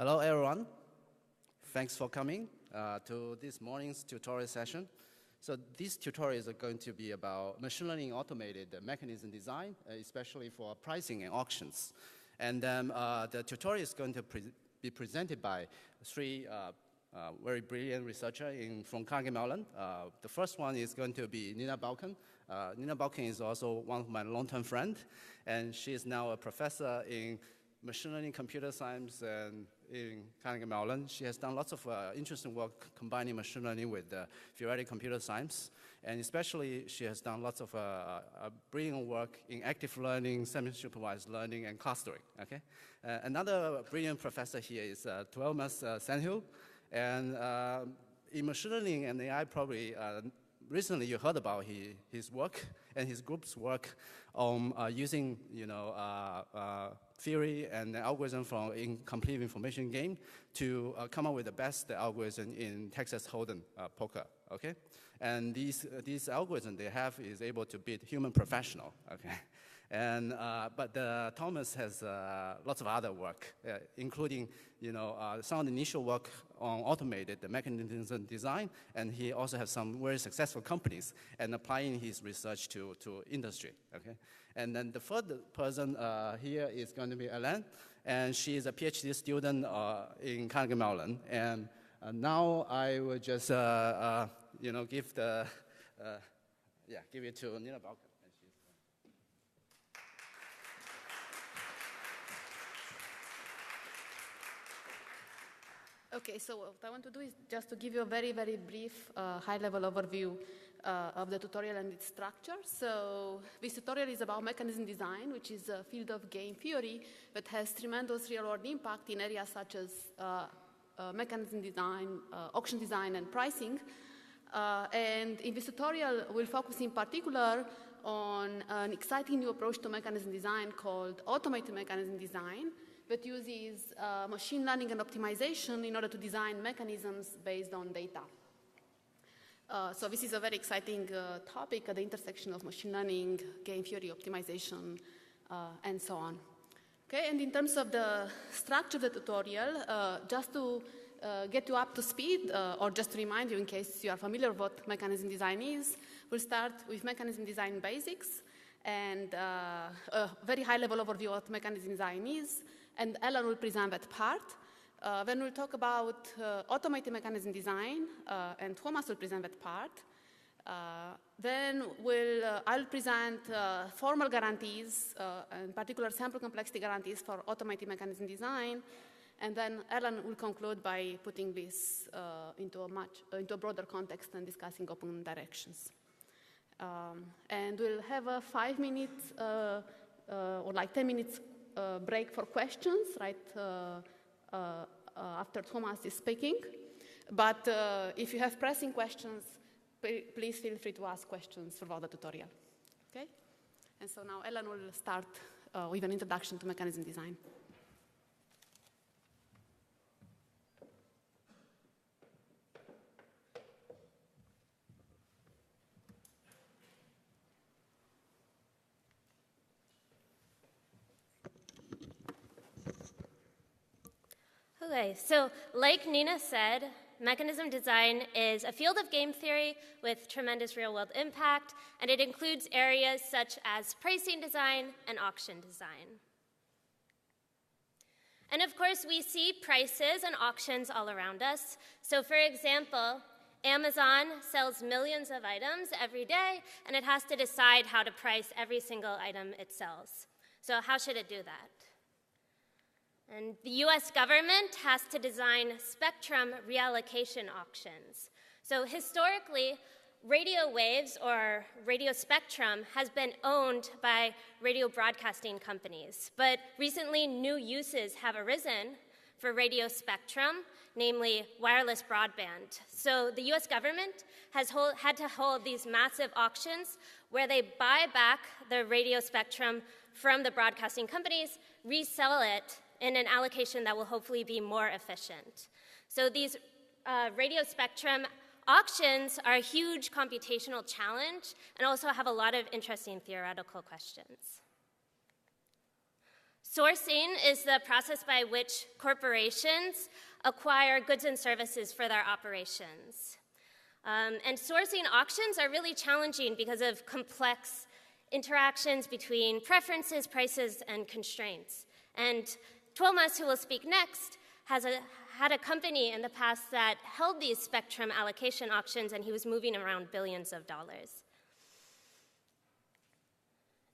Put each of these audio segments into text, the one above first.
Hello, everyone. Thanks for coming to this morning's tutorial session. So this tutorial is going to be about machine learning automated mechanism design, especially for pricing and auctions. And then the tutorial is going to be presented by three very brilliant researchers from Carnegie Mellon. The first one is going to be Nina Balkan. Nina Balkan is also one of my long-term friends, and she is now a professor in machine learning, computer science, and in Carnegie Mellon. She has done lots of interesting work combining machine learning with theoretical computer science. And especially, she has done lots of brilliant work in active learning, semi-supervised learning, and clustering. Okay? Another brilliant professor here is Tuomas Sandhill. And in machine learning and AI, probably recently you heard about his work and his group's work on using theory and algorithm from incomplete information game to come up with the best algorithm in Texas Hold'em poker. Okay, and these algorithms they have is able to beat human professional. Okay. And, but Thomas has lots of other work, including some of the initial work on automated mechanism design, and he also has some very successful companies and applying his research to industry. Okay, and then the third person here is going to be Ellen, and she is a PhD student in Carnegie Mellon. And now I will just give it to Nina Balkan. Okay, so what I want to do is just to give you a very, very brief high-level overview of the tutorial and its structure. So this tutorial is about mechanism design, which is a field of game theory that has tremendous real-world impact in areas such as mechanism design, auction design, and pricing. And in this tutorial, we'll focus in particular on an exciting new approach to mechanism design called automated mechanism design, that uses machine learning and optimization in order to design mechanisms based on data. So this is a very exciting topic at the intersection of machine learning, game theory, optimization, and so on. Okay, and in terms of the structure of the tutorial, just to get you up to speed, or just to remind you in case you are familiar with what mechanism design is, we'll start with mechanism design basics and a very high-level overview of what mechanism design is. And Ellen will present that part. Then we'll talk about automated mechanism design, and Thomas will present that part. Then I'll present formal guarantees, in particular sample complexity guarantees for automated mechanism design. And then Ellen will conclude by putting this into a broader context and discussing open directions. And we'll have a 5 minutes or like 10 minutes break for questions right after Thomas is speaking. But if you have pressing questions, please feel free to ask questions throughout the tutorial. Okay? And so now Ellen will start with an introduction to mechanism design. Okay, so like Nina said, mechanism design is a field of game theory with tremendous real-world impact, and it includes areas such as pricing design and auction design. And of course, we see prices and auctions all around us. So for example, Amazon sells millions of items every day, and it has to decide how to price every single item it sells. So how should it do that? And the US government has to design spectrum reallocation auctions. So historically, radio waves or radio spectrum has been owned by radio broadcasting companies. But recently, new uses have arisen for radio spectrum, namely wireless broadband. So the US government has had to hold these massive auctions where they buy back the radio spectrum from the broadcasting companies, resell it in an allocation that will hopefully be more efficient. So these radio spectrum auctions are a huge computational challenge and also have a lot of interesting theoretical questions. Sourcing is the process by which corporations acquire goods and services for their operations. And sourcing auctions are really challenging because of complex interactions between preferences, prices, and constraints. And Tuomas, who will speak next, had a company in the past that held these spectrum allocation auctions, and he was moving around billions of dollars.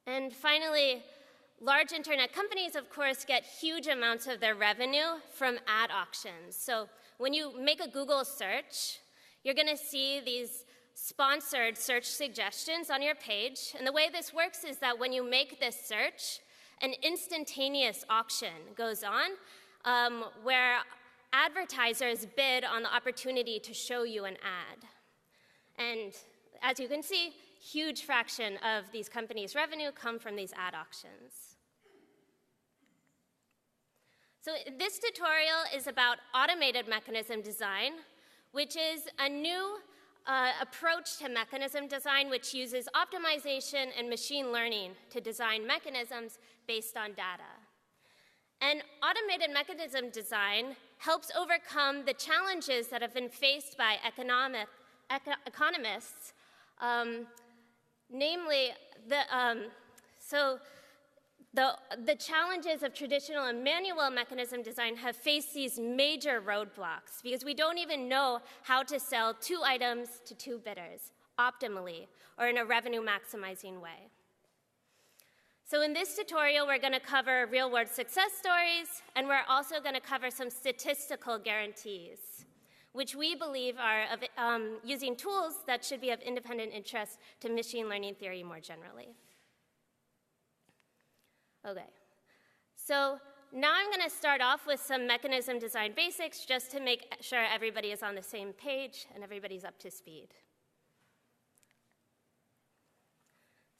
And finally, large internet companies, of course, get huge amounts of their revenue from ad auctions. So when you make a Google search, you're going to see these sponsored search suggestions on your page. And the way this works is that when you make this search, an instantaneous auction goes on where advertisers bid on the opportunity to show you an ad. And as you can see, huge fraction of these companies' revenue come from these ad auctions. So this tutorial is about automated mechanism design, which is a new approach to mechanism design which uses optimization and machine learning to design mechanisms based on data. And automated mechanism design helps overcome the challenges that have been faced by economists, namely the challenges of traditional and manual mechanism design have faced these major roadblocks because we don't even know how to sell 2 items to 2 bidders optimally or in a revenue maximizing way. So in this tutorial, we're going to cover real-world success stories, and we're also going to cover some statistical guarantees, which we believe are using tools that should be of independent interest to machine learning theory more generally. Okay, so now I'm going to start off with some mechanism design basics just to make sure everybody is on the same page and everybody's up to speed.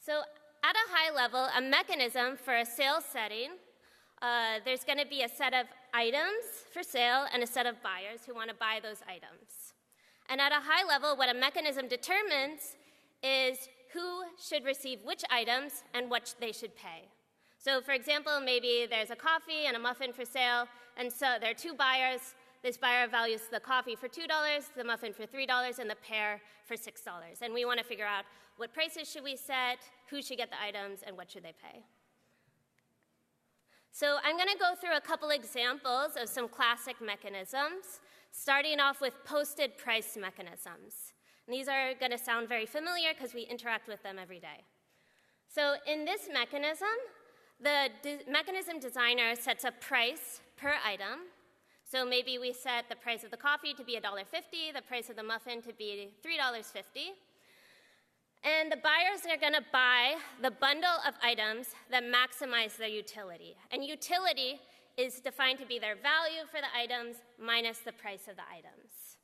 So at a high level, a mechanism for a sales setting, there's going to be a set of items for sale and a set of buyers who want to buy those items. And at a high level, what a mechanism determines is who should receive which items and what they should pay. So for example, maybe there's a coffee and a muffin for sale, and so there are 2 buyers. This buyer values the coffee for $2, the muffin for $3, and the pear for $6. And we want to figure out what prices should we set, who should get the items, and what should they pay. So I'm going to go through a couple examples of some classic mechanisms, starting off with posted price mechanisms. And these are going to sound very familiar because we interact with them every day. So in this mechanism, the mechanism designer sets a price per item. So maybe we set the price of the coffee to be $1.50, the price of the muffin to be $3.50. And the buyers are going to buy the bundle of items that maximize their utility. And utility is defined to be their value for the items minus the price of the items.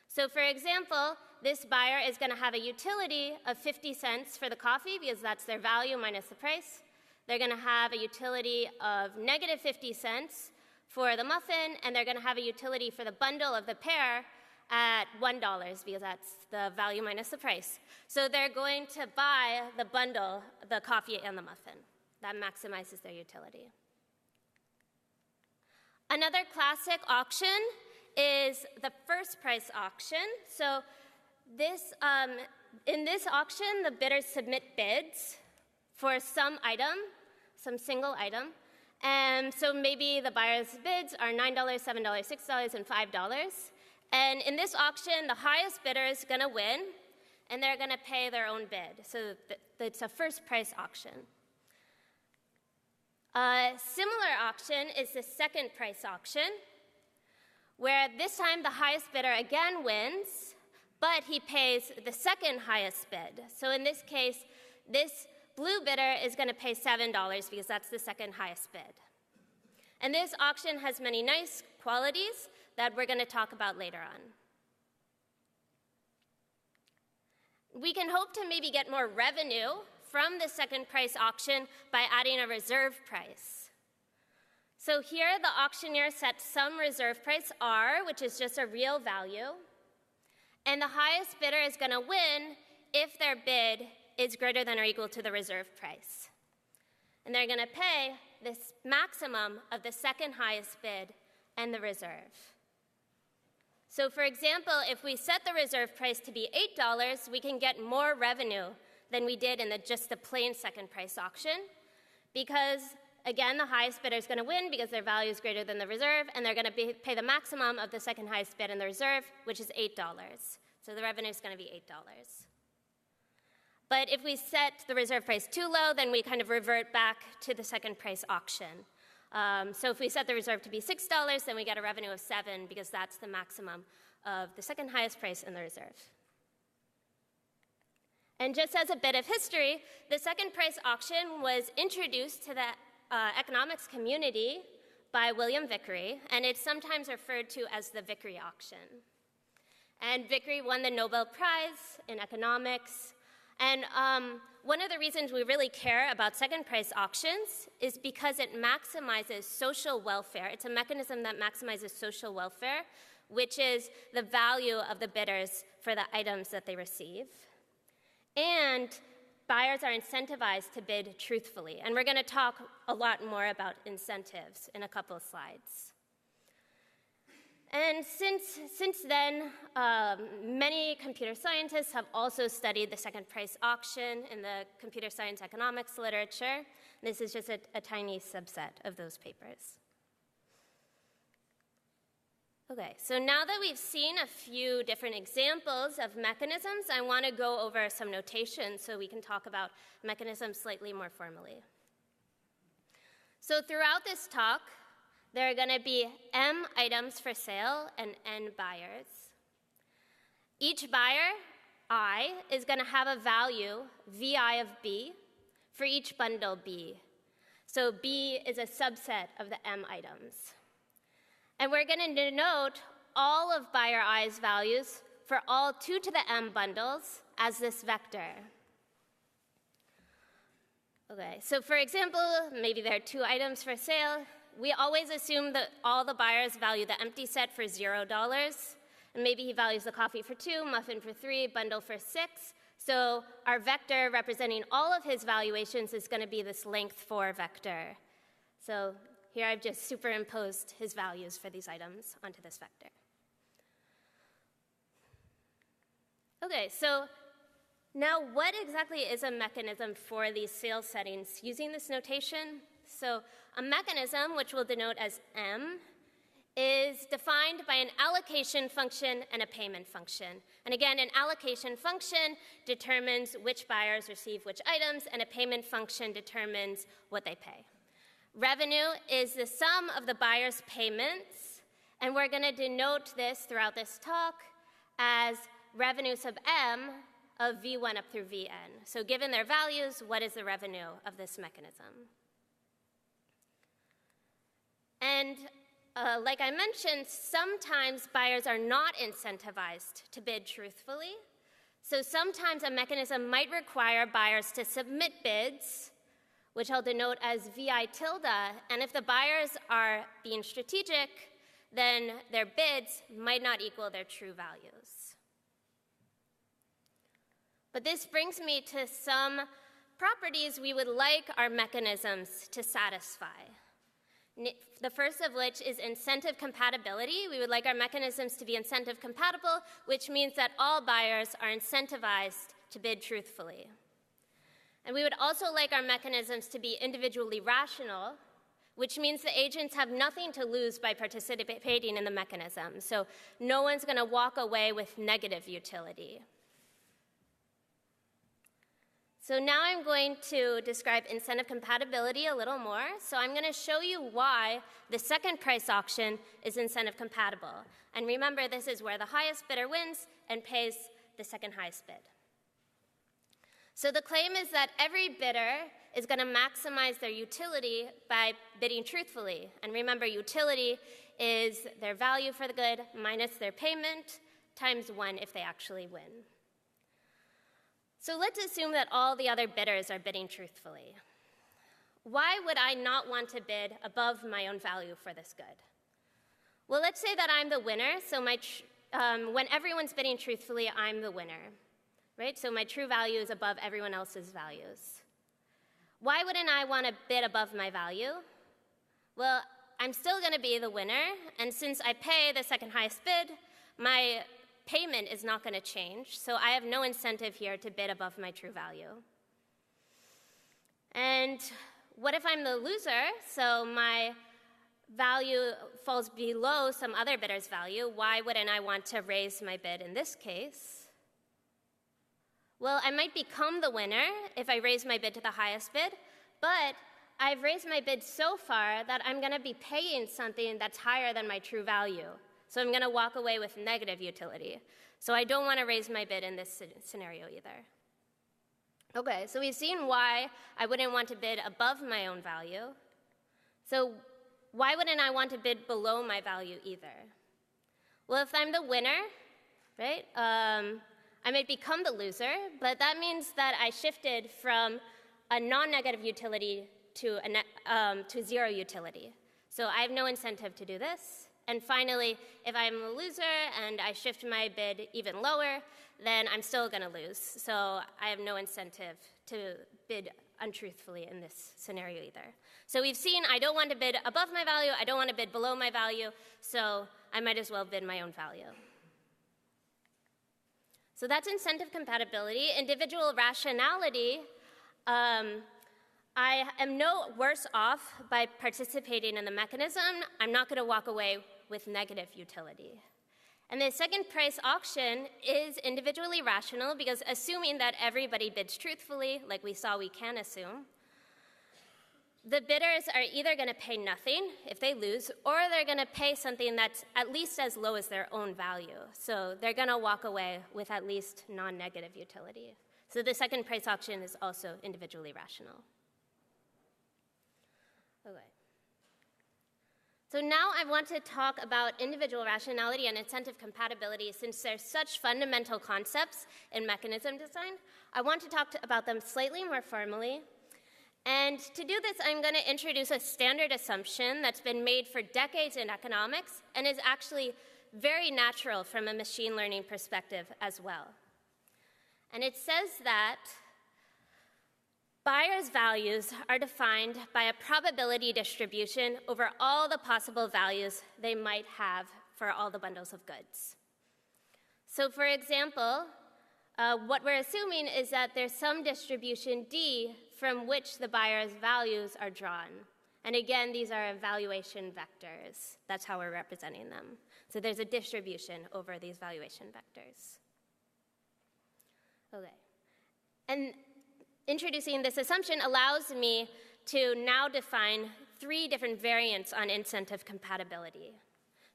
So for example, this buyer is going to have a utility of 50 cents for the coffee because that's their value minus the price. They're going to have a utility of negative 50 cents for the muffin, and they're going to have a utility for the bundle of the pear at $1 because that's the value minus the price. So they're going to buy the bundle, the coffee and the muffin. That maximizes their utility. Another classic auction is the first price auction. So this, in this auction, the bidders submit bids for some item, some single item. And so maybe the buyer's bids are $9, $7, $6, and $5. And in this auction, the highest bidder is going to win, and they're going to pay their own bid. So it's a first price auction. A similar auction is the second price auction, where this time the highest bidder again wins, but he pays the second highest bid. So in this case, this blue bidder is going to pay $7 because that's the second highest bid. And this auction has many nice qualities that we're going to talk about later on. We can hope to maybe get more revenue from the second price auction by adding a reserve price. So here the auctioneer sets some reserve price R, which is just a real value, and the highest bidder is going to win if their bid is greater than or equal to the reserve price. And they're going to pay this maximum of the second highest bid and the reserve. So for example, if we set the reserve price to be $8, we can get more revenue than we did in just the plain second price auction, because again, the highest bidder is going to win because their value is greater than the reserve, and they're going to pay the maximum of the second highest bid and the reserve, which is $8. So the revenue is going to be $8. But if we set the reserve price too low, then we kind of revert back to the second price auction. So if we set the reserve to be $6, then we get a revenue of $7 because that's the maximum of the second highest price in the reserve. And just as a bit of history, the second price auction was introduced to the economics community by William Vickrey, and it's sometimes referred to as the Vickrey auction. And Vickrey won the Nobel Prize in economics. And one of the reasons we really care about second price auctions is because it maximizes social welfare. It's a mechanism that maximizes social welfare, which is the value of the bidders for the items that they receive. And buyers are incentivized to bid truthfully. And we're going to talk a lot more about incentives in a couple of slides. And since then, many computer scientists have also studied the second price auction in the computer science economics literature. This is just a tiny subset of those papers. Okay, so now that we've seen a few different examples of mechanisms, I want to go over some notation so we can talk about mechanisms slightly more formally. So throughout this talk, there are going to be M items for sale and N buyers. Each buyer, I, is going to have a value, VI of B, for each bundle B. So B is a subset of the M items. And we're going to denote all of buyer I's values for all 2 to the M bundles as this vector. Okay, so for example, maybe there are 2 items for sale. We always assume that all the buyers value the empty set for $0. And maybe he values the coffee for 2, muffin for 3, bundle for 6. So our vector representing all of his valuations is going to be this length 4 vector. So here I've just superimposed his values for these items onto this vector. Okay, so now what exactly is a mechanism for these sales settings using this notation? So a mechanism, which we'll denote as M, is defined by an allocation function and a payment function. And again, an allocation function determines which buyers receive which items, and a payment function determines what they pay. Revenue is the sum of the buyer's payments, and we're going to denote this throughout this talk as revenue sub M of V1 up through Vn. So given their values, what is the revenue of this mechanism? And like I mentioned, sometimes buyers are not incentivized to bid truthfully. So sometimes a mechanism might require buyers to submit bids, which I'll denote as VI tilde, and if the buyers are being strategic, then their bids might not equal their true values. But this brings me to some properties we would like our mechanisms to satisfy. The first of which is incentive compatibility. We would like our mechanisms to be incentive compatible, which means that all buyers are incentivized to bid truthfully. And we would also like our mechanisms to be individually rational, which means the agents have nothing to lose by participating in the mechanism. So no one's going to walk away with negative utility. So now I'm going to describe incentive compatibility a little more. So I'm going to show you why the second price auction is incentive compatible. And remember, this is where the highest bidder wins and pays the second highest bid. So the claim is that every bidder is going to maximize their utility by bidding truthfully. And remember, utility is their value for the good minus their payment times 1 if they actually win. So let's assume that all the other bidders are bidding truthfully. Why would I not want to bid above my own value for this good? Well, let's say that I'm the winner, so when everyone's bidding truthfully, I'm the winner. Right? So my true value is above everyone else's values. why wouldn't I want to bid above my value? Well, I'm still going to be the winner, and since I pay the second highest bid, my payment is not going to change, so I have no incentive here to bid above my true value. And what if I'm the loser, so my value falls below some other bidder's value? Why wouldn't I want to raise my bid in this case? Well, I might become the winner if I raise my bid to the highest bid, but I've raised my bid so far that I'm going to be paying something that's higher than my true value. So I'm going to walk away with negative utility. So I don't want to raise my bid in this scenario either. Okay, so we've seen why I wouldn't want to bid above my own value. So why wouldn't I want to bid below my value either? Well, if I'm the winner, right, I might become the loser, but that means that I shifted from a non-negative utility to zero utility. So I have no incentive to do this. And finally, if I'm a loser and I shift my bid even lower, then I'm still going to lose. So I have no incentive to bid untruthfully in this scenario either. So we've seen I don't want to bid above my value, I don't want to bid below my value, so I might as well bid my own value. So that's incentive compatibility. Individual rationality, I am no worse off by participating in the mechanism. I'm not going to walk away with negative utility. And the second price auction is individually rational because assuming that everybody bids truthfully, like we saw we can assume, the bidders are either going to pay nothing if they lose, or they're going to pay something that's at least as low as their own value. So they're going to walk away with at least non-negative utility. So the second price auction is also individually rational. Okay. So now I want to talk about individual rationality and incentive compatibility. Since they're such fundamental concepts in mechanism design, I want to talk about them slightly more formally. And to do this, I'm going to introduce a standard assumption that's been made for decades in economics and is actually very natural from a machine learning perspective as well. And it says that buyers' values are defined by a probability distribution over all the possible values they might have for all the bundles of goods. So for example, what we're assuming is that there's some distribution D from which the buyer's values are drawn. And again, these are valuation vectors. That's how we're representing them. So there's a distribution over these valuation vectors. Okay. And introducing this assumption allows me to now define 3 different variants on incentive compatibility.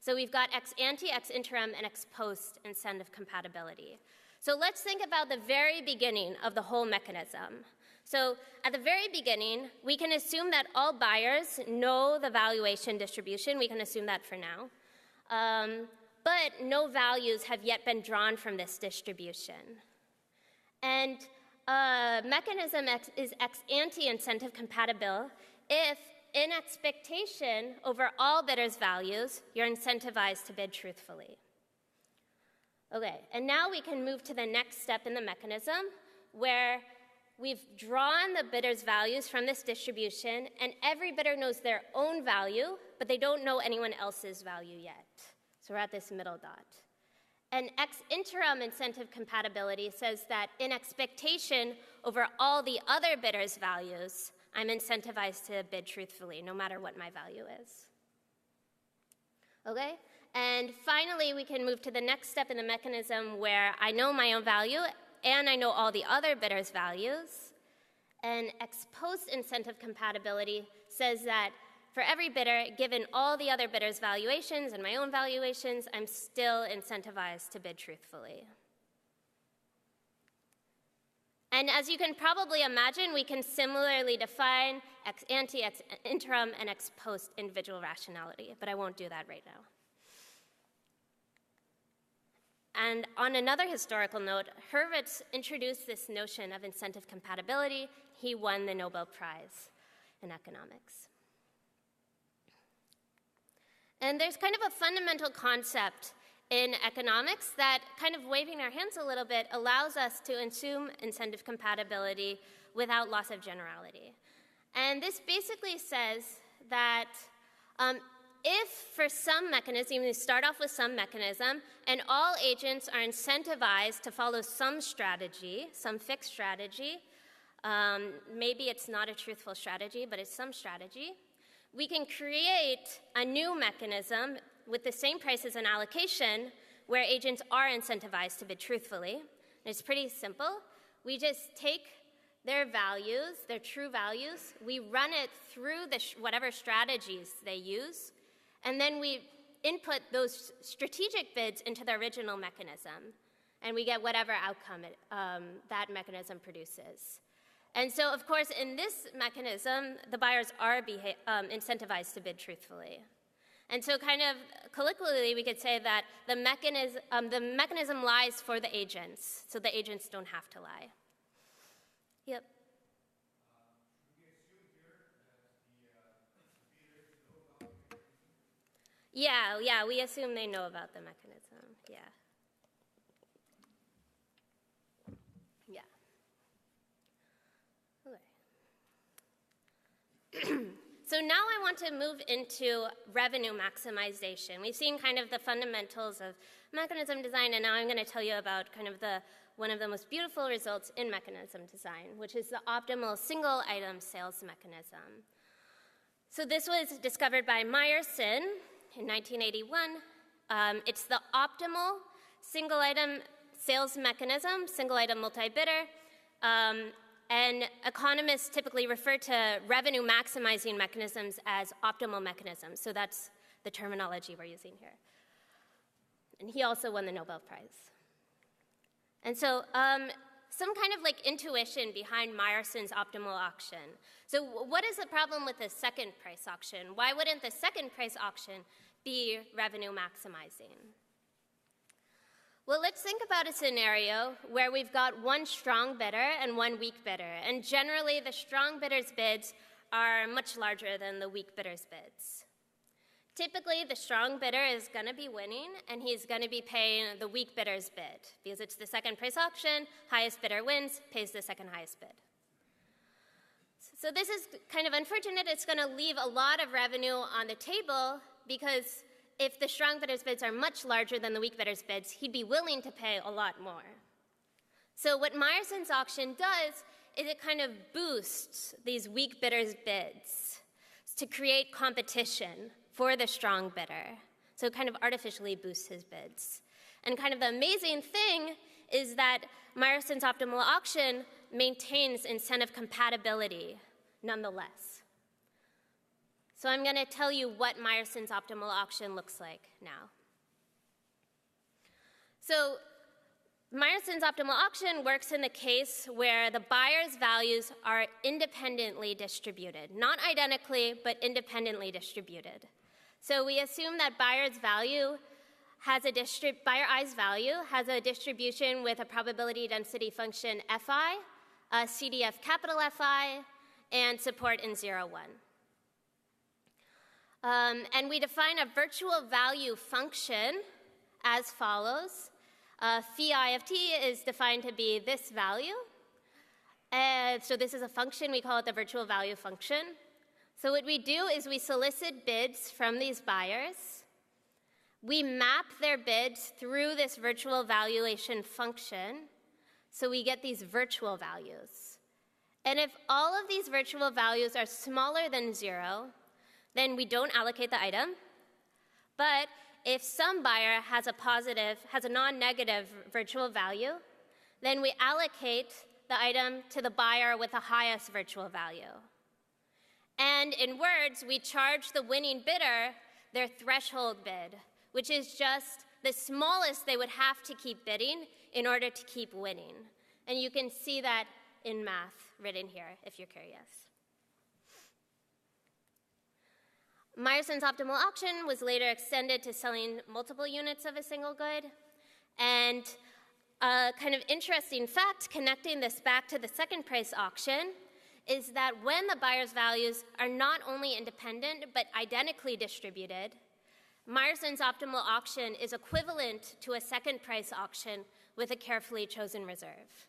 So we've got ex ante, ex interim, and ex post incentive compatibility. So let's think about the very beginning of the whole mechanism. So at the very beginning, we can assume that all buyers know the valuation distribution. We can assume that for now. But no values have yet been drawn from this distribution. And mechanism is ex ante incentive compatible if, in expectation over all bidders' values, you're incentivized to bid truthfully. Okay, and now we can move to the next step in the mechanism where we've drawn the bidders' values from this distribution, and every bidder knows their own value, but they don't know anyone else's value yet. So we're at this middle dot. And ex interim incentive compatibility says that in expectation over all the other bidders' values, I'm incentivized to bid truthfully, no matter what my value is. Okay? And finally, we can move to the next step in the mechanism where I know my own value and I know all the other bidders' values. And ex post incentive compatibility says that for every bidder, given all the other bidders' valuations and my own valuations, I'm still incentivized to bid truthfully. And as you can probably imagine, we can similarly define ex ante, ex interim, and ex post individual rationality, but I won't do that right now. And on another historical note, Hurwitz introduced this notion of incentive compatibility. He won the Nobel Prize in economics. And there's kind of a fundamental concept in economics that, kind of waving our hands a little bit, allows us to assume incentive compatibility without loss of generality. And this basically says that if for some mechanism, you start off with some mechanism, and all agents are incentivized to follow some strategy, some fixed strategy, maybe it's not a truthful strategy, but it's some strategy, we can create a new mechanism with the same prices and allocation where agents are incentivized to bid truthfully. And it's pretty simple. We just take their values, their true values, we run it through whatever strategies they use, and then we input those strategic bids into the original mechanism, and we get whatever outcome that mechanism produces. And so, of course, in this mechanism, the buyers are incentivized to bid truthfully. And so kind of colloquially, we could say that the mechanism lies for the agents, so the agents don't have to lie. Yep. Yeah, we assume they know about the mechanism, yeah. Okay. So now I want to move into revenue maximization. We've seen kind of the fundamentals of mechanism design, and now I'm going to tell you about kind of one of the most beautiful results in mechanism design, which is the optimal single item sales mechanism. So this was discovered by Meyers in 1981. It's the optimal single item sales mechanism, single item multi-bidder, and economists typically refer to revenue maximizing mechanisms as optimal mechanisms. So that's the terminology we're using here. And he also won the Nobel Prize. And so some kind of like intuition behind Meyerson's optimal auction. So what is the problem with the second price auction? Why wouldn't the second price auction be revenue maximizing? Well, let's think about a scenario where we've got one strong bidder and one weak bidder. And generally, the strong bidder's bids are much larger than the weak bidder's bids. Typically, the strong bidder is going to be winning, and he's going to be paying the weak bidder's bid. Because it's the second price auction, highest bidder wins, pays the second highest bid. So this is kind of unfortunate. It's going to leave a lot of revenue on the table, because if the strong bidder's bids are much larger than the weak bidder's bids, he'd be willing to pay a lot more. So what Meyerson's auction does is it kind of boosts these weak bidders' bids to create competition for the strong bidder. So it kind of artificially boosts his bids. And kind of the amazing thing is that Meyerson's optimal auction maintains incentive compatibility nonetheless. So I'm going to tell you what Meyerson's optimal auction looks like now. So Meyerson's optimal auction works in the case where the buyer's values are independently distributed. Not identically, but independently distributed. So we assume that buyer I's value has a distribution with a probability density function Fi, a CDF capital Fi, and support in 0, 1. And we define a virtual value function as follows. Phi I of t is defined to be this value. And so this is a function, we call it the virtual value function. So what we do is we solicit bids from these buyers. We map their bids through this virtual valuation function, so we get these virtual values. And if all of these virtual values are smaller than 0, then we don't allocate the item. But if some buyer has a non-negative virtual value, then we allocate the item to the buyer with the highest virtual value. And in words, we charge the winning bidder their threshold bid, which is just the smallest they would have to keep bidding in order to keep winning. And you can see that in math written here, if you're curious. Meyerson's optimal auction was later extended to selling multiple units of a single good. And a kind of interesting fact connecting this back to the second price auction is that when the buyer's values are not only independent but identically distributed, Meyerson's optimal auction is equivalent to a second price auction with a carefully chosen reserve.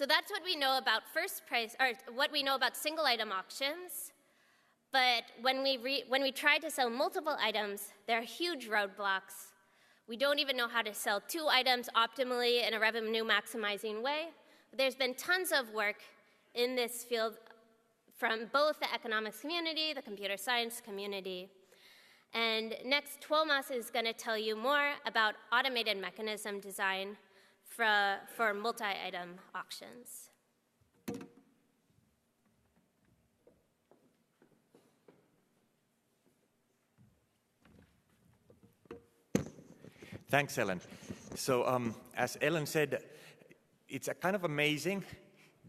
So that's what we know about first price, or what we know about single item auctions. But when we try to sell multiple items, there are huge roadblocks. We don't even know how to sell 2 items optimally in a revenue maximizing way. There's been tons of work in this field from both the economics community, the computer science community. And next, Tuomas is going to tell you more about automated mechanism design for multi-item auctions. Thanks, Ellen. So as Ellen said, it's kind of amazing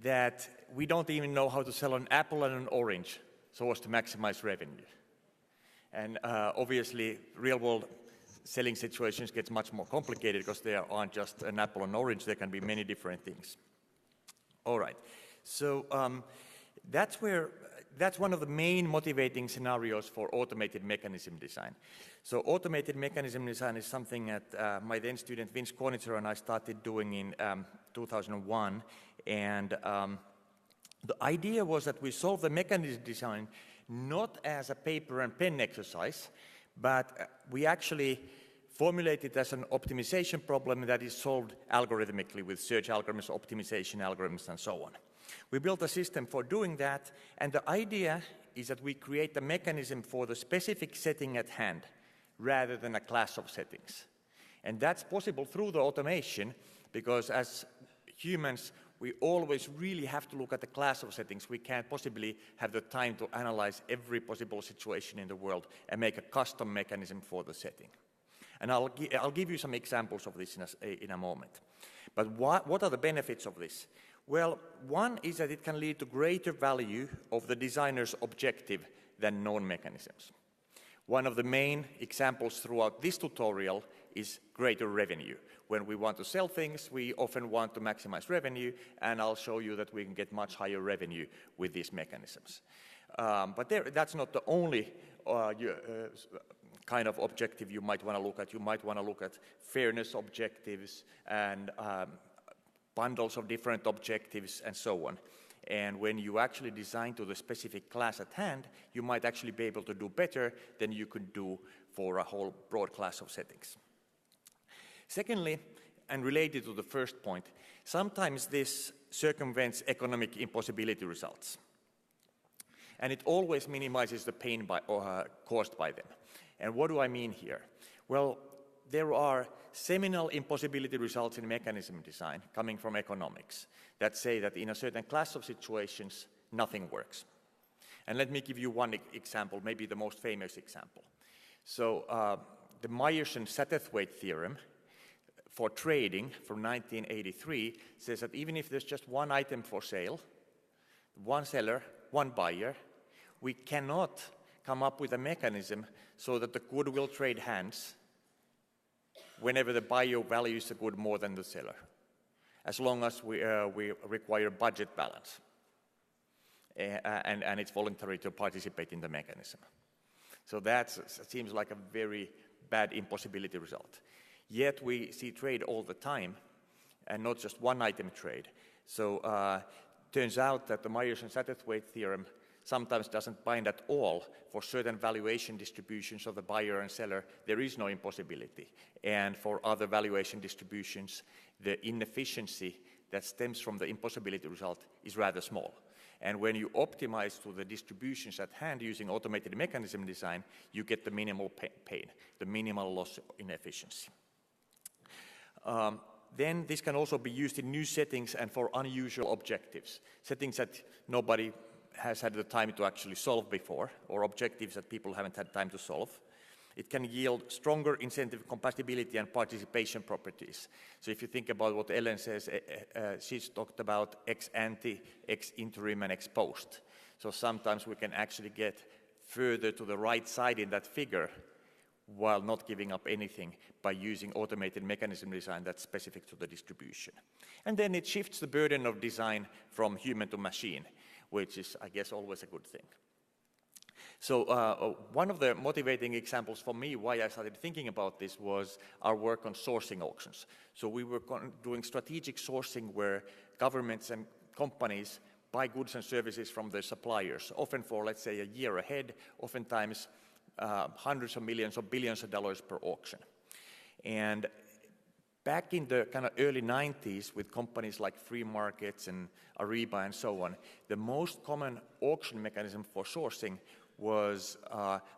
that we don't even know how to sell an apple and an orange so as to maximize revenue. And obviously, real-world selling situations get much more complicated because there aren't just an apple and orange, there can be many different things. All right, so that's one of the main motivating scenarios for automated mechanism design. So automated mechanism design is something that my then student Vince Kornitzer and I started doing in 2001. And the idea was that we solve the mechanism design not as a paper and pen exercise, but we actually formulate it as an optimization problem that is solved algorithmically with search algorithms, optimization algorithms, and so on. We built a system for doing that, and the idea is that we create a mechanism for the specific setting at hand rather than a class of settings. And that's possible through the automation because as humans, we always really have to look at the class of settings. We can't possibly have the time to analyze every possible situation in the world and make a custom mechanism for the setting. And I'll give you some examples of this in a moment. But what are the benefits of this? Well, one is that it can lead to greater value of the designer's objective than known mechanisms. One of the main examples throughout this tutorial is greater revenue. When we want to sell things, we often want to maximize revenue, and I'll show you that we can get much higher revenue with these mechanisms. But that's not the only kind of objective you might want to look at. You might want to look at fairness objectives and bundles of different objectives and so on. And when you actually design to the specific class at hand, you might actually be able to do better than you could do for a whole broad class of settings. Secondly, and related to the first point, sometimes this circumvents economic impossibility results. And it always minimizes the pain caused by them. And what do I mean here? Well, there are seminal impossibility results in mechanism design coming from economics that say that in a certain class of situations, nothing works. And let me give you one example, maybe the most famous example. So the Meyers and Satterthwaite theorem for trading from 1983 says that even if there's just one item for sale, one seller, one buyer, we cannot come up with a mechanism so that the good will trade hands whenever the buyer values the good more than the seller, as long as we require budget balance and it's voluntary to participate in the mechanism. So that seems like a very bad impossibility result. Yet we see trade all the time, and not just one item trade. So turns out that the Meyers and Satterthwaite theorem sometimes doesn't bind at all for certain valuation distributions of the buyer and seller. There is no impossibility. And for other valuation distributions, the inefficiency that stems from the impossibility result is rather small. And when you optimize to the distributions at hand using automated mechanism design, you get the minimal pain, the minimal loss in efficiency. Then this can also be used in new settings and for unusual objectives, settings that nobody has had the time to actually solve before, or objectives that people haven't had time to solve. It can yield stronger incentive compatibility and participation properties. So if you think about what Ellen says, she's talked about ex ante, ex interim, and ex post. So sometimes we can actually get further to the right side in that figure while not giving up anything by using automated mechanism design that's specific to the distribution. And then it shifts the burden of design from human to machine, which is, I guess, always a good thing. So one of the motivating examples for me why I started thinking about this was our work on sourcing auctions. So we were doing strategic sourcing where governments and companies buy goods and services from their suppliers, often for, let's say, a year ahead, oftentimes hundreds of millions or billions of dollars per auction. And back in the kind of early 90s, with companies like Free Markets and Ariba and so on, the most common auction mechanism for sourcing was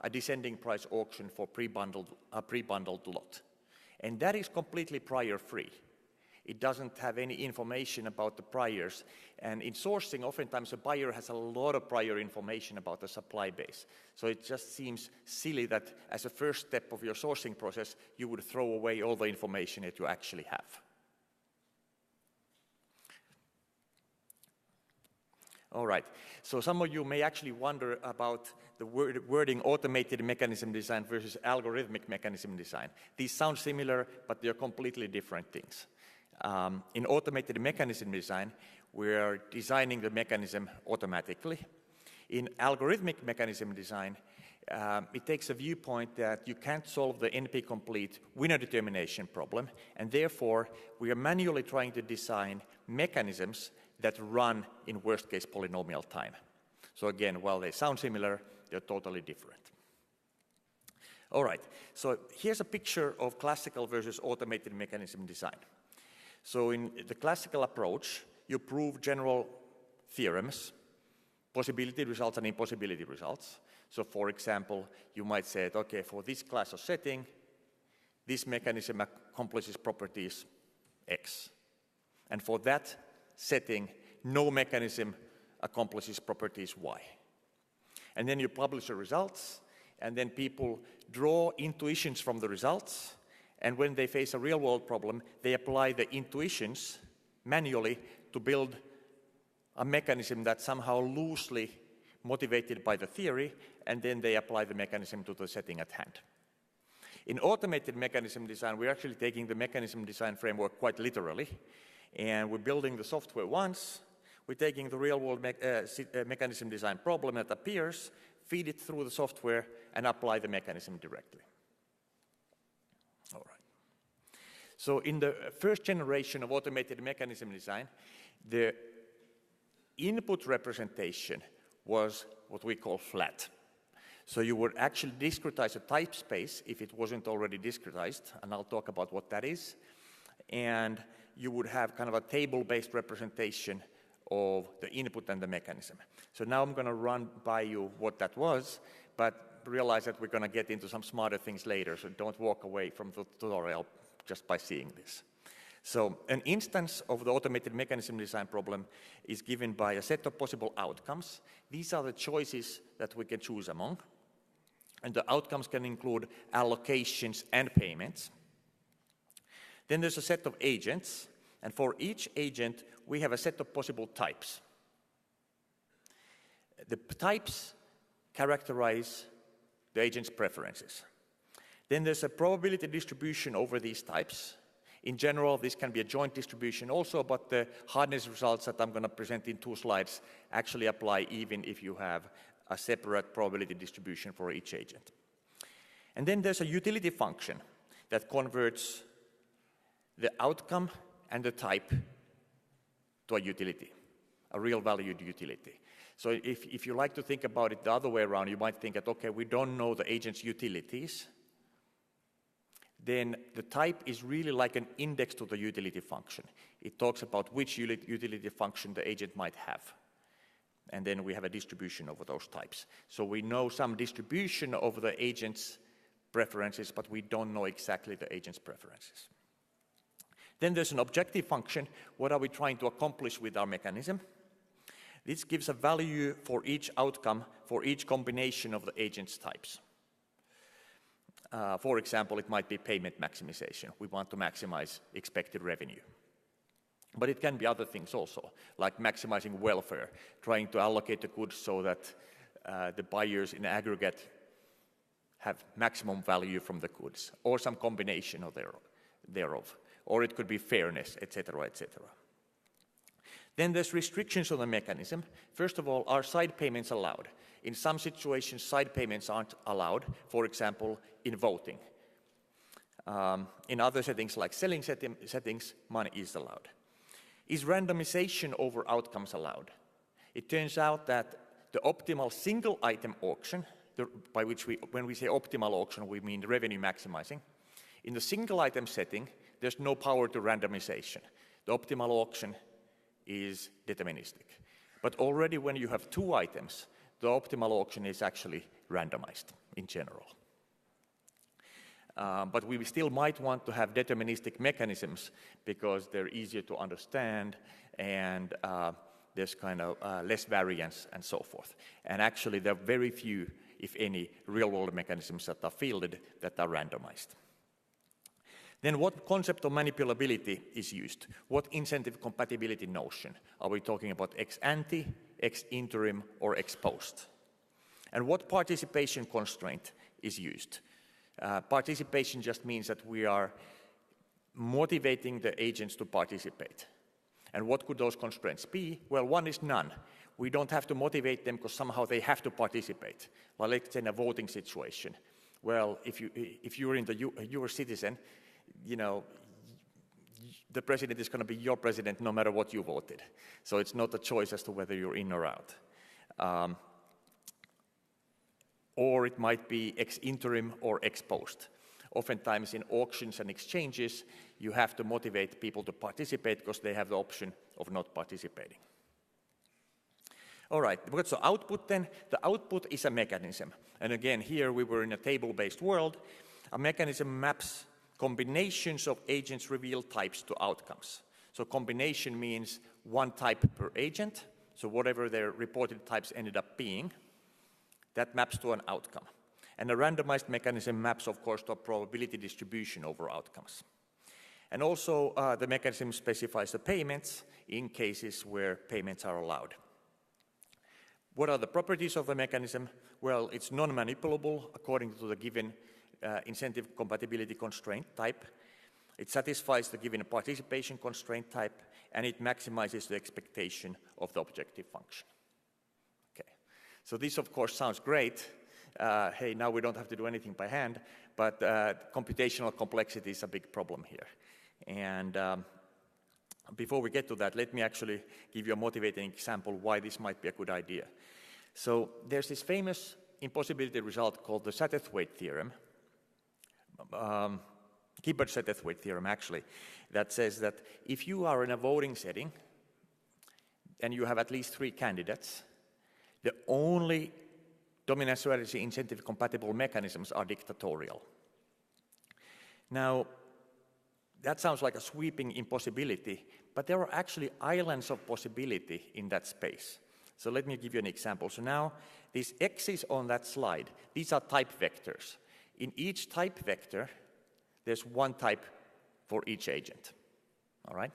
a descending price auction for pre-bundled lot. And that is completely prior-free. It doesn't have any information about the priors. And in sourcing, oftentimes a buyer has a lot of prior information about the supply base. So it just seems silly that as a first step of your sourcing process, you would throw away all the information that you actually have. All right, so some of you may actually wonder about the wording automated mechanism design versus algorithmic mechanism design. These sound similar, but they're completely different things. In automated mechanism design, we're designing the mechanism automatically. In algorithmic mechanism design, it takes a viewpoint that you can't solve the NP-complete winner determination problem, and therefore we are manually trying to design mechanisms that run in worst-case polynomial time. So again, while they sound similar, they're totally different. All right, so here's a picture of classical versus automated mechanism design. So in the classical approach, you prove general theorems, possibility results and impossibility results. So for example, you might say, okay, for this class of setting, this mechanism accomplishes properties X. And for that setting, no mechanism accomplishes properties Y. And then you publish the results, and then people draw intuitions from the results, and when they face a real-world problem, they apply the intuitions manually to build a mechanism that's somehow loosely motivated by the theory, and then they apply the mechanism to the setting at hand. In automated mechanism design, we're actually taking the mechanism design framework quite literally, and we're building the software once, we're taking the real-world mechanism design problem that appears, feed it through the software, and apply the mechanism directly. All right. So in the first generation of automated mechanism design, the input representation was what we call flat. So you would actually discretize a type space if it wasn't already discretized, and I'll talk about what that is. And you would have kind of a table-based representation of the input and the mechanism. So now I'm going to run by you what that was, but realize that we're going to get into some smarter things later, so don't walk away from the tutorial just by seeing this. So an instance of the automated mechanism design problem is given by a set of possible outcomes. These are the choices that we can choose among. And the outcomes can include allocations and payments. Then there's a set of agents, and for each agent, we have a set of possible types. The types characterize the agent's preferences. Then there's a probability distribution over these types. In general, this can be a joint distribution also, but the hardness results that I'm going to present in 2 slides actually apply even if you have a separate probability distribution for each agent. And then there's a utility function that converts the outcome and the type to a utility, a real valued utility. So if you like to think about it the other way around, you might think that, okay, we don't know the agent's utilities, then the type is really like an index to the utility function. It talks about which utility function the agent might have. And then we have a distribution over those types. So we know some distribution over the agent's preferences, but we don't know exactly the agent's preferences. Then there's an objective function. What are we trying to accomplish with our mechanism? This gives a value for each outcome for each combination of the agent's types. For example, it might be payment maximization. We want to maximize expected revenue. But it can be other things also, like maximizing welfare, trying to allocate the goods so that the buyers in aggregate have maximum value from the goods, or some combination of thereof. Or it could be fairness, etc., etc. Then there's restrictions on the mechanism. First of all, are side payments allowed? In some situations, side payments aren't allowed, for example, in voting. In other settings, like selling settings, money is allowed. Is randomization over outcomes allowed? It turns out that the optimal single item auction, by which when we say optimal auction, we mean revenue maximizing. In the single item setting, there's no power to randomization. The optimal auction is deterministic. But already when you have 2 items, the optimal auction is actually randomized in general. But we still might want to have deterministic mechanisms because they're easier to understand and there's kind of less variance and so forth. And actually there are very few, if any, real-world mechanisms that are fielded that are randomized. Then what concept of manipulability is used? What incentive compatibility notion? Are we talking about ex ante, ex interim, or ex post? And what participation constraint is used? Participation just means that we are motivating the agents to participate. And what could those constraints be? Well, one is none. We don't have to motivate them because somehow they have to participate. Well, let's say in a voting situation. Well, if you're in the you're a citizen, you know, the president is going to be your president no matter what you voted. So it's not a choice as to whether you're in or out. Or it might be ex interim or ex post. Oftentimes in auctions and exchanges, you have to motivate people to participate because they have the option of not participating. All right, what's the output then? The output is a mechanism. And again, here we were in a table-based world. A mechanism maps combinations of agents reveal types to outcomes. So combination means one type per agent. So whatever their reported types ended up being, that maps to an outcome. And a randomized mechanism maps, of course, to a probability distribution over outcomes. And also, the mechanism specifies the payments in cases where payments are allowed. What are the properties of the mechanism? Well, it's non-manipulable according to the given incentive compatibility constraint type. It satisfies the given participation constraint type, and it maximizes the expectation of the objective function. Okay. So this, of course, sounds great. Hey, now we don't have to do anything by hand, but computational complexity is a big problem here. And before we get to that, let me actually give you a motivating example why this might be a good idea. So there's this famous impossibility result called the Satterthwaite theorem, Hibbert-Satterthwaite theorem actually, that says that if you are in a voting setting and you have at least 3 candidates, the only dominant strategy incentive compatible mechanisms are dictatorial. Now, that sounds like a sweeping impossibility, but there are actually islands of possibility in that space. So let me give you an example. So now, these x's on that slide, these are type vectors. In each type vector, there's one type for each agent, all right?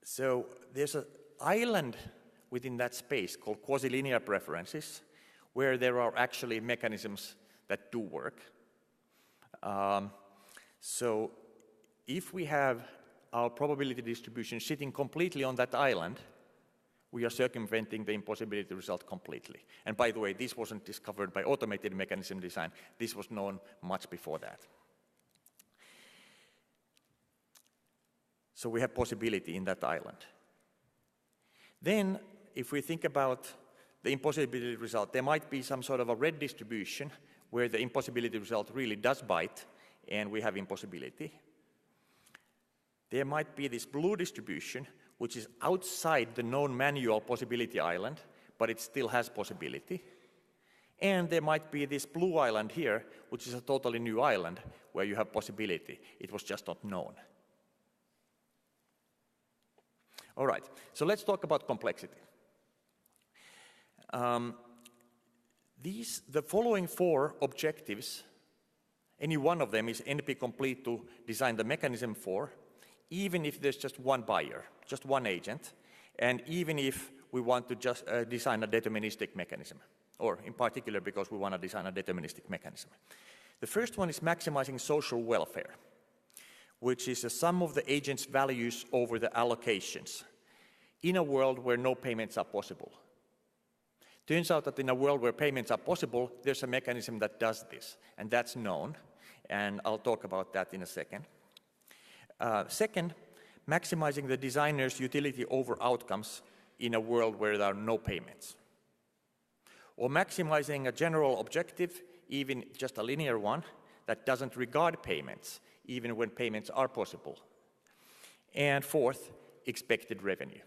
So there's an island within that space called quasi-linear preferences, where there are actually mechanisms that do work. So if we have our probability distribution sitting completely on that island, we are circumventing the impossibility result completely. And by the way, this wasn't discovered by automated mechanism design. This was known much before that. So we have possibility in that island. Then, if we think about the impossibility result, there might be some sort of a red distribution where the impossibility result really does bite, and we have impossibility. There might be this blue distribution, which is outside the known manual possibility island, but it still has possibility. And there might be this blue island here, which is a totally new island, where you have possibility. It was just not known. All right, so let's talk about complexity. The following 4 objectives, any one of them is NP complete to design the mechanism for, even if there's just one buyer, just one agent, and even if we want to just design a deterministic mechanism, or in particular because we want to design a deterministic mechanism. The first one is maximizing social welfare, which is the sum of the agent's values over the allocations in a world where no payments are possible. Turns out that in a world where payments are possible, there's a mechanism that does this, and that's known, and I'll talk about that in a second. Second, maximizing the designer's utility over outcomes in a world where there are no payments. Or maximizing a general objective, even just a linear one, that doesn't regard payments, even when payments are possible. And fourth, expected revenue.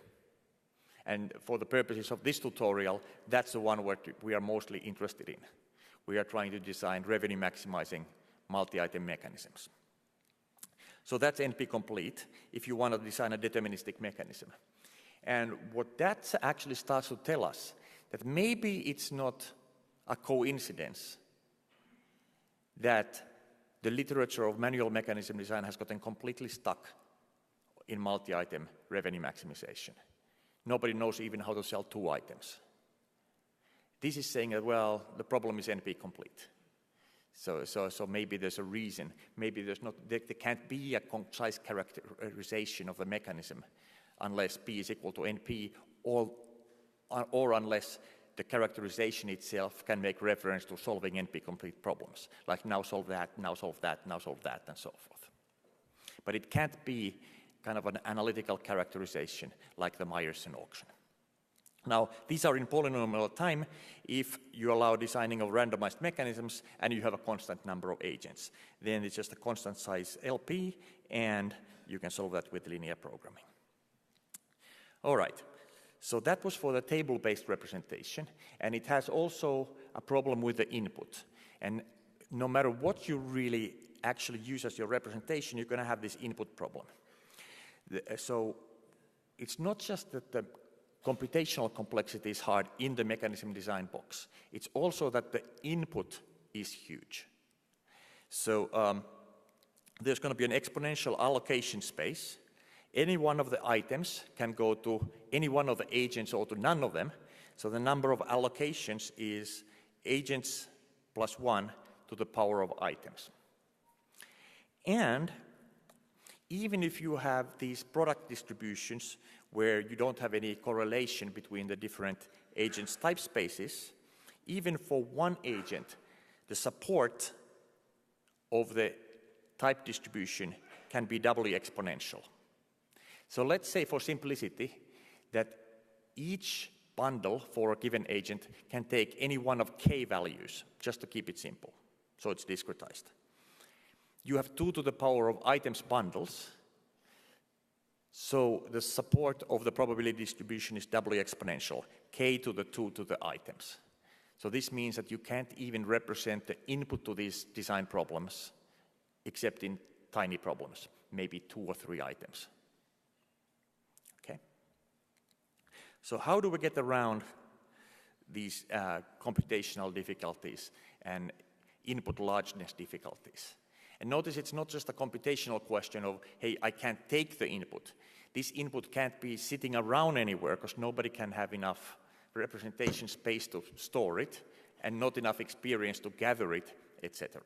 And for the purposes of this tutorial, that's the one where we are mostly interested in. We are trying to design revenue maximizing multi-item mechanisms. So that's NP complete if you want to design a deterministic mechanism. And what that actually starts to tell us, that maybe it's not a coincidence that the literature of manual mechanism design has gotten completely stuck in multi-item revenue maximization. Nobody knows even how to sell 2 items. This is saying that, well, the problem is NP complete. So maybe there's a reason. Maybe there can't be a concise characterization of the mechanism unless P is equal to NP, or unless the characterization itself can make reference to solving NP-complete problems, like now solve that, now solve that, now solve that, and so forth. But it can't be kind of an analytical characterization like the Meyers auction. Now, these are in polynomial time if you allow designing of randomized mechanisms and you have a constant number of agents. Then it's just a constant size LP, and you can solve that with linear programming. All right, so that was for the table-based representation, and it has also a problem with the input. And no matter what you really actually use as your representation, you're going to have this input problem. So it's not just that the computational complexity is hard in the mechanism design box. It's also that the input is huge. So there's going to be an exponential allocation space. Any one of the items can go to any one of the agents or to none of them. So the number of allocations is agents plus 1 to the power of items. And even if you have these product distributions where you don't have any correlation between the different agents' type spaces, even for one agent, the support of the type distribution can be doubly exponential. So let's say for simplicity that each bundle for a given agent can take any one of k values, just to keep it simple, so it's discretized. You have 2 to the power of items bundles, so the support of the probability distribution is doubly exponential, k to the 2 to the items. So this means that you can't even represent the input to these design problems except in tiny problems, maybe 2 or 3 items. Okay? So how do we get around these computational difficulties and input largeness difficulties? And notice it's not just a computational question of, hey, I can't take the input. This input can't be sitting around anywhere because nobody can have enough representation space to store it and not enough experience to gather it, etc.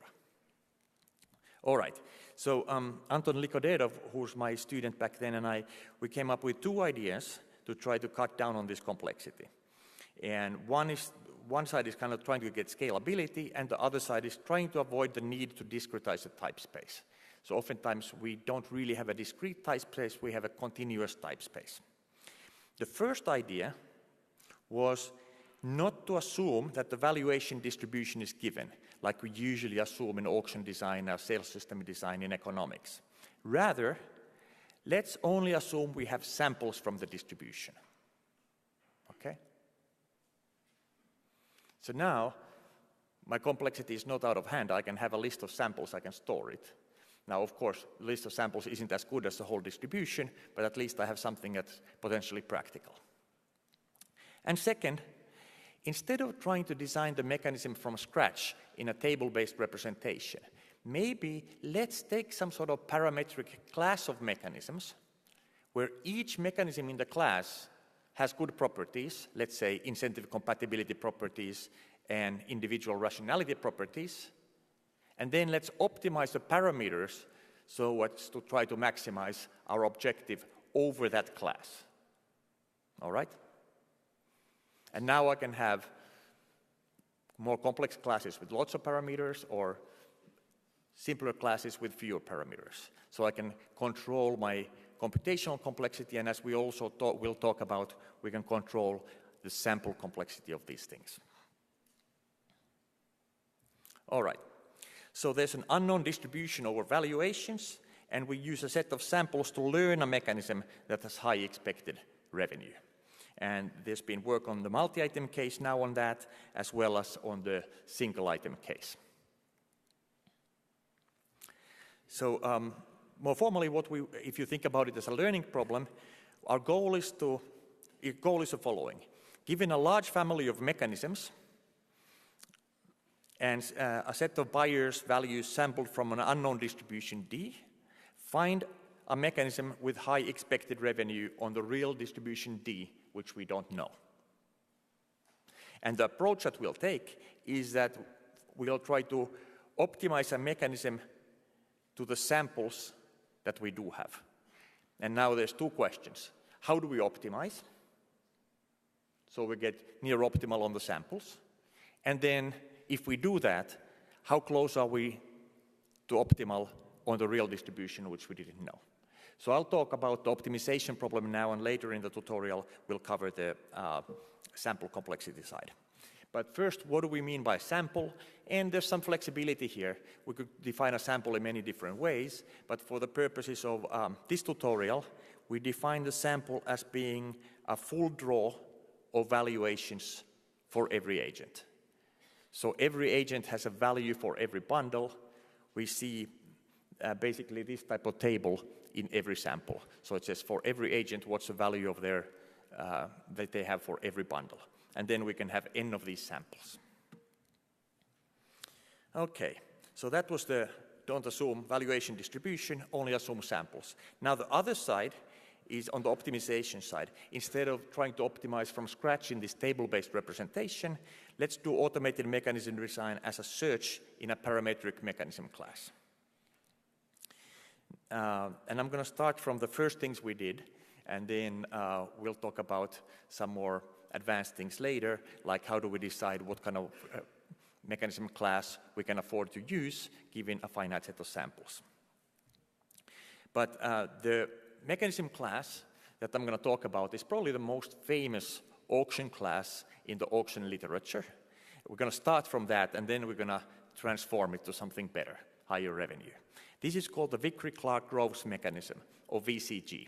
All right, so Anton Likodedov, who's my student back then, and we came up with 2 ideas to try to cut down on this complexity. And one side is kind of trying to get scalability, and the other side is trying to avoid the need to discretize the type space. So oftentimes we don't really have a discrete type space, we have a continuous type space. The first idea was not to assume that the valuation distribution is given, like we usually assume in auction design or sales system design in economics. Rather, let's only assume we have samples from the distribution. Okay? So now, my complexity is not out of hand. I can have a list of samples, I can store it. Now, of course, the list of samples isn't as good as the whole distribution, but at least I have something that's potentially practical. And second, instead of trying to design the mechanism from scratch in a table-based representation, maybe let's take some sort of parametric class of mechanisms where each mechanism in the class has good properties, let's say incentive compatibility properties and individual rationality properties, and then let's optimize the parameters so as to try to maximize our objective over that class. All right? And now I can have more complex classes with lots of parameters or simpler classes with fewer parameters. So I can control my computational complexity, and as we also will talk about, we can control the sample complexity of these things. All right, so there's an unknown distribution over valuations, and we use a set of samples to learn a mechanism that has high expected revenue. And there's been work on the multi-item case now on that, as well as on the single item case. So more formally, if you think about it as a learning problem, our goal is the following. Given a large family of mechanisms and a set of buyers' values sampled from an unknown distribution D, find a mechanism with high expected revenue on the real distribution D, which we don't know. And the approach that we'll take is that we'll try to optimize a mechanism to the samples that we do have. And now there's two questions. How do we optimize? So we get near optimal on the samples. And then if we do that, how close are we to optimal on the real distribution, which we didn't know? So I'll talk about the optimization problem now, and later in the tutorial we'll cover the sample complexity side. But first, what do we mean by sample? And there's some flexibility here. We could define a sample in many different ways, but for the purposes of this tutorial, we define the sample as being a full draw of valuations for every agent. So every agent has a value for every bundle. We see basically this type of table in every sample. So it says for every agent, what's the value of their that they have for every bundle. And then we can have n of these samples. Okay, so that was the don't assume valuation distribution, only assume samples. Now the other side is on the optimization side. Instead of trying to optimize from scratch in this table-based representation, let's do automated mechanism design as a search in a parametric mechanism class. And I'm going to start from the first things we did, and then we'll talk about some more advanced things later, like how do we decide what kind of mechanism class we can afford to use given a finite set of samples. But the mechanism class that I'm going to talk about is probably the most famous auction class in the auction literature. We're going to start from that, and then we're going to transform it to something better, higher revenue. This is called the Vickrey-Clark-Groves mechanism, or VCG.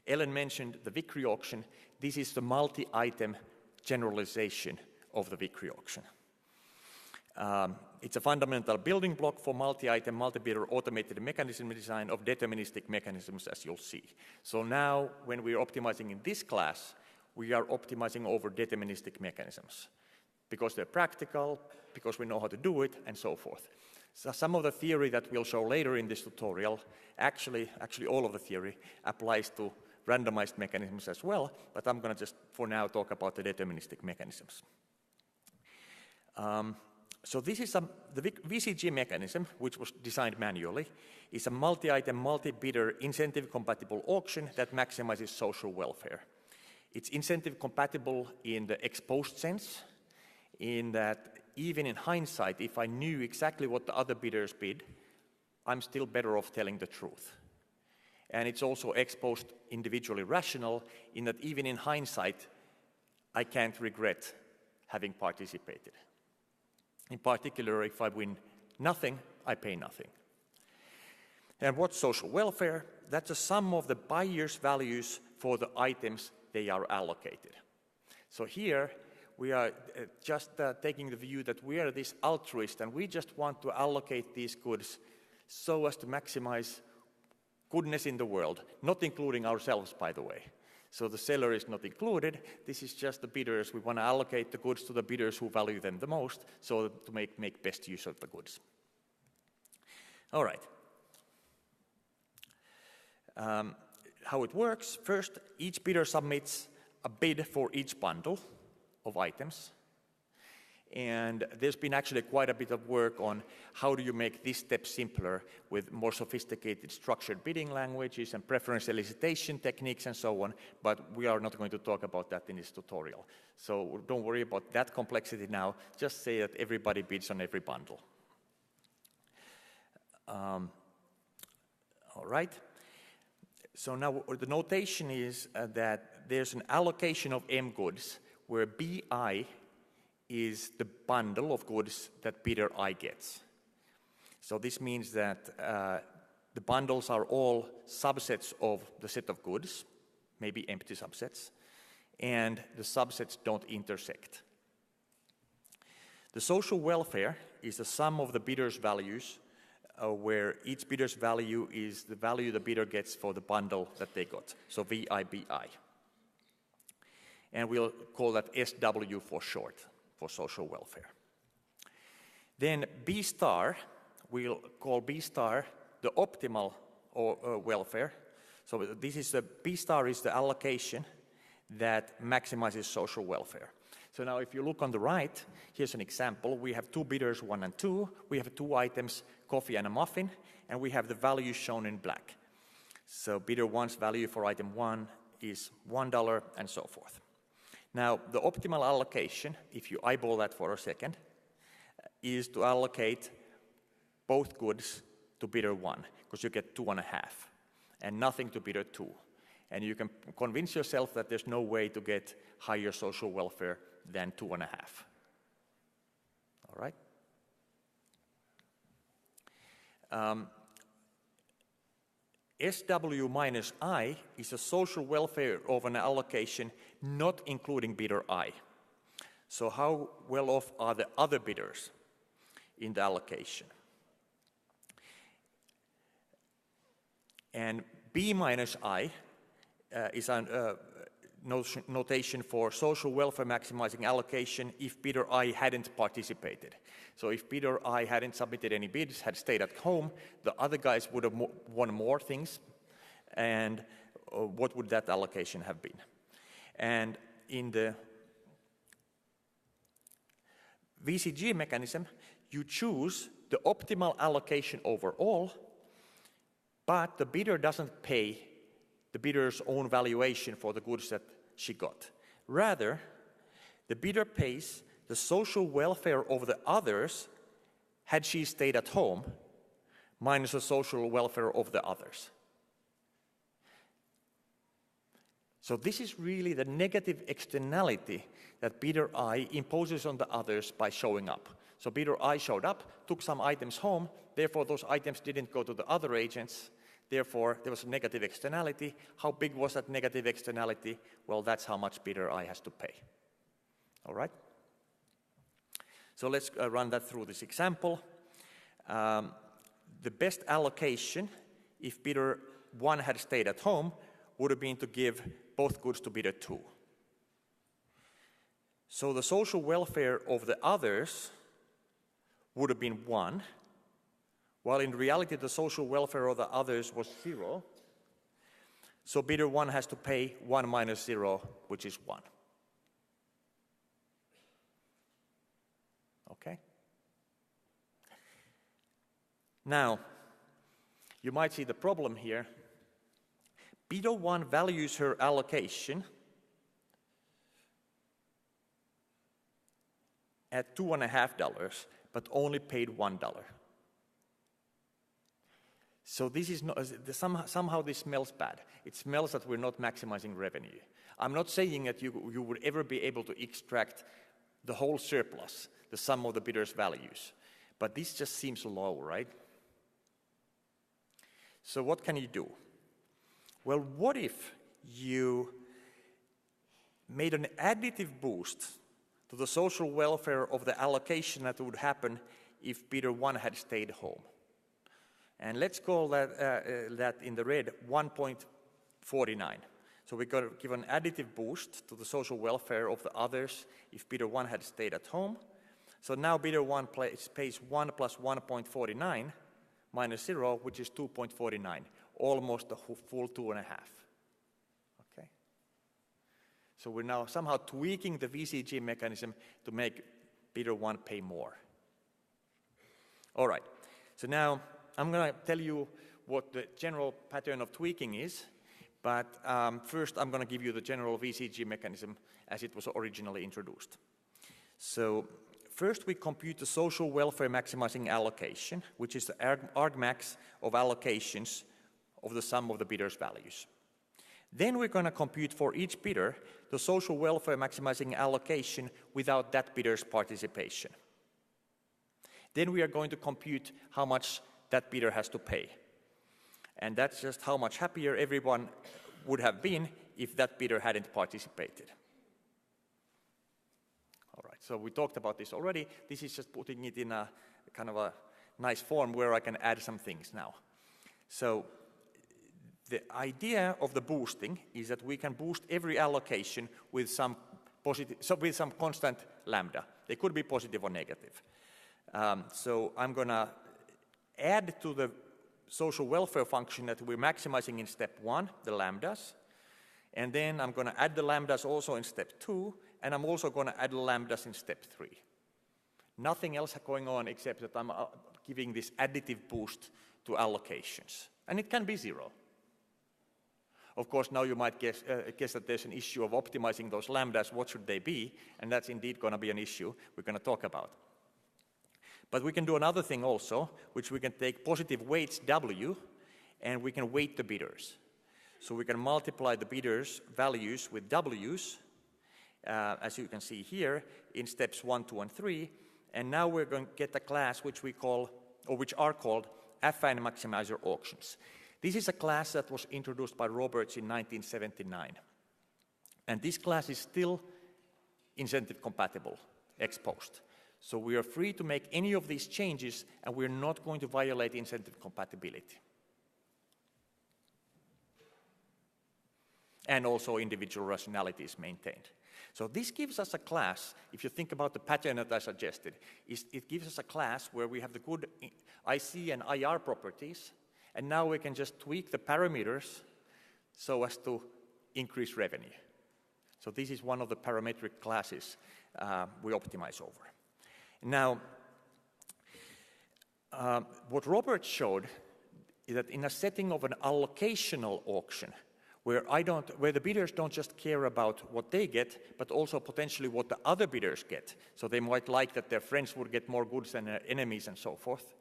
Ellen mentioned the Vickrey auction. This is the multi-item generalization of the Vickrey auction. It's a fundamental building block for multi-item, multi-bidder automated mechanism design of deterministic mechanisms, as you'll see. So now, when we're optimizing in this class, we are optimizing over deterministic mechanisms because they're practical, because we know how to do it, and so forth. So some of the theory that we'll show later in this tutorial, actually all of the theory, applies to randomized mechanisms as well, but I'm going to just, for now, talk about the deterministic mechanisms. So this is the VCG mechanism, which was designed manually, is a multi-item, multi-bidder incentive-compatible auction that maximizes social welfare. It's incentive-compatible in the ex-post sense, in that even in hindsight, if I knew exactly what the other bidders bid, I'm still better off telling the truth. And it's also ex-post individually rational, in that even in hindsight, I can't regret having participated. In particular, if I win nothing, I pay nothing. And what's social welfare? That's a sum of the buyer's values for the items they are allocated. So here, we are just taking the view that we are this altruist and we just want to allocate these goods so as to maximize goodness in the world, not including ourselves, by the way. So the seller is not included. This is just the bidders. We want to allocate the goods to the bidders who value them the most, so to make best use of the goods. All right. How it works, first, each bidder submits a bid for each bundle of items. And there's been actually quite a bit of work on how do you make this step simpler with more sophisticated structured bidding languages and preference elicitation techniques and so on, but we are not going to talk about that in this tutorial. So don't worry about that complexity now, just say that everybody bids on every bundle. All right. So now the notation is that there's an allocation of M goods where BI is the bundle of goods that bidder I gets. So this means that the bundles are all subsets of the set of goods, maybe empty subsets, and the subsets don't intersect. The social welfare is the sum of the bidder's values, where each bidder's value is the value the bidder gets for the bundle that they got, so VIBI. And we'll call that SW for short, for social welfare. Then B star, we'll call B star the optimal welfare. So this is the B star is the allocation that maximizes social welfare. So now if you look on the right, here's an example. We have two bidders, 1 and 2. We have 2 items, coffee and a muffin, and we have the values shown in black. So bidder 1's value for item 1 is $1 and so forth. Now the optimal allocation, if you eyeball that for a second, is to allocate both goods to bidder 1, because you get 2.5, and nothing to bidder 2. And you can convince yourself that there's no way to get higher social welfare than 2.5. All right? SW minus I is a social welfare of an allocation not including bidder I. So how well off are the other bidders in the allocation? And B minus I is a notation for social welfare maximizing allocation if bidder I hadn't participated. So if bidder I hadn't submitted any bids, had stayed at home, the other guys would have won more things, and what would that allocation have been? And in the VCG mechanism, you choose the optimal allocation overall, but the bidder doesn't pay the bidder's own valuation for the goods that she got. Rather, the bidder pays the social welfare of the others had she stayed at home, minus the social welfare of the others. So this is really the negative externality that bidder I imposes on the others by showing up. So bidder I showed up, took some items home, therefore those items didn't go to the other agents, therefore there was a negative externality. How big was that negative externality? Well, that's how much bidder I has to pay. All right? So let's run that through this example. The best allocation, if bidder 1 had stayed at home, would have been to give both goods to bidder 2. So the social welfare of the others would have been 1, while in reality the social welfare of the others was 0. So bidder 1 has to pay 1 minus 0, which is 1. Okay? Now, you might see the problem here. Bidder 1 values her allocation at $2.50, but only paid $1. So this is not, somehow this smells bad. It smells that we're not maximizing revenue. I'm not saying that you would ever be able to extract the whole surplus, the sum of the bidder's values. But this just seems low, right? So what can you do? Well, what if you made an additive boost to the social welfare of the allocation that would happen if bidder 1 had stayed home? And let's call that, that in the red 1.49. So we're going to give an additive boost to the social welfare of the others if bidder 1 had stayed at home. So now bidder 1 pays 1 plus 1.49 minus 0, which is 2.49, almost a full 2.5. Okay? So we're now somehow tweaking the VCG mechanism to make bidder 1 pay more. All right, so now I'm going to tell you what the general pattern of tweaking is, but first I'm going to give you the general VCG mechanism as it was originally introduced. So First, we compute the social welfare maximizing allocation, which is the argmax of allocations of the sum of the bidder's values. Then we're going to compute for each bidder the social welfare maximizing allocation without that bidder's participation. Then we are going to compute how much that bidder has to pay. And that's just how much happier everyone would have been if that bidder hadn't participated. All right, so we talked about this already. This is just putting it in a kind of a nice form where I can add some things now. So the idea of the boosting is that we can boost every allocation with some constant lambda. They could be positive or negative. So I'm going to add to the social welfare function that we're maximizing in step 1, the lambdas. And then I'm going to add the lambdas also in step 2, and I'm also going to add the lambdas in step 3. Nothing else going on except that I'm giving this additive boost to allocations. And it can be 0. Of course, now you might guess that there's an issue of optimizing those lambdas. What should they be? And that's indeed going to be an issue we're going to talk about. But we can do another thing also, which we can take positive weights W, and we can weight the bidders. So we can multiply the bidders' values with W's, as you can see here, in steps 1, 2, and 3. And now we're going to get a class which we call, or which are called affine maximizer auctions. This is a class that was introduced by Roberts in 1979. And this class is still incentive compatible, ex post. So we are free to make any of these changes, and we're not going to violate incentive compatibility. And also individual rationality is maintained. So this gives us a class, if you think about the pattern that I suggested, it gives us a class where we have the good IC and IR properties, and now we can just tweak the parameters so as to increase revenue. So this is one of the parametric classes we optimize over. Now, what Robert showed is that in a setting of an allocational auction, where the bidders don't just care about what they get, but also potentially what the other bidders get. So they might like that their friends would get more goods than their enemies and so forth.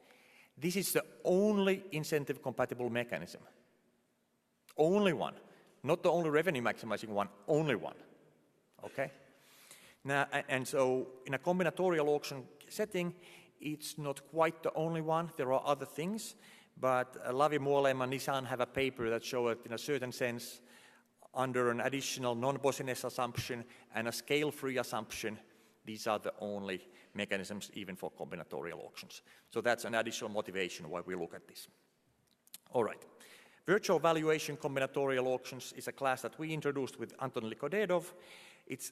This is the only incentive compatible mechanism. Only one. Not the only revenue maximizing one, only one. Okay? Now, and so in a combinatorial auction setting, it's not quite the only one. There are other things. But Lavi Muolem and Nissan have a paper that show it in a certain sense under an additional non-bossiness assumption and a scale-free assumption. These are the only mechanisms even for combinatorial auctions. So that's an additional motivation why we look at this. All right. Virtual valuation combinatorial auctions is a class that we introduced with Anton Likodedov. It's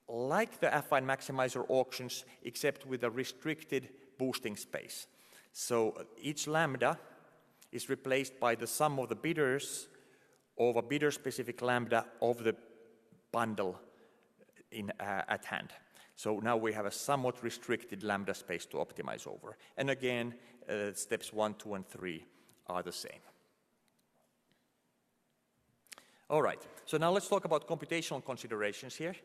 like the affine maximizer auctions, except with a restricted boosting space. So each lambda is replaced by the sum of the bidders of a bidder-specific lambda of the bundle at hand. So now we have a somewhat restricted lambda space to optimize over. And again, steps 1, 2, and 3 are the same. All right, so now let's talk about computational considerations here.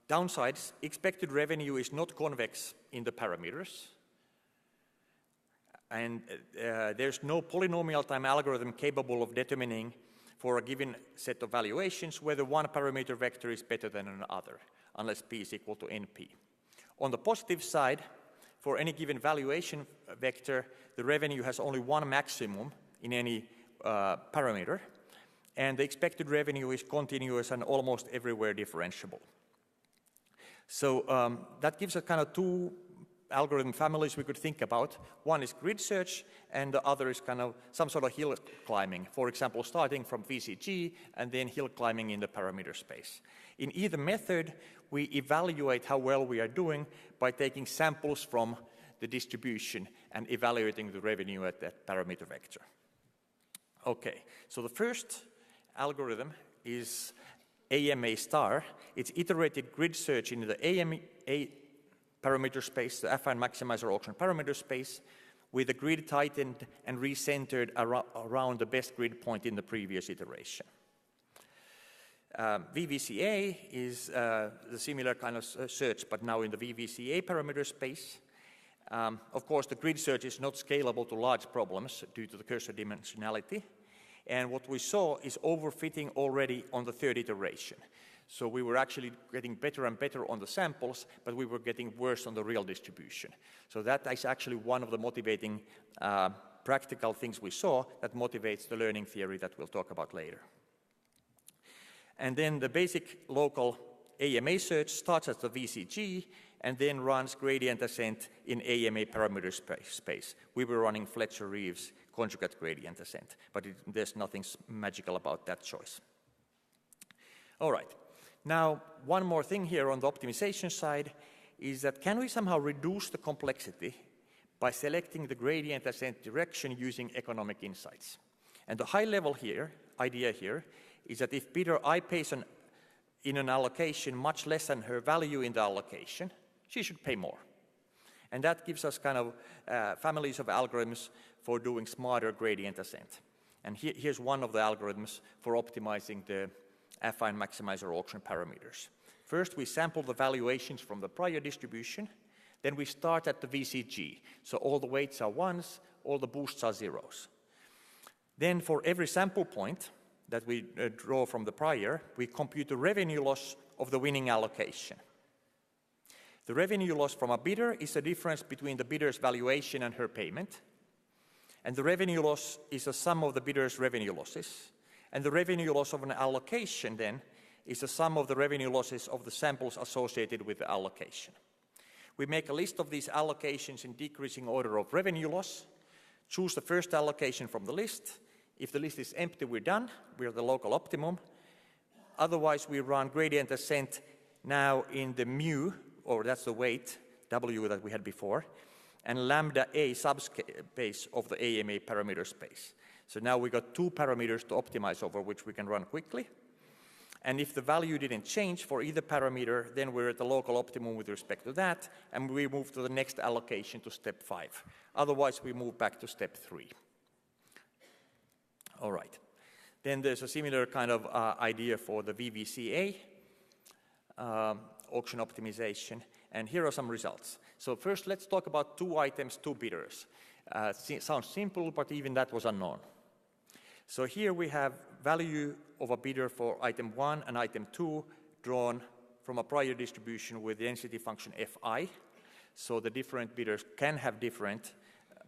Downsides, expected revenue is not convex in the parameters. And there's no polynomial time algorithm capable of determining for a given set of valuations whether one parameter vector is better than another, unless p is equal to np. On the positive side, for any given valuation vector, the revenue has only one maximum in any parameter, and the expected revenue is continuous and almost everywhere differentiable. So that gives us kind of two algorithm families we could think about. One is grid search, and the other is kind of some sort of hill climbing. For example, starting from VCG and then hill climbing in the parameter space. In either method, we evaluate how well we are doing by taking samples from the distribution and evaluating the revenue at that parameter vector. Okay, so the first algorithm is AMA star. It's iterated grid search in the AMA parameter space, the affine maximizer auction parameter space, with the grid tightened and recentered around the best grid point in the previous iteration. VVCA is the similar kind of search, but now in the VVCA parameter space. Of course, the grid search is not scalable to large problems due to the cursor dimensionality. And what we saw is overfitting already on the third iteration. So we were actually getting better and better on the samples, but we were getting worse on the real distribution. So that is actually one of the motivating practical things we saw that motivates the learning theory that we'll talk about later. And then the basic local AMA search starts at the VCG and then runs gradient ascent in AMA parameter space. We were running Fletcher-Reeves conjugate gradient ascent, but there's nothing magical about that choice. All right. Now, one more thing here on the optimization side is that can we somehow reduce the complexity by selecting the gradient ascent direction using economic insights? And the high level idea here is that if bidder I pays in an allocation much less than her value in the allocation, she should pay more. And that gives us kind of families of algorithms for doing smarter gradient ascent. And here's one of the algorithms for optimizing the affine maximizer auction parameters. First, we sample the valuations from the prior distribution. Then we start at the VCG. So all the weights are ones, all the boosts are zeros. Then for every sample point that we draw from the prior, we compute the revenue loss of the winning allocation. The revenue loss from a bidder is the difference between the bidder's valuation and her payment. And the revenue loss is the sum of the bidder's revenue losses. And the revenue loss of an allocation, then, is the sum of the revenue losses of the samples associated with the allocation. We make a list of these allocations in decreasing order of revenue loss, choose the first allocation from the list. If the list is empty, we're done. We're the local optimum. Otherwise, we run gradient ascent now in the mu, or that's the weight, W that we had before, and lambda A subspace of the AMA parameter space. So now we got two parameters to optimize over, which we can run quickly. And if the value didn't change for either parameter, then we're at the local optimum with respect to that, and we move to the next allocation to step 5. Otherwise, we move back to step 3. All right. Then there's a similar kind of idea for the VVCA auction optimization, and here are some results. So first, let's talk about 2 items, 2 bidders. Sounds simple, but even that was unknown. So here we have value of a bidder for item 1 and item 2 drawn from a prior distribution with the density function fi. So the different bidders can have different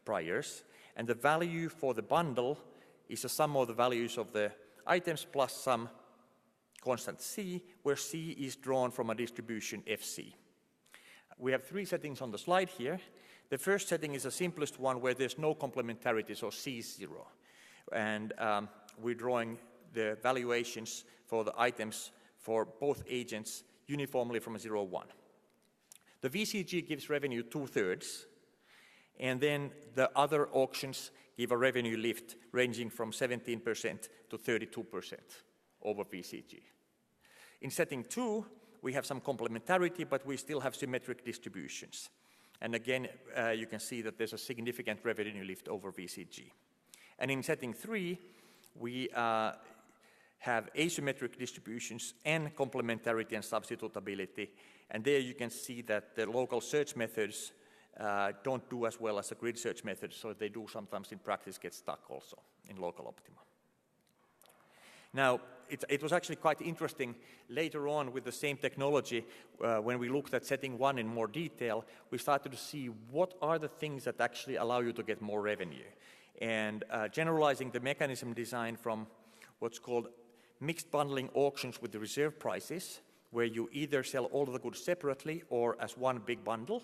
priors. And the value for the bundle is the sum of the values of the items plus some constant c, where c is drawn from a distribution fc. We have 3 settings on the slide here. The first setting is the simplest one where there's no complementarity, so c is 0. And we're drawing the valuations for the items for both agents uniformly from 0, 1. The VCG gives revenue 2/3, and then the other auctions give a revenue lift ranging from 17% to 32% over VCG. In setting 2, we have some complementarity, but we still have symmetric distributions. And again, you can see that there's a significant revenue lift over VCG. And in setting 3, we have asymmetric distributions and complementarity and substitutability. And there you can see that the local search methods don't do as well as the grid search methods, so they do sometimes in practice get stuck also in local optima. Now, it was actually quite interesting later on with the same technology, when we looked at setting 1 in more detail, we started to see what are the things that actually allow you to get more revenue. And generalizing the mechanism design from what's called mixed bundling auctions with the reserve prices, where you either sell all of the goods separately or as one big bundle,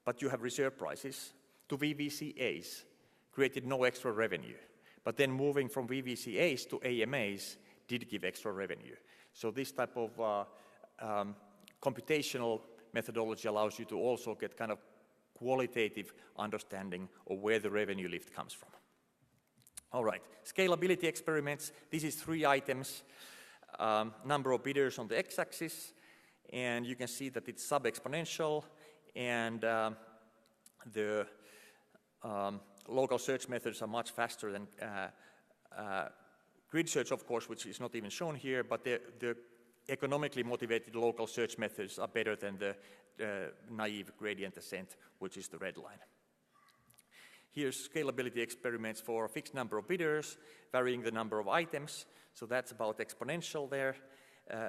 but you have reserve prices, to VVCAs, created no extra revenue. But then moving from VVCAs to AMAs did give extra revenue. So this type of computational methodology allows you to also get kind of qualitative understanding of where the revenue lift comes from. All right, scalability experiments. This is 3 items, number of bidders on the x-axis, and you can see that it's sub-exponential, and the local search methods are much faster than grid search, of course, which is not even shown here, but the economically motivated local search methods are better than the naive gradient ascent, which is the red line. Here's scalability experiments for a fixed number of bidders, varying the number of items. So that's about exponential there.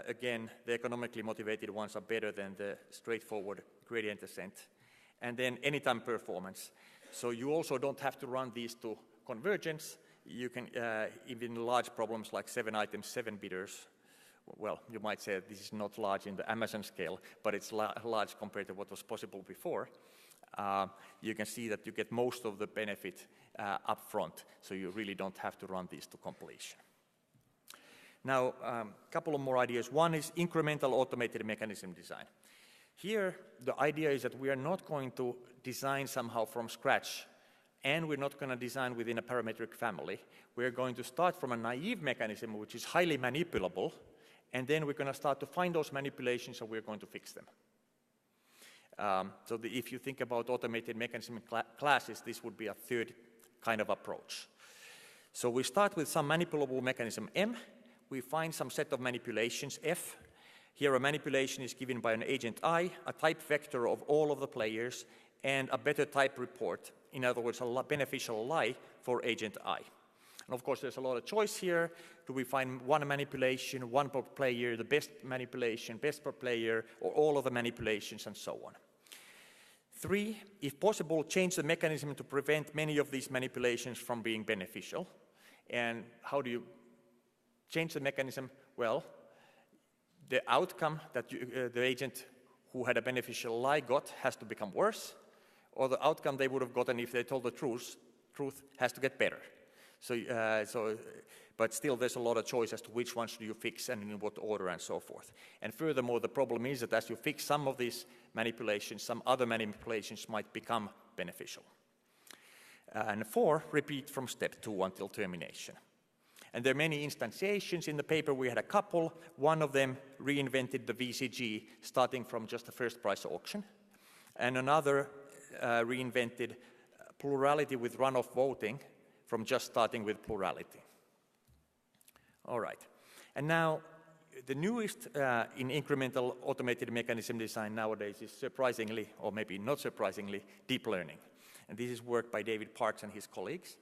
Again, the economically motivated ones are better than the straightforward gradient ascent. And then anytime performance. So you also don't have to run these to convergence. You can, even large problems like 7 items, 7 bidders. Well, you might say this is not large in the Amazon scale, but it's large compared to what was possible before. You can see that you get most of the benefit up front, so you really don't have to run these to completion. Now, a couple of more ideas. One is incremental automated mechanism design. Here, the idea is that we are not going to design somehow from scratch, and we're not going to design within a parametric family. We're going to start from a naive mechanism, which is highly manipulable, and then we're going to start to find those manipulations, and we're going to fix them. If you think about automated mechanism classes, this would be a third kind of approach. So we start with some manipulable mechanism M. We find some set of manipulations F. Here a manipulation is given by an agent I, a type vector of all of the players, and a better type report. In other words, a beneficial lie for agent I. And of course, there's a lot of choice here. Do we find one manipulation, one per player, the best manipulation, best per player, or all of the manipulations, and so on? 3, if possible, change the mechanism to prevent many of these manipulations from being beneficial. And how do you change the mechanism? Well, the outcome that the agent who had a beneficial lie got has to become worse, or the outcome they would have gotten if they told the truth has to get better. But still there's a lot of choice as to which ones do you fix and in what order and so forth. And furthermore, the problem is that as you fix some of these manipulations, some other manipulations might become beneficial. And 4, repeat from step 2 until termination. And there are many instantiations. In the paper we had a couple. One of them reinvented the VCG starting from just the first price auction. And another reinvented plurality with runoff voting from just starting with plurality. All right. And now the newest in incremental automated mechanism design nowadays is surprisingly, or maybe not surprisingly, deep learning. And this is work by David Parks and his colleagues.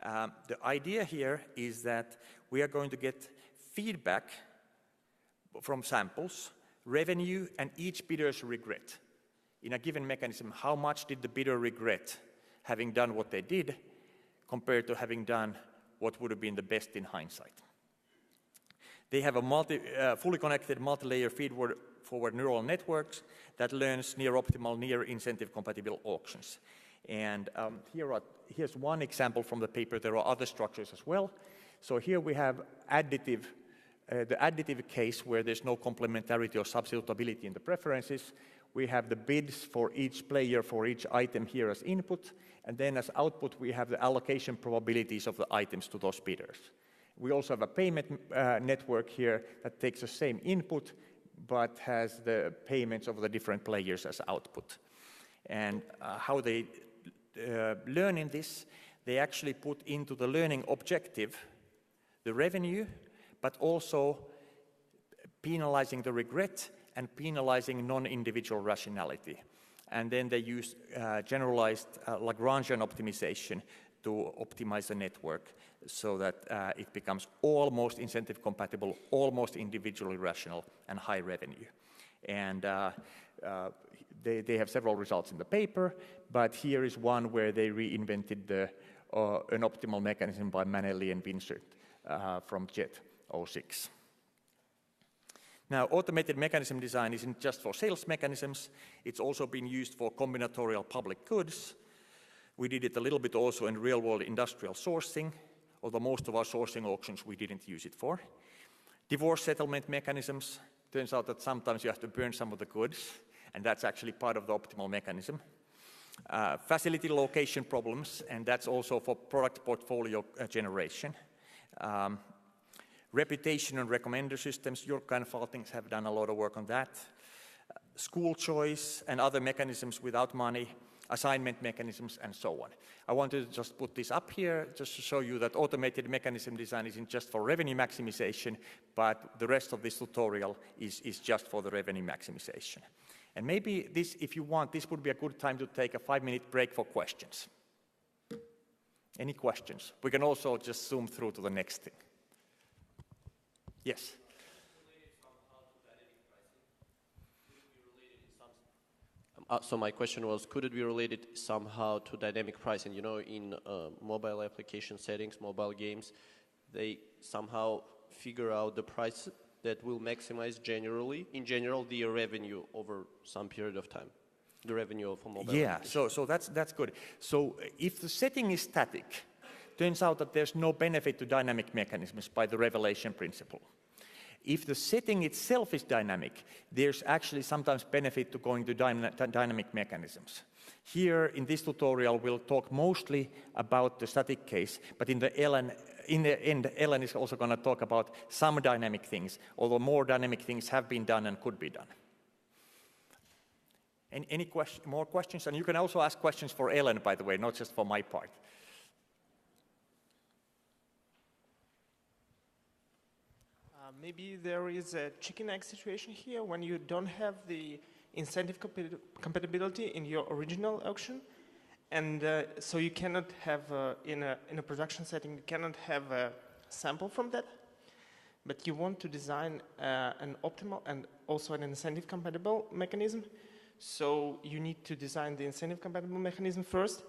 The idea here is that we are going to get feedback from samples, revenue, and each bidder's regret. In a given mechanism, how much did the bidder regret having done what they did compared to having done what would have been the best in hindsight? They have a fully connected multi-layer feed-forward neural networks that learns near-optimal, near-incentive compatible auctions. And here's one example from the paper. There are other structures as well. So here we have the additive case where there's no complementarity or substitutability in the preferences. We have the bids for each player for each item here as input, and then as output we have the allocation probabilities of the items to those bidders. We also have a payment network here that takes the same input but has the payments of the different players as output. And how they learn in this, they actually put into the learning objective the revenue, but also penalizing the regret and penalizing non-individual rationality. And then they use generalized Lagrangian optimization to optimize the network so that it becomes almost incentive compatible, almost individually rational, and high revenue. And they have several results in the paper, but here is one where they reinvented an optimal mechanism by Manelli and Vincent from JET 06. Now, automated mechanism design isn't just for sales mechanisms, it's also been used for combinatorial public goods. We did it a little bit also in real-world industrial sourcing, although most of our sourcing auctions we didn't use it for. Divorce settlement mechanisms, turns out that sometimes you have to burn some of the goods, and that's actually part of the optimal mechanism. Facility location problems, and that's also for product portfolio generation. Reputation and recommender systems, Jurka and Faltings have done a lot of work on that. school choice and other mechanisms without money, assignment mechanisms, and so on. I wanted to just put this up here just to show you that automated mechanism design isn't just for revenue maximization, but the rest of this tutorial is just for the revenue maximization. And maybe this, if you want, this would be a good time to take a 5-minute break for questions. Any questions? We can also just zoom through to the next thing. Yes? So my question was, could it be related somehow to dynamic pricing? You know, in mobile application settings, mobile games, they somehow figure out the price that will maximize in general, the revenue over some period of time, the revenue of a mobile application. So that's good. So if the setting is static, turns out that there's no benefit to dynamic mechanisms by the revelation principle. If the setting itself is dynamic, there's actually sometimes benefit to going to dynamic mechanisms. Here in this tutorial, we'll talk mostly about the static case, but in the end, Ellen is also going to talk about some dynamic things, although more dynamic things have been done and could be done. Any more questions? And you can also ask questions for Ellen, by the way, not just for my part. Maybe there is a chicken-egg situation here when you don't have the incentive compatibility in your original auction, and so you cannot have, in a production setting, you cannot have a sample from that, but you want to design an optimal and also an incentive-compatible mechanism. So you need to design the incentive-compatible mechanism first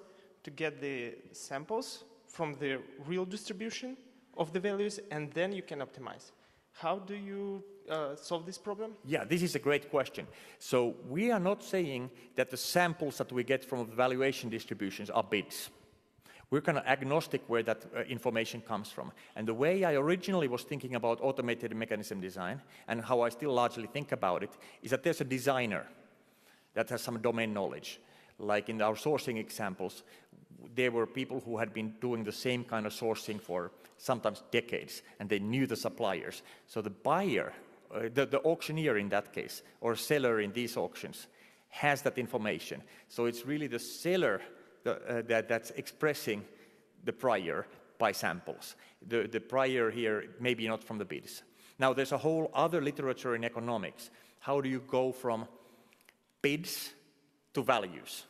to get the samples from the real distribution of the values, and then you can optimize. How do you solve this problem? Yeah, this is a great question. So we are not saying that the samples that we get from the valuation distributions are bids. We're kind of agnostic where that information comes from. And the way I originally was thinking about automated mechanism design, and how I still largely think about it, is that there's a designer that has some domain knowledge. Like in our sourcing examples, there were people who had been doing the same kind of sourcing for sometimes decades, and they knew the suppliers. So the buyer, the auctioneer in that case, or seller in these auctions, has that information. So it's really the seller that's expressing the prior by samples. The prior here, maybe not from the bids. Now there's a whole other literature in economics. How do you go from bids to values?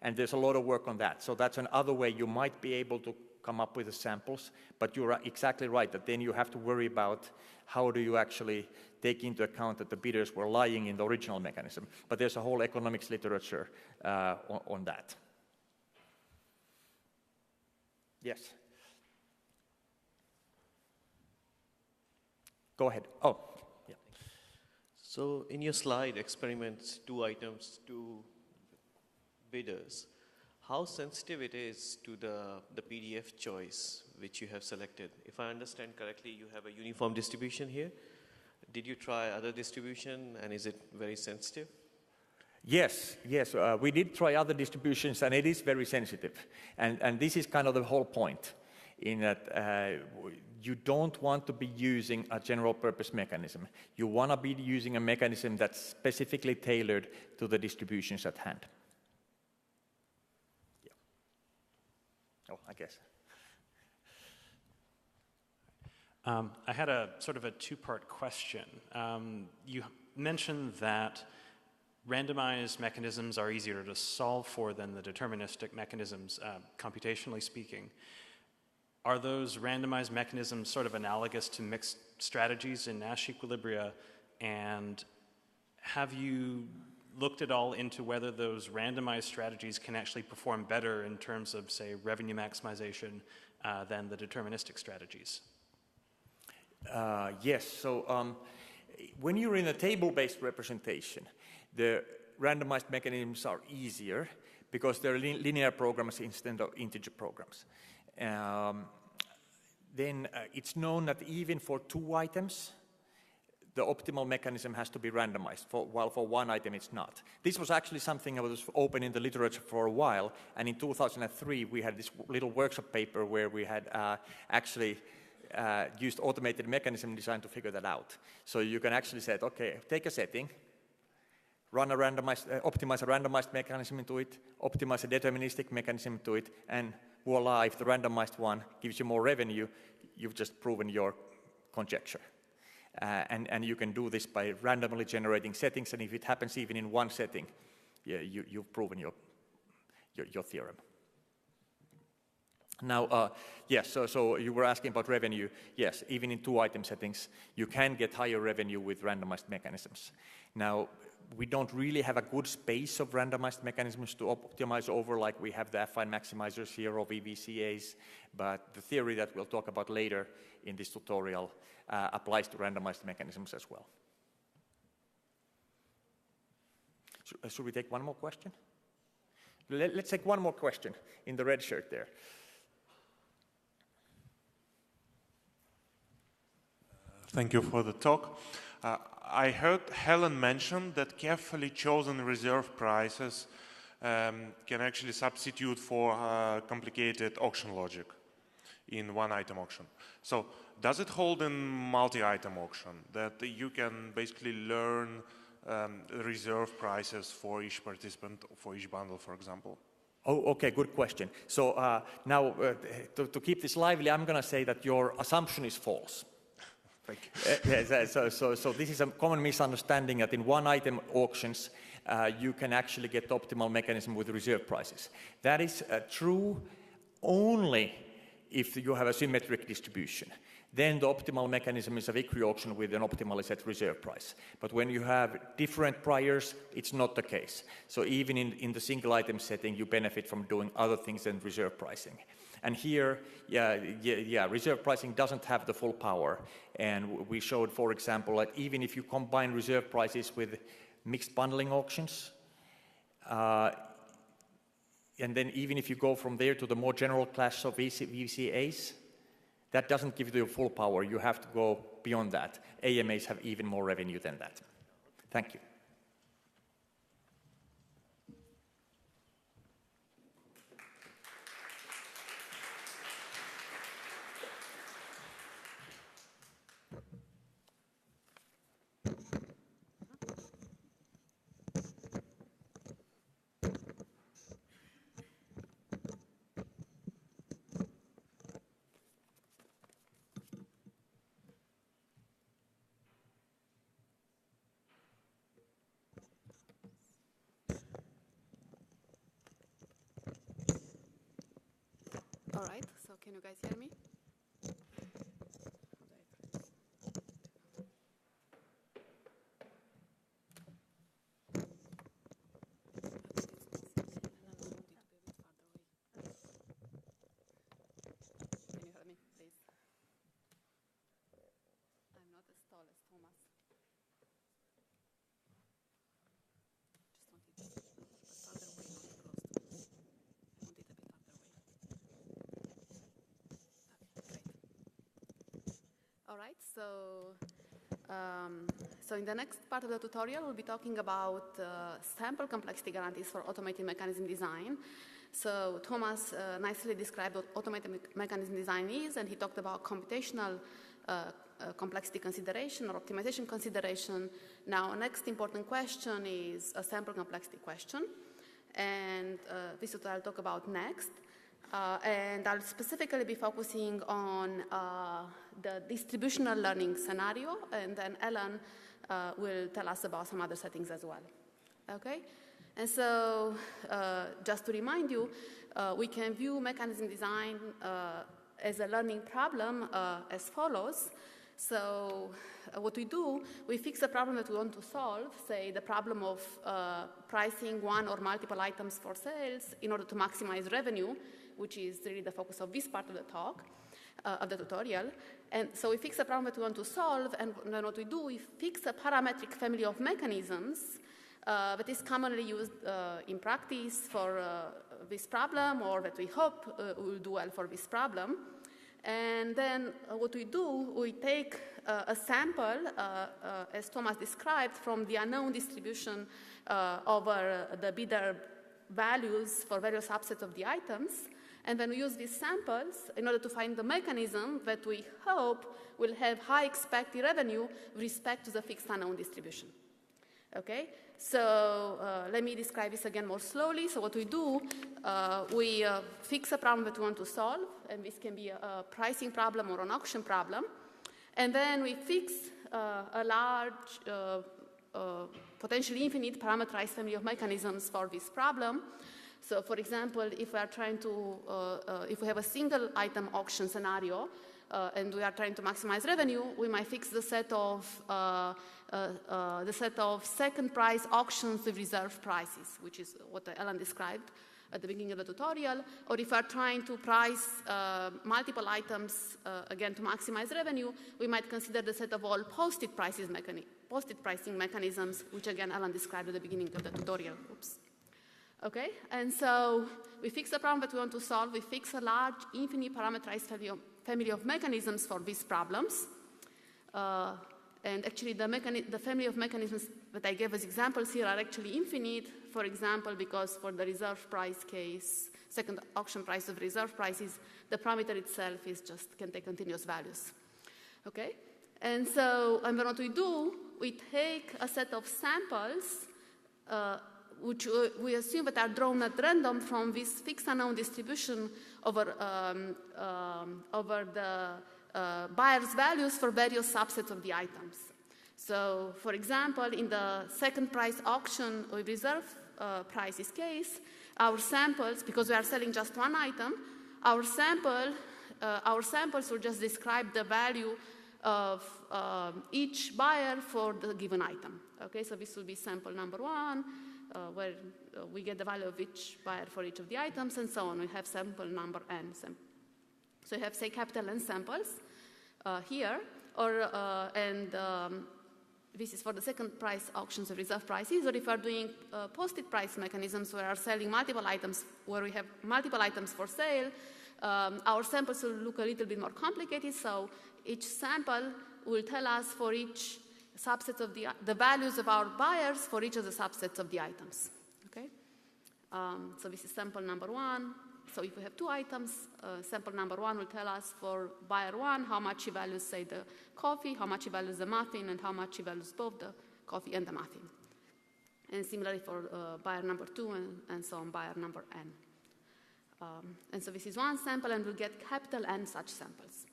And there's a lot of work on that. So that's another way you might be able to come up with the samples, but you're exactly right that then you have to worry about how do you actually take into account that the bidders were lying in the original mechanism. But there's a whole economics literature on that. Yes? Go ahead. Oh, yeah. So in your slide, experiments 2 items, 2 bidders, how sensitive it is to the PDF choice which you have selected. If I understand correctly, you have a uniform distribution here. Did you try other distribution, and is it very sensitive? Yes, we did try other distributions, and it is very sensitive. And this is kind of the whole point, in that you don't want to be using a general purpose mechanism. You want to be using a mechanism that's specifically tailored to the distributions at hand. Oh, I guess. I had a sort of a 2-part question. You mentioned that randomized mechanisms are easier to solve for than the deterministic mechanisms, computationally speaking. Are those randomized mechanisms sort of analogous to mixed strategies in Nash equilibria? And have you looked at all into whether those randomized strategies can actually perform better in terms of, say, revenue maximization than the deterministic strategies? Yes, so when you're in a table-based representation, the randomized mechanisms are easier because they're linear programs instead of integer programs. Then it's known that even for 2 items, the optimal mechanism has to be randomized, while for 1 item it's not. This was actually something that was open in the literature for a while, and in 2003 we had this little workshop paper where we had actually used automated mechanism design to figure that out. So you can actually say, okay, take a setting, optimize a randomized mechanism into it, optimize a deterministic mechanism into it, and voila, if the randomized one gives you more revenue, you've just proven your conjecture. And you can do this by randomly generating settings, and if it happens even in one setting, you've proven your theorem. Now, yes, so you were asking about revenue. Yes, even in 2-item settings, you can get higher revenue with randomized mechanisms. Now, we don't really have a good space of randomized mechanisms to optimize over, like we have the affine maximizers here or VVCAs, but the theory that we'll talk about later in this tutorial applies to randomized mechanisms as well. Should we take one more question? Let's take one more question in the red shirt there. Thank you for the talk. I heard Helen mention that carefully chosen reserve prices can actually substitute for complicated auction logic in one-item auction. So does it hold in multi-item auction that you can basically learn reserve prices for each participant, for each bundle, for example? Oh, okay, good question. So now, to keep this lively, I'm going to say that your assumption is false. Thank you. So this is a common misunderstanding that in one-item auctions, you can actually get optimal mechanism with reserve prices. That is true only if you have a symmetric distribution. Then the optimal mechanism is a victory auction with an optimally set reserve price. But when you have different priors, it's not the case. So even in the single item setting, you benefit from doing other things than reserve pricing. And here, reserve pricing doesn't have the full power. And we showed, for example, that even if you combine reserve prices with mixed bundling auctions, and then even if you go from there to the more general class of VCAs, that doesn't give you full power. You have to go beyond that. AMAs have even more revenue than that. Thank you. All right, so can you guys hear me? Can you hear me, please? I'm not as tall as Thomas. Just want it a bit farther away, not close to me. I want it a bit farther away. Okay, great. All right, so in the next part of the tutorial, we'll be talking about sample complexity guarantees for automated mechanism design. So Thomas nicely described what automated mechanism design is, and he talked about computational complexity consideration or optimization consideration. Now, next important question is a sample complexity question, and this is what I'll talk about next. And I'll specifically be focusing on the distributional learning scenario, and then Ellen will tell us about some other settings as well. Okay? And so, just to remind you, we can view mechanism design as a learning problem as follows. So, what we do, we fix a problem that we want to solve, say the problem of pricing one or multiple items for sales in order to maximize revenue, which is really the focus of this part of the talk, of the tutorial. And so we fix a problem that we want to solve, and then what we do, we fix a parametric family of mechanisms that is commonly used in practice for this problem, or that we hope will do well for this problem. And then what we do, we take a sample, as Thomas described, from the unknown distribution over the bidder values for various subsets of the items. And then we use these samples in order to find the mechanism that we hope will have high expected revenue with respect to the fixed unknown distribution. Okay, so let me describe this again more slowly. So what we do, we fix a problem that we want to solve, and this can be a pricing problem or an auction problem. And then we fix a large, potentially infinite parameterized family of mechanisms for this problem. So for example, if we are trying to, if we have a single item auction scenario, and we are trying to maximize revenue, we might fix the set of second price auctions with reserve prices, which is what Ellen described at the beginning of the tutorial. Or if we are trying to price multiple items, again, to maximize revenue, we might consider the set of all posted pricing mechanisms, which again, Ellen described at the beginning of the tutorial. Oops. Okay, and so we fix a problem that we want to solve. We fix a large, infinite parameterized family of mechanisms for these problems. And actually, the family of mechanisms that I gave as examples here are actually infinite. For example, because for the reserve price case, second auction price of reserve prices, the parameter itself is just can take continuous values. Okay, and so and what we do, we take a set of samples, which we assume that are drawn at random from this fixed unknown distribution over the buyer's values for various subsets of the items. So, for example, in the second price auction with reserve prices case, our samples, because we are selling just one item, our samples will just describe the value of each buyer for the given item. Okay, so this will be sample number 1, where we get the value of each buyer for each of the items, and so on. We have sample number n. So you have, say, capital N samples here, this is for the second price auctions of reserve prices, or if we are doing posted price mechanisms where we are selling multiple items, where we have multiple items for sale, our samples will look a little bit more complicated. So each sample will tell us for each subsets of the values of our buyers for each of the subsets of the items. Okay, so this is sample number 1. So if we have 2 items, sample number 1 will tell us for buyer 1 how much he values, say, the coffee, how much he values the muffin, and how much he values both the coffee and the muffin. And similarly for buyer number 2, and so on, buyer number n. And so this is one sample, and we'll get capital N such samples.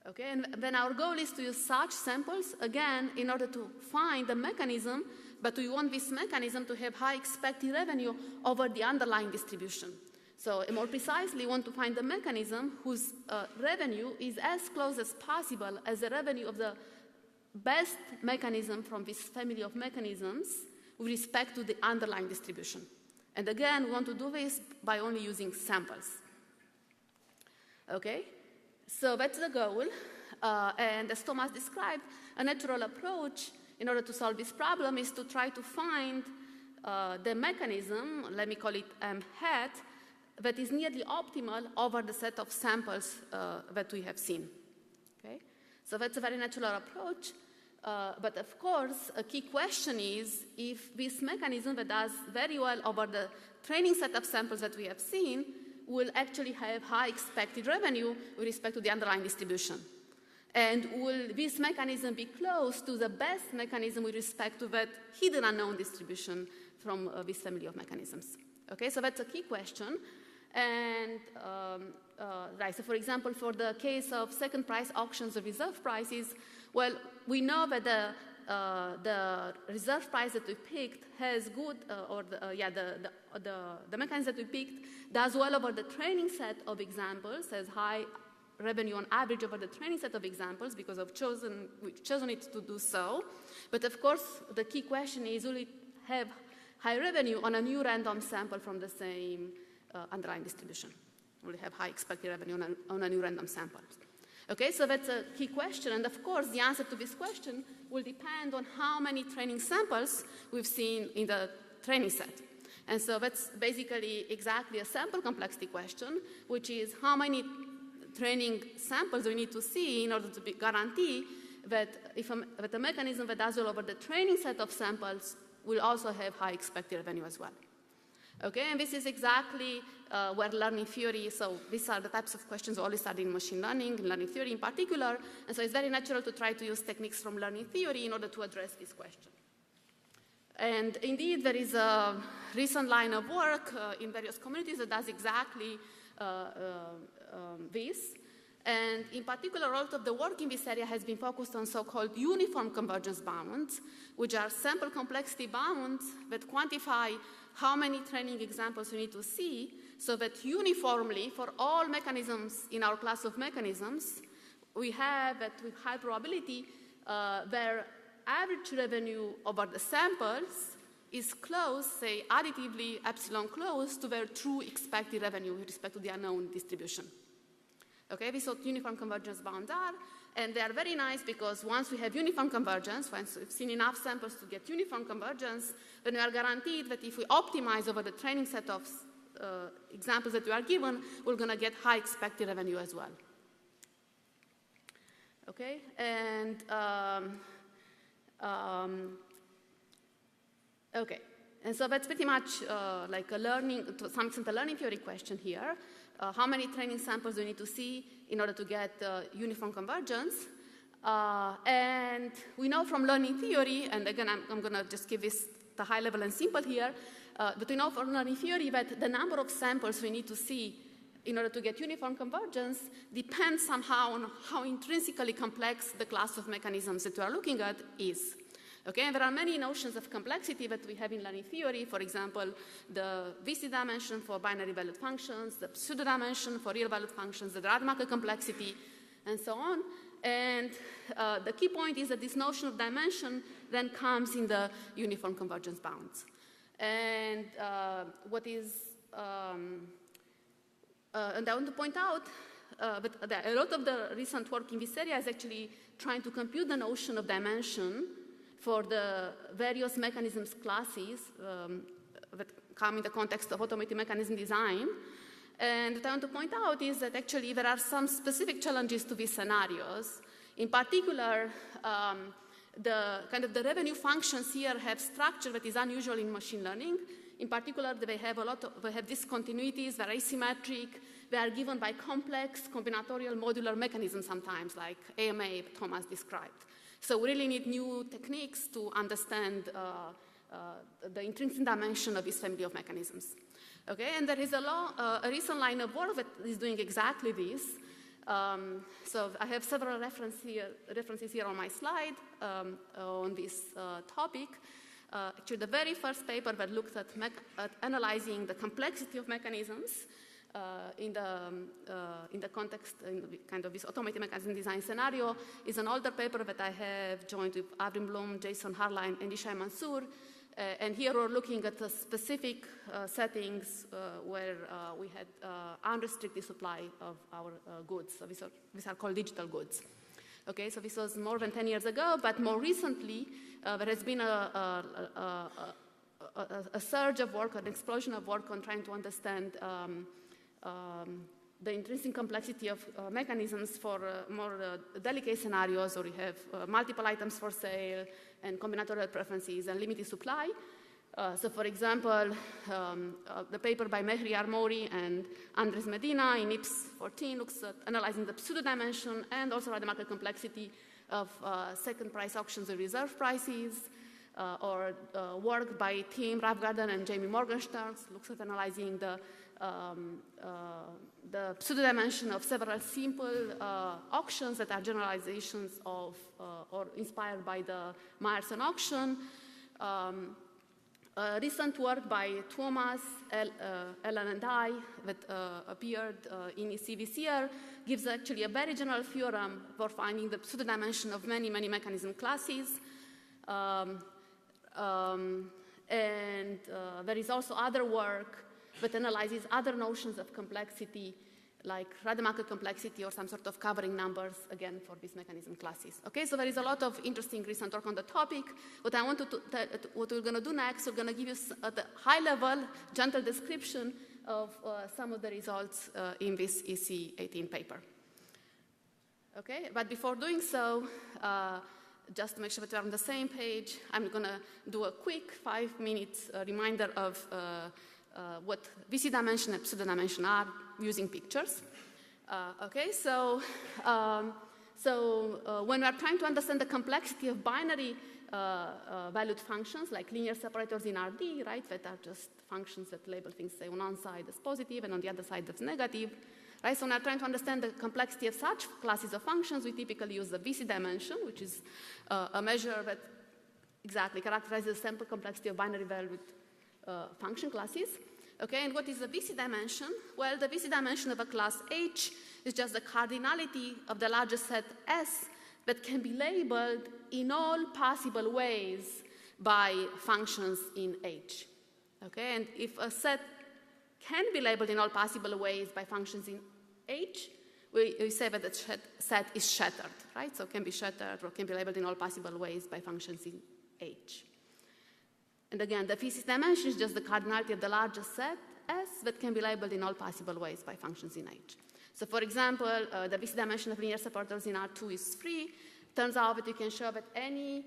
Okay, and then our goal is to use such samples, again, in order to find the mechanism, but we want this mechanism to have high expected revenue over the underlying distribution. So more precisely, we want to find the mechanism whose revenue is as close as possible as the revenue of the best mechanism from this family of mechanisms with respect to the underlying distribution. And again, we want to do this by only using samples. Okay, so that's the goal. And as Thomas described, a natural approach in order to solve this problem is to try to find the mechanism, let me call it M hat, that is nearly optimal over the set of samples that we have seen. Okay? So that's a very natural approach. But of course, a key question is if this mechanism that does very well over the training set of samples that we have seen will actually have high expected revenue with respect to the underlying distribution. And will this mechanism be close to the best mechanism with respect to that hidden unknown distribution from this family of mechanisms? Okay, so that's a key question. And right, so for example, for the case of second price auctions of reserve prices, well, we know that the reserve price that we picked has good, the mechanism that we picked does well over the training set of examples, has high revenue on average over the training set of examples because we've chosen it to do so. But of course, the key question is, will it have high revenue on a new random sample from the same underlying distribution? Will it have high expected revenue on a new random sample? Okay, so that's a key question. And of course, the answer to this question will depend on how many training samples we've seen in the training set. And so that's basically exactly a sample complexity question, which is how many training samples we need to see in order to guarantee that that a mechanism that does well over the training set of samples will also have high expected revenue as well. Okay, and this is exactly where learning theory, so these are the types of questions we always study in machine learning theory in particular, and so it's very natural to try to use techniques from learning theory in order to address this question. And indeed, there is a recent line of work in various communities that does exactly this. And in particular, a lot of the work in this area has been focused on so-called uniform convergence bounds, which are sample complexity bounds that quantify how many training examples we need to see so that uniformly for all mechanisms in our class of mechanisms, we have that with high probability their average revenue over the samples is close, say additively epsilon close to their true expected revenue with respect to the unknown distribution. Okay, this is what uniform convergence bounds are, and they are very nice because once we have uniform convergence, once we've seen enough samples to get uniform convergence, then we are guaranteed that if we optimize over the training set of examples that we are given, we're going to get high expected revenue as well. Okay, and okay, and so that's pretty much like a learning, to some extent, a learning theory question here. How many training samples do we need to see in order to get uniform convergence? And we know from learning theory, and again, I'm going to just give this the high level and simple here, but we know from learning theory that the number of samples we need to see in order to get uniform convergence depends somehow on how intrinsically complex the class of mechanisms that we are looking at is. Okay, and there are many notions of complexity that we have in learning theory. For example, the VC dimension for binary valued functions, the pseudo dimension for real valued functions, the Rademacher complexity, and so on. And the key point is that this notion of dimension then comes in the uniform convergence bounds. And what is, and I want to point out that a lot of the recent work in this area is actually trying to compute the notion of dimension for the various mechanisms classes that come in the context of automated mechanism design. And what I want to point out is that actually there are some specific challenges to these scenarios. In particular, the revenue functions here have structure that is unusual in machine learning. In particular, they have discontinuities, they're asymmetric, they are given by complex combinatorial modular mechanisms sometimes, like AMA that Thomas described. So we really need new techniques to understand the intrinsic dimension of this family of mechanisms. Okay, and there is a recent line of work that is doing exactly this. So I have several references here on my slide on this topic. Actually, the very first paper that looked at analyzing the complexity of mechanisms in the context, in kind of this automated mechanism design scenario, is an older paper that I have joined with Avrim Blum, Jason Harline, and Ishai Mansour. And here we're looking at the specific settings where we had unrestricted supply of our goods. So these are called digital goods. Okay, so this was more than 10 years ago, but more recently, there has been a surge of work, an explosion of work on trying to understand the intrinsic complexity of mechanisms for more delicate scenarios, where we have multiple items for sale and combinatorial preferences and limited supply. So for example, the paper by Mehri Armori and Andres Medina in IPS 14 looks at analyzing the pseudo dimension and also Rademacher complexity of second price auctions and reserve prices, or work by Tim Ravgarden and Jamie Morgenstern looks at analyzing the pseudo dimension of several simple auctions that are generalizations of or inspired by the Meyers auction. Recent work by Thomas, Ellen, and I that appeared in EC this year gives actually a very general theorem for finding the pseudo dimension of many, many mechanism classes. And there is also other work that analyzes other notions of complexity, like Rademacher complexity or some sort of covering numbers, again, for these mechanism classes. Okay, so there is a lot of interesting recent work on the topic. What we're going to do next, we're going to give you a high-level, gentle description of some of the results in this EC 18 paper. Okay, but before doing so, just to make sure that we're on the same page, I'm going to do a quick 5 minutes reminder of what VC dimension and pseudo dimension are using pictures. Okay, so when we are trying to understand the complexity of binary valued functions like linear separators in RD, right, that are just functions that label things, say, on one side as positive and on the other side as negative. Right, so when we're trying to understand the complexity of such classes of functions, we typically use the VC dimension, which is a measure that exactly characterizes the sample complexity of binary valued function classes. Okay, and what is the VC dimension? Well, the VC dimension of a class H is just the cardinality of the largest set S that can be labeled in all possible ways by functions in H. Okay, and if a set can be labeled in all possible ways by functions in H, we say that the set is shattered, right? So it can be shattered or can be labeled in all possible ways by functions in H. And again, the VC dimension is just the cardinality of the largest set S that can be labeled in all possible ways by functions in H. So for example, the VC dimension of linear separators in R2 is 3. Turns out that you can show that any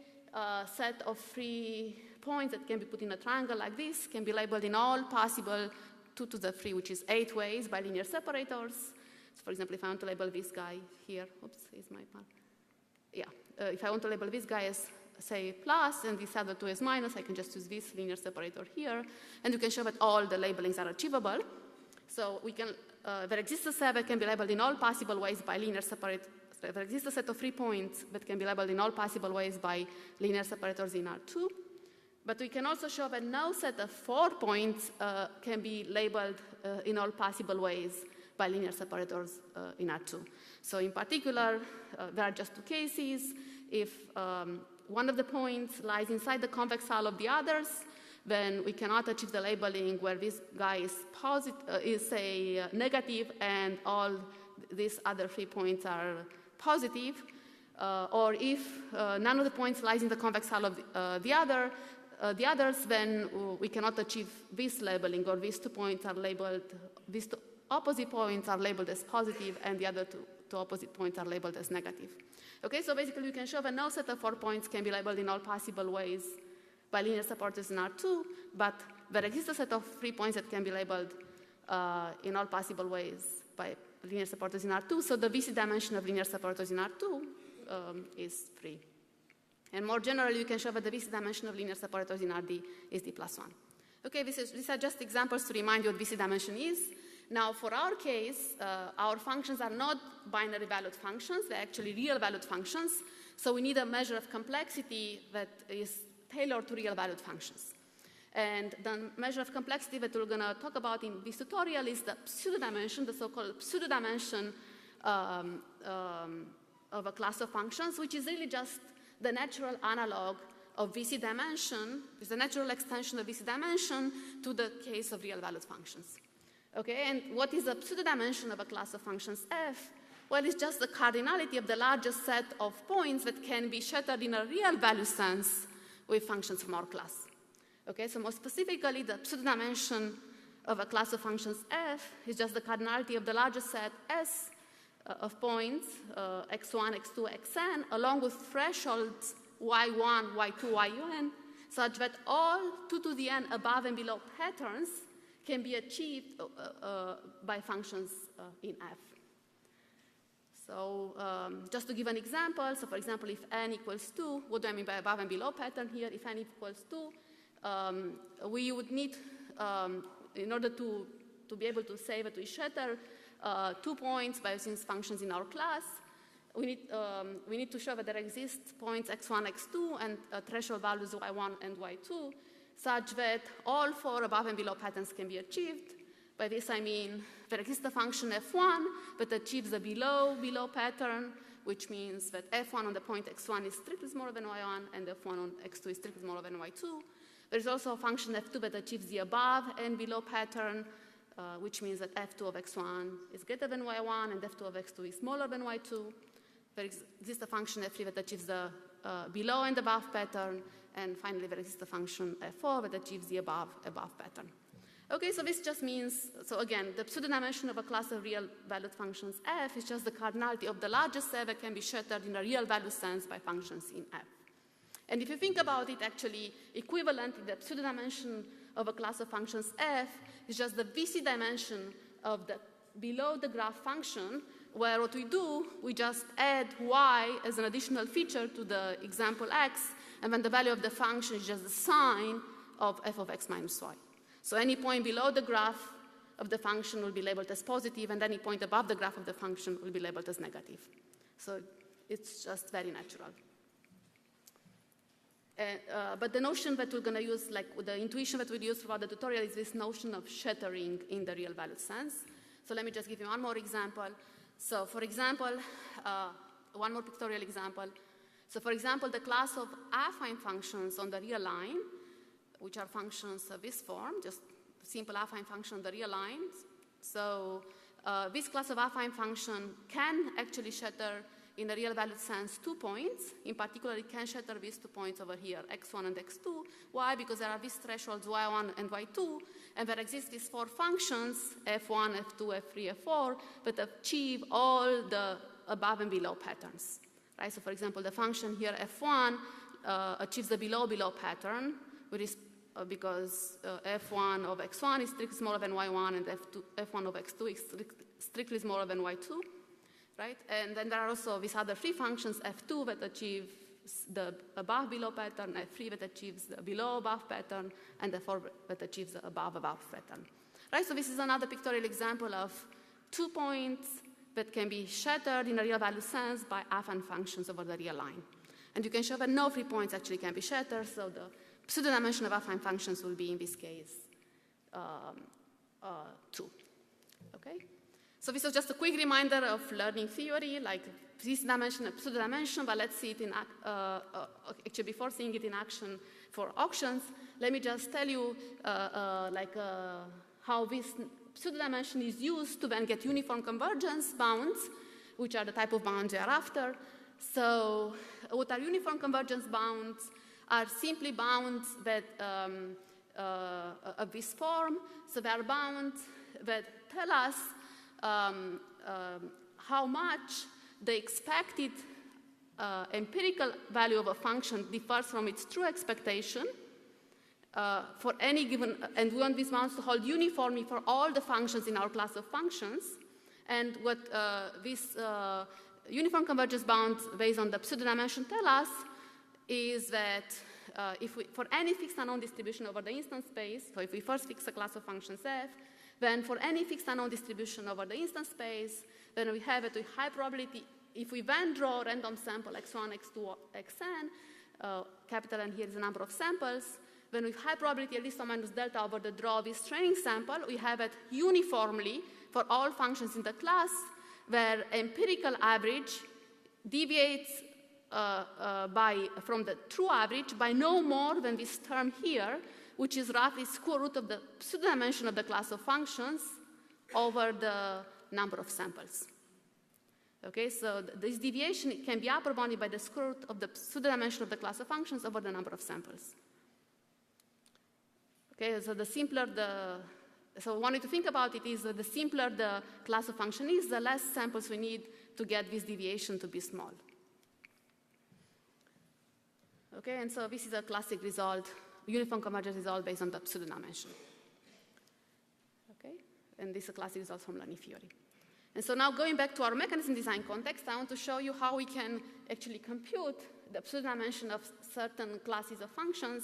set of 3 points that can be put in a triangle like this can be labeled in all possible 2 to the 3, which is 8 ways by linear separators. So for example, if I want to label this guy here, oops, here's my part. Yeah, if I want to label this guy as, say, plus, and this other 2 as minus, I can just use this linear separator here, and you can show that all the labelings are achievable. So we can, there exists a set that can be labeled in all possible ways by linear separators. There exists a set of 3 points that can be labeled in all possible ways by linear separators in R2. But we can also show that no set of 4 points can be labeled in all possible ways by linear separators in R2. So in particular, there are just 2 cases. If one of the points lies inside the convex hull of the others, then we cannot achieve the labeling where this guy is say, negative and all these other 3 points are positive. Or if none of the points lies in the convex hull of the others, then we cannot achieve this labeling, or these 2 points are labeled, these 2 opposite points are labeled as positive, and the other two opposite points are labeled as negative. Okay, so basically we can show that no set of 4 points can be labeled in all possible ways by linear separators in R2, but there exists a set of 3 points that can be labeled in all possible ways by linear separators in R2, so the VC dimension of linear separators in R2 is 3. And more generally, you can show that the VC dimension of linear separators in RD is D plus 1. Okay, these are just examples to remind you what VC dimension is. Now, for our case, our functions are not binary valued functions. They're actually real valued functions. So we need a measure of complexity that is tailored to real valued functions. And the measure of complexity that we're going to talk about in this tutorial is the pseudo-dimension, the so-called pseudo-dimension of a class of functions, which is really just the natural analog of VC dimension, is the natural extension of VC dimension to the case of real valued functions. Okay, and what is the pseudo-dimension of a class of functions F? Well, it's just the cardinality of the largest set of points that can be shattered in a real value sense with functions from our class. Okay, so more specifically, the pseudo-dimension of a class of functions F is just the cardinality of the largest set S of points, x1, x2, xn, along with thresholds y1, y2, yn, such that all 2 to the n above and below patterns can be achieved by functions in F. So just to give an example, so for example, if n equals 2, what do I mean by above and below pattern here? If n equals 2, we would need, in order to be able to say that we shatter 2 points by these functions in our class, we need to show that there exist points x1, x2, and threshold values y1 and y2, such that all 4 above and below patterns can be achieved. By this I mean there exists a function f1 that achieves a below pattern, which means that f1 on the point x1 is strictly smaller than y1, and f1 on x2 is strictly smaller than y2. There's also a function f2 that achieves the above and below pattern, which means that f2 of x1 is greater than y1, and f2 of x2 is smaller than y2. There exists a function f3 that achieves the below and above pattern, and finally there exists a function f4 that achieves the above pattern. Okay, so this just means, so again, the pseudo-dimension of a class of real valued functions F is just the cardinality of the largest set that can be shattered in a real value sense by functions in F. And if you think about it, actually, equivalently, the pseudo-dimension of a class of functions F is just the VC dimension of the below the graph function, where what we do, we just add y as an additional feature to the example x, and then the value of the function is just the sine of f of x minus y. So any point below the graph of the function will be labeled as positive, and any point above the graph of the function will be labeled as negative. So it's just very natural. But the notion that we're going to use, like the intuition that we'll use throughout the tutorial, is this notion of shattering in the real valued sense. So let me just give you one more example. So for example, one more pictorial example. So for example, the class of affine functions on the real line, which are functions of this form, just simple affine function on the real lines. So this class of affine function can actually shatter in a real valued sense 2 points. In particular, it can shatter these 2 points over here, x1 and x2. Why? Because there are these thresholds y1 and y2, and there exist these 4 functions, f1, f2, f3, f4, that achieve all the above and below patterns. Right? So for example, the function here, f1, achieves the below-below pattern, which is because f1 of x1 is strictly smaller than y1, and f1 of x2 is strictly smaller than y2. Right? And then there are also these other 3 functions, f2 that achieves the above-below pattern, f3 that achieves the below-above pattern, and f4 that achieves the above-above pattern. Right? So this is another pictorial example of 2 points that can be shattered in a real value sense by affine functions over the real line. And you can show that no 3 points actually can be shattered, so the pseudo-dimension of affine functions will be, in this case, 2. Okay? So this is just a quick reminder of learning theory, like this dimension, pseudo-dimension, but let's see it in, actually before seeing it in action for auctions, let me just tell you how this pseudo-dimension is used to then get uniform convergence bounds, which are the type of bounds we are after. So what are uniform convergence bounds? Are simply bounds that of this form. So they are bounds that tell us how much the expected empirical value of a function differs from its true expectation for any given, and we want these bounds to hold uniformly for all the functions in our class of functions. And what these uniform convergence bounds based on the pseudo-dimension tell us is that for any fixed unknown distribution over the instance space, so if we first fix a class of functions f, then for any fixed unknown distribution over the instance space, then we have it with high probability. If we then draw a random sample x1, x2, xn, capital N here is the number of samples, then with high probability at least 1 minus delta over the draw of this training sample, we have it uniformly for all functions in the class where empirical average deviates from the true average by no more than this term here, which is roughly square root of the pseudo-dimension of the class of functions over the number of samples. Okay, so this deviation can be upper bounded by the square root of the pseudo-dimension of the class of functions over the number of samples. Okay, so the simpler so one way to think about it is that the simpler the class of function is, the less samples we need to get this deviation to be small. Okay, and so this is a classic result, uniform convergence result based on the pseudo-dimension. Okay, and this is a classic result from learning theory. And so now going back to our mechanism design context, I want to show you how we can actually compute the pseudo-dimension of certain classes of functions,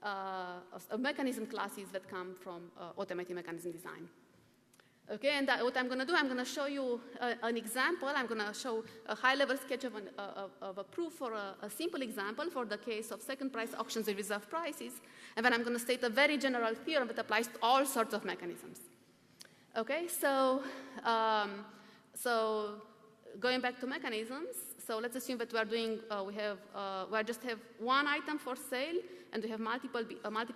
of mechanism classes that come from automated mechanism design. Okay, and what I'm going to do, I'm going to show you an example. I'm going to show a high-level sketch of a proof for a simple example for the case of second price auctions with reserve prices. And then I'm going to state a very general theorem that applies to all sorts of mechanisms. Okay, so going back to mechanisms, so let's assume that we are doing, we just have one item for sale, and we have multiple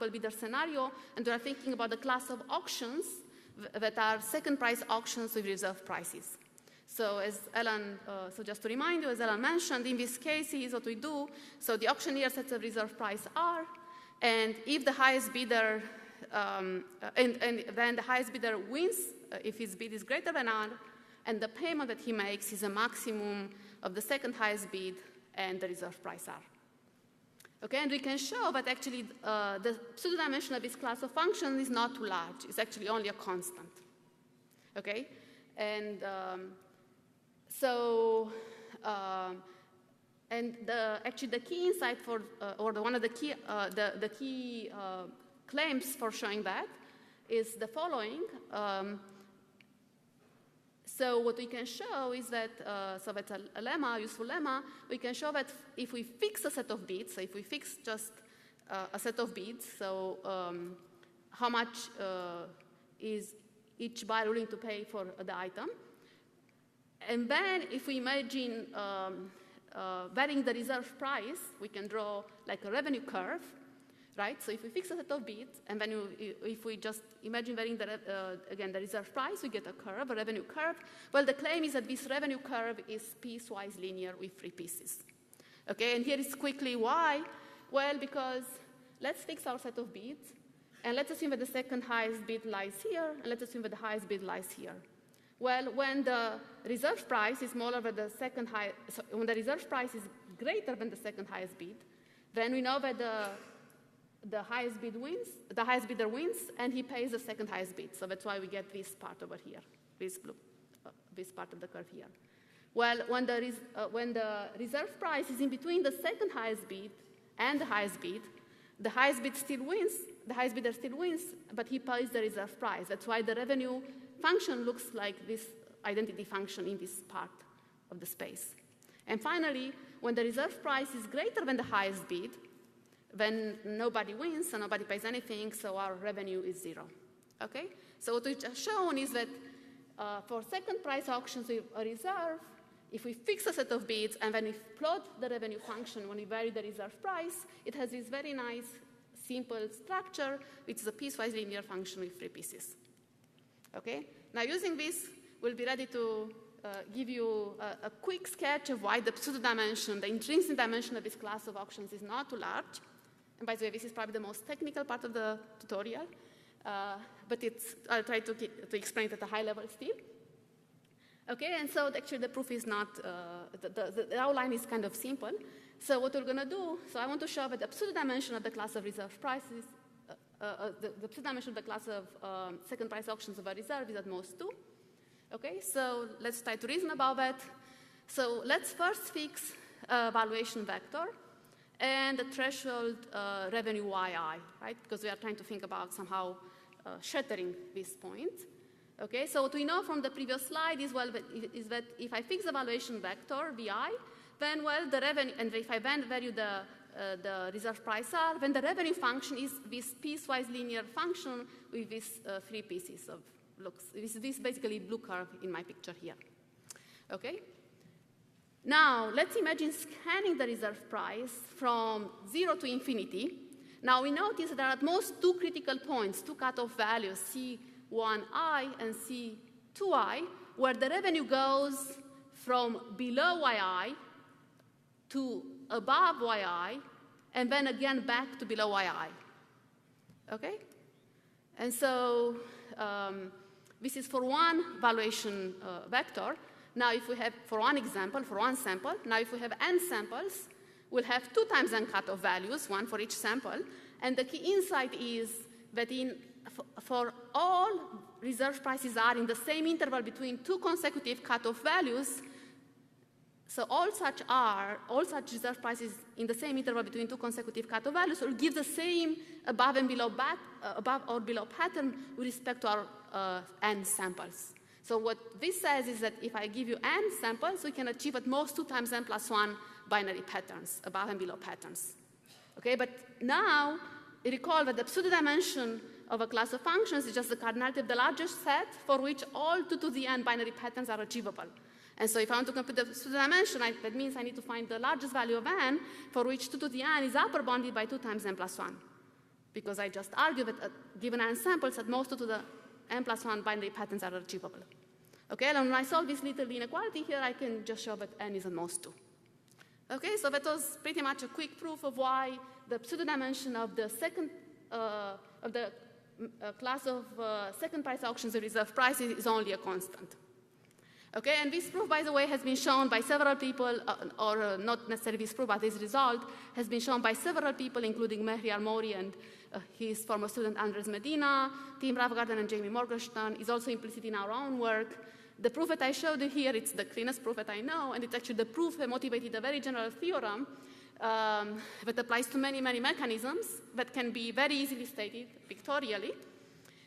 bidder scenario, and we are thinking about the class of auctions that are second price auctions with reserve prices. So as Ellen, so just to remind you, as Ellen mentioned, in this case, here's what we do. So the auctioneer sets a reserve price R, and if the highest bidder, and then the highest bidder wins if his bid is greater than R, and the payment that he makes is a maximum of the second highest bid and the reserve price R. Okay, and we can show that actually the pseudo-dimension of this class of functions is not too large. It's actually only a constant. Okay, and And actually the key insight for, or one of the key, claims for showing that is the following. So what we can show is that, so that's a lemma, a useful lemma, we can show that if we fix a set of bits, so if we fix just a set of bits, so how much is each buyer willing to pay for the item, and then if we imagine varying the reserve price, we can draw like a revenue curve, right? So if we fix a set of bits, and then if we just imagine varying again the reserve price, we get a curve, a revenue curve. Well, the claim is that this revenue curve is piecewise linear with 3 pieces. Okay, and here is quickly why. Well, because let's fix our set of bits, and let's assume that the second highest bid lies here, and let's assume that the highest bid lies here. Well, when the reserve price is smaller than the second highest, so when the reserve price is greater than the second highest bid, then we know that the highest bid wins, the highest bidder wins, and he pays the second highest bid. So that's why we get this part over here, this part of the curve here. Well, when the reserve price is in between the second highest bid and the highest bid still wins, the highest bidder still wins, but he pays the reserve price. That's why the revenue function looks like this identity function in this part of the space. And finally, when the reserve price is greater than the highest bid, then nobody wins, so nobody pays anything, so our revenue is 0. Okay? So what we've just shown is that for second price auctions with a reserve, if we fix a set of bids and then we plot the revenue function when we vary the reserve price, it has this very nice, simple structure, which is a piecewise linear function with 3 pieces. Okay? Now, using this, we'll be ready to give you a quick sketch of why the pseudo-dimension, the intrinsic dimension of this class of auctions is not too large. And by the way, this is probably the most technical part of the tutorial, but I'll try to explain it at a high level still. Okay, and so actually the proof is not, the outline is kind of simple. So what we're going to do, so I want to show that the pseudo-dimension of the class of reserve prices, the pseudo-dimension of the class of second price auctions of a reserve is at most 2. Okay, so let's try to reason about that. So let's first fix a valuation vector and the threshold revenue yi, right? Because we are trying to think about somehow shattering this point. Okay, so what we know from the previous slide is, well, is that if I fix the valuation vector, vi, then, well, the revenue, and if I then value the reserve price r, then the revenue function is this piecewise linear function with these 3 pieces of looks. This basically blue curve in my picture here. Okay? Now, let's imagine scanning the reserve price from 0 to infinity. Now, we notice that there are at most 2 critical points, 2 cutoff values, C1i and C2i, where the revenue goes from below yi to above yi, and then again back to below yi. Okay? And so this is for one valuation vector. Now, if we have, for one example, for one sample, now if we have n samples, we'll have 2 times n cutoff values, 1 for each sample. And the key insight is that for all reserve prices are in the same interval between 2 consecutive cutoff values, so all such reserve prices in the same interval between 2 consecutive cutoff values will give the same above and below above or below pattern with respect to our n samples. So what this says is that if I give you n samples, we can achieve at most 2 times n plus 1 binary patterns, above and below patterns. Okay, but now recall that the pseudo-dimension of a class of functions is just the cardinality of the largest set for which all 2 to the n binary patterns are achievable. And so if I want to compute the pseudo-dimension, that means I need to find the largest value of n for which 2 to the n is upper bounded by 2 times n plus 1. Because I just argue that given n samples, at most 2 to the n plus 1 binary patterns are achievable. Okay, and when I solve this little inequality here, I can just show that n is at most 2. Okay, so that was pretty much a quick proof of why the pseudo-dimension of the second, class of second price auctions and reserve prices is only a constant. Okay, and this proof, by the way, has been shown by several people, or not necessarily this proof, but this result has been shown by several people, including Mehri Al-Mouri and his former student Andres Medina, Tim Ravgarden and Jamie Morgenstern. Is also implicit in our own work. the proof that I showed you here, it's the cleanest proof that I know, and it's actually the proof that motivated a very general theorem that applies to many, many mechanisms that can be very easily stated pictorially.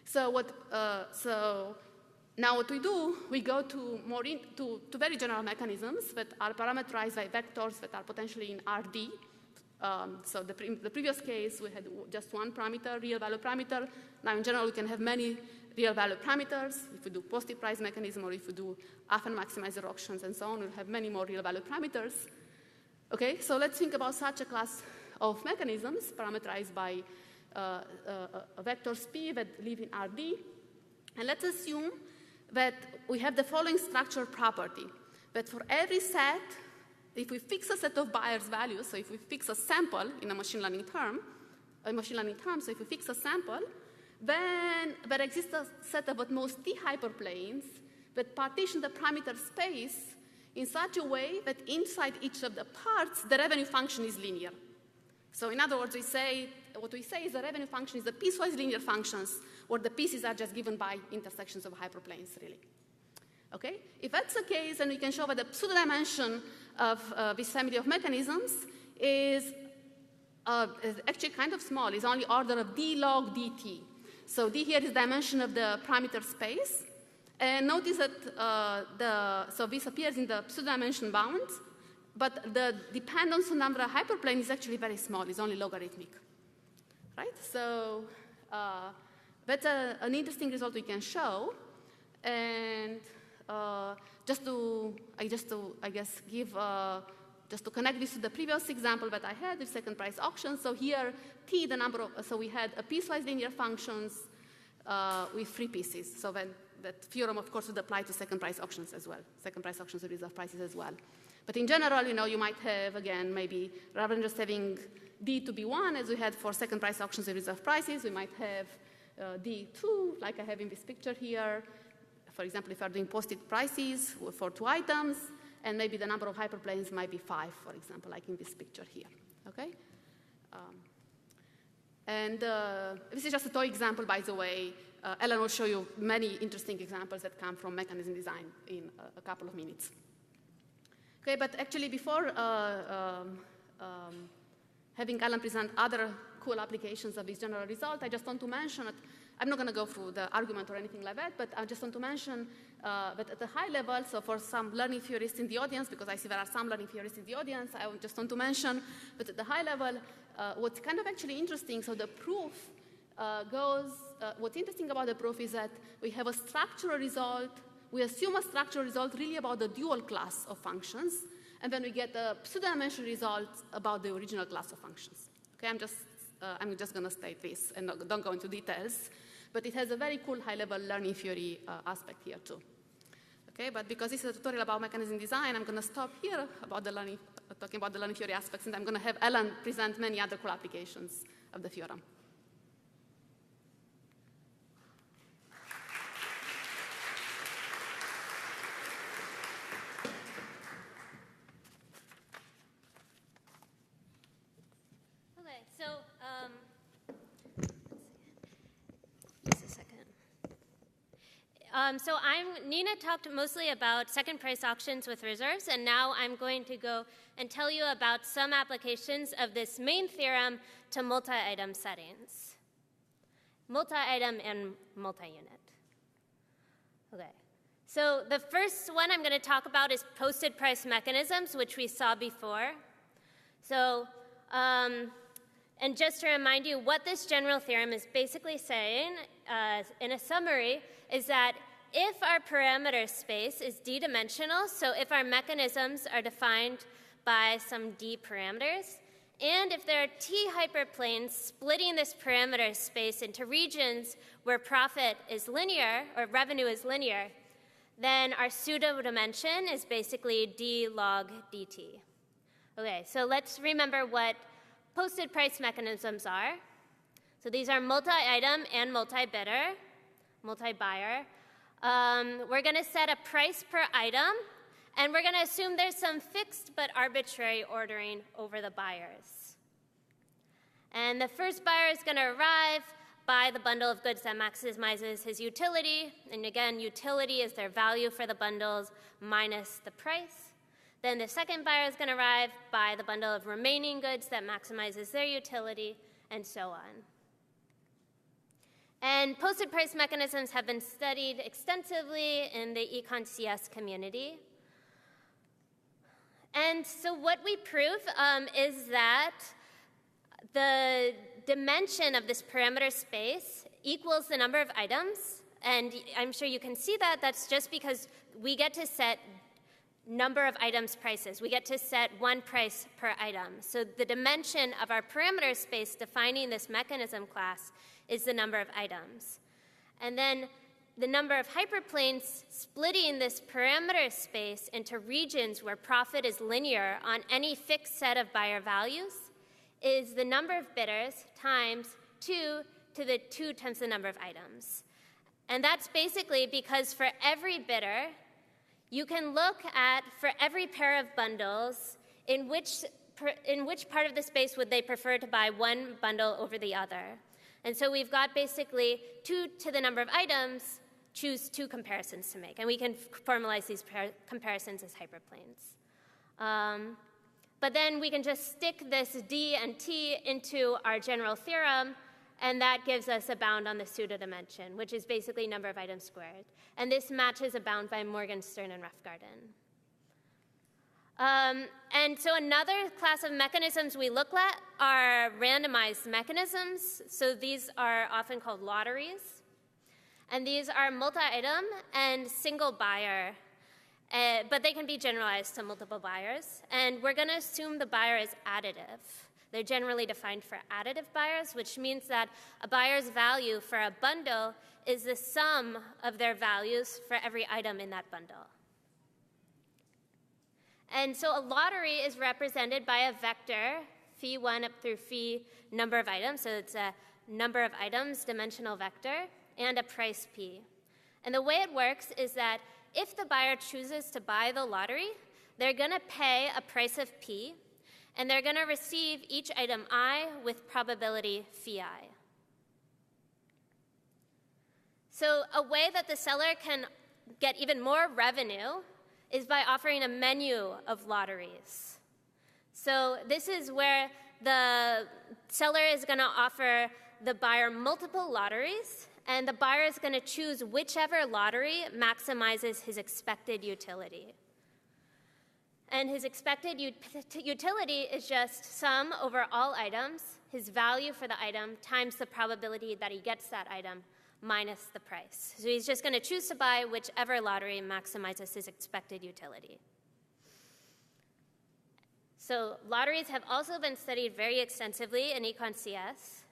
So now what we do, we go to very general mechanisms that are parameterized by vectors that are potentially in RD. So the previous case, we had just one parameter, real value parameter. Now in general, we can have many real value parameters. If we do positive price mechanism, or if we do often maximizer auctions and so on, we'll have many more real value parameters. Okay, so let's think about such a class of mechanisms parameterized by vectors P that live in RD. And let's assume that we have the following structure property, that for every set, if we fix a set of buyer's values, so if we fix a sample in a machine learning term, so if we fix a sample, then there exists a set of at most T hyperplanes that partition the parameter space in such a way that inside each of the parts, the revenue function is linear. So in other words, what we say is the revenue function is the piecewise linear functions where the pieces are just given by intersections of hyperplanes, really. Okay? If that's the case, then we can show that the pseudo-dimension of this family of mechanisms is actually kind of small. It's only order of d log dt. So d here is the dimension of the parameter space. And notice that so this appears in the pseudo-dimension bounds, but the dependence on number of hyperplane is actually very small. It's only logarithmic, right? So that's an interesting result we can show. And just to connect this to the previous example that I had with second price auctions. So here, T, the number of, so we had a piecewise linear functions with 3 pieces. So then that theorem, of course, would apply to second price auctions as well. Second price auctions with reserve prices as well. But in general, you might have, again, maybe rather than just having D to be 1, as we had for second price auctions with reserve prices, we might have D2, like I have in this picture here. For example, if we're doing posted prices for 2 items, and maybe the number of hyperplanes might be 5, for example, like in this picture here, okay? This is just a toy example, by the way. Ellen will show you many interesting examples that come from mechanism design in a couple of minutes. Okay, but actually before having Ellen present other cool applications of this general result, I just want to mention that I'm not going to go through the argument or anything like that, but I just want to mention that at a high level, so for some learning theorists in the audience, because I see there are some learning theorists in the audience, I just want to mention that at the high level, what's kind of actually interesting, so the proof what's interesting about the proof is that we have a structural result, we assume a structural result really about the dual class of functions, and then we get a pseudo-dimensional result about the original class of functions. Okay, I'm just going to state this and don't go into details. But it has a very cool high-level learning theory aspect here, too. Okay, but because this is a tutorial about mechanism design, I'm going to stop here about talking about the learning theory aspects, and I'm going to have Ellen present many other cool applications of the theorem. So Nina talked mostly about second price auctions with reserves, and now I'm going to go and tell you about some applications of this main theorem to multi-item settings. Multi-item and multi-unit. Okay. So the first one I'm going to talk about is posted price mechanisms, which we saw before. So, and just to remind you, what this general theorem is basically saying, in a summary, is that if our parameter space is d-dimensional, so if our mechanisms are defined by some d parameters, and if there are t hyperplanes splitting this parameter space into regions where profit is linear, or revenue is linear, then our pseudo-dimension is basically d log dt. Okay, so let's remember what posted price mechanisms are. So these are multi-item and multi-bidder, multi-buyer. We're going to set a price per item, and we're going to assume there's some fixed but arbitrary ordering over the buyers. And the first buyer is going to arrive, buy the bundle of goods that maximizes his utility. And again, utility is their value for the bundles minus the price. Then the second buyer is going to arrive, buy the bundle of remaining goods that maximizes their utility, and so on. And posted price mechanisms have been studied extensively in the Econ CS community. And so what we prove is that the dimension of this parameter space equals the number of items. And I'm sure you can see that. That's just because we get to set number of items prices. We get to set one price per item. So the dimension of our parameter space defining this mechanism class is the number of items. And then the number of hyperplanes splitting this parameter space into regions where profit is linear on any fixed set of buyer values is the number of bidders times 2 to the 2 times the number of items. And that's basically because for every bidder, you can look at, for every pair of bundles, in which part of the space would they prefer to buy one bundle over the other. And so we've got basically 2 to the number of items, choose 2 comparisons to make. And we can formalize these comparisons as hyperplanes. But then we can just stick this D and T into our general theorem, and that gives us a bound on the pseudo-dimension, which is basically number of items squared. And this matches a bound by Morgenstern and Roughgarden. And so another class of mechanisms we look at are randomized mechanisms. So these are often called lotteries. And these are multi-item and single buyer, but they can be generalized to multiple buyers. And we're going to assume the buyer is additive. They're generally defined for additive buyers, which means that a buyer's value for a bundle is the sum of their values for every item in that bundle. And so a lottery is represented by a vector, phi1 up through phi number of items. So it's a number of items dimensional vector and a price p. And the way it works is that if the buyer chooses to buy the lottery, they're going to pay a price of p, and they're going to receive each item I with probability phi I. So a way that the seller can get even more revenue is by offering a menu of lotteries. So this is where the seller is going to offer the buyer multiple lotteries, and the buyer is going to choose whichever lottery maximizes his expected utility. And his expected utility is just sum over all items, his value for the item, times the probability that he gets that item, minus the price. So he's just going to choose to buy whichever lottery maximizes his expected utility. So lotteries have also been studied very extensively in Econ CS.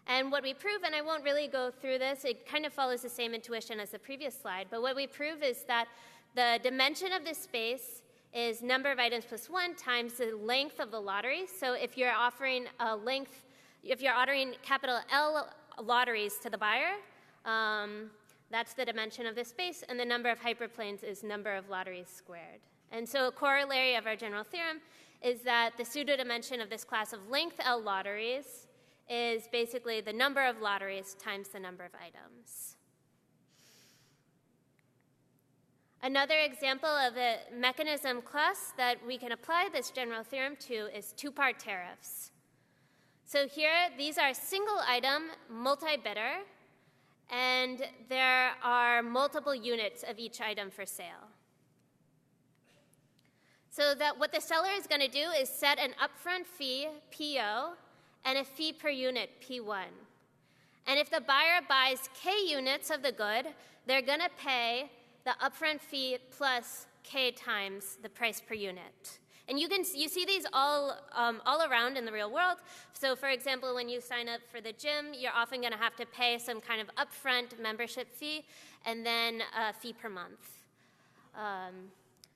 And what we prove, and I won't really go through this, it kind of follows the same intuition as the previous slide, but what we prove is that the dimension of this space is number of items plus 1 times the length of the lottery. So if you're offering a length, if you're ordering capital L lotteries to the buyer, that's the dimension of this space, and the number of hyperplanes is number of lotteries squared. And so a corollary of our general theorem is that the pseudo-dimension of this class of length L lotteries is basically the number of lotteries times the number of items. Another example of a mechanism class that we can apply this general theorem to is two-part tariffs. So here, these are single item, multi-bidder, and there are multiple units of each item for sale. So that what the seller is going to do is set an upfront fee, PO, and a fee per unit, P1. And if the buyer buys K units of the good, they're going to pay the upfront fee plus K times the price per unit. And you see these all around in the real world. So for example, when you sign up for the gym, you're often going to have to pay some kind of upfront membership fee and then a fee per month.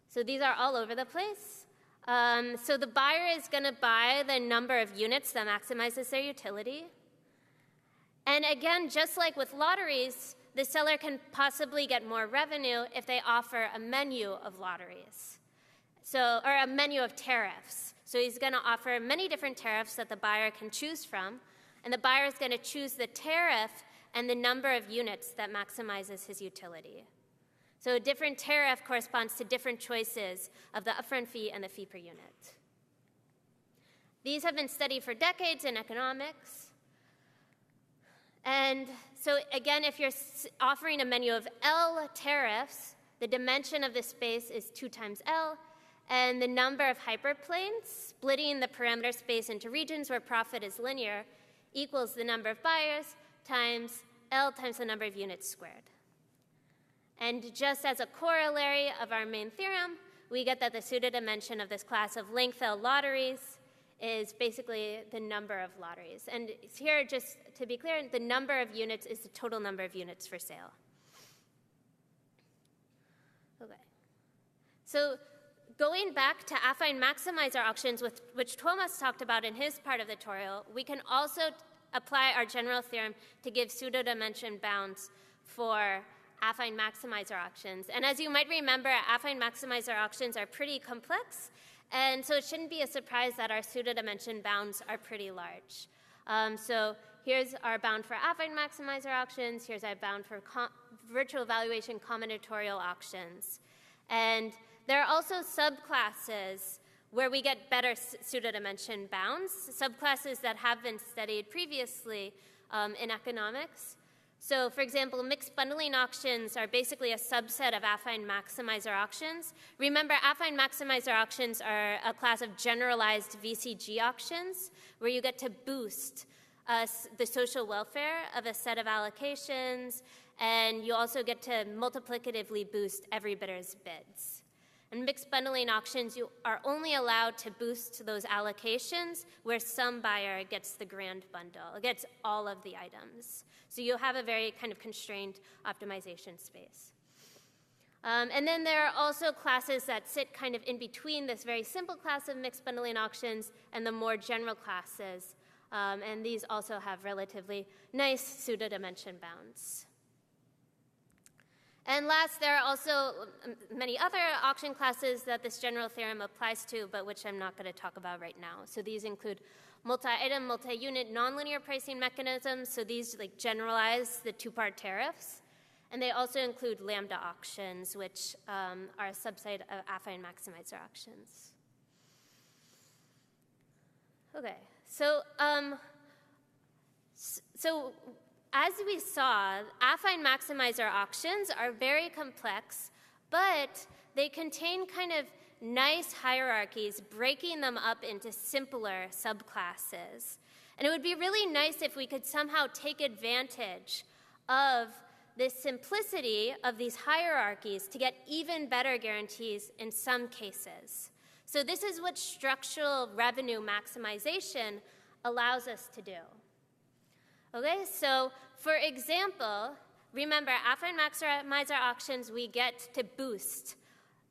So these are all over the place. So the buyer is going to buy the number of units that maximizes their utility. And again, just like with lotteries, the seller can possibly get more revenue if they offer a menu of lotteries. Or a menu of tariffs. So he's going to offer many different tariffs that the buyer can choose from. And the buyer is going to choose the tariff and the number of units that maximizes his utility. So a different tariff corresponds to different choices of the upfront fee and the fee per unit. These have been studied for decades in economics. And so again, if you're offering a menu of L tariffs, the dimension of the space is 2 times L, and the number of hyperplanes, splitting the parameter space into regions where profit is linear, equals the number of buyers times L times the number of units squared. And just as a corollary of our main theorem, we get that the pseudodimension of this class of length L lotteries is basically the number of lotteries. And here, just to be clear, the number of units is the total number of units for sale. Okay. So going back to affine maximizer auctions, which Thomas talked about in his part of the tutorial, we can also apply our general theorem to give pseudo-dimension bounds for affine maximizer auctions. And as you might remember, affine maximizer auctions are pretty complex, and so it shouldn't be a surprise that our pseudo-dimension bounds are pretty large. So here's our bound for affine maximizer auctions. Here's our bound for virtual valuation combinatorial auctions. And there are also subclasses where we get better pseudo-dimension bounds, subclasses that have been studied previously in economics. So, for example, mixed bundling auctions are basically a subset of affine maximizer auctions. Remember, affine maximizer auctions are a class of generalized VCG auctions where you get to boost the social welfare of a set of allocations, and you also get to multiplicatively boost every bidder's bids. In mixed bundling auctions, you are only allowed to boost those allocations where some buyer gets the grand bundle, gets all of the items. So you'll have a very kind of constrained optimization space. And then there are also classes that sit kind of in between this very simple class of mixed bundling auctions and the more general classes. And these also have relatively nice pseudo-dimension bounds. And last, there are also many other auction classes that this general theorem applies to, but which I'm not going to talk about right now. So these include multi-item, multi-unit, nonlinear pricing mechanisms. So these like generalize the two-part tariffs. And they also include lambda auctions, which are a subset of affine maximizer auctions. Okay, so as we saw, affine maximizer auctions are very complex, but they contain kind of nice hierarchies, breaking them up into simpler subclasses. And it would be really nice if we could somehow take advantage of this simplicity of these hierarchies to get even better guarantees in some cases. So this is what structural revenue maximization allows us to do. Okay, so for example, remember, affine maximizer auctions, we get to boost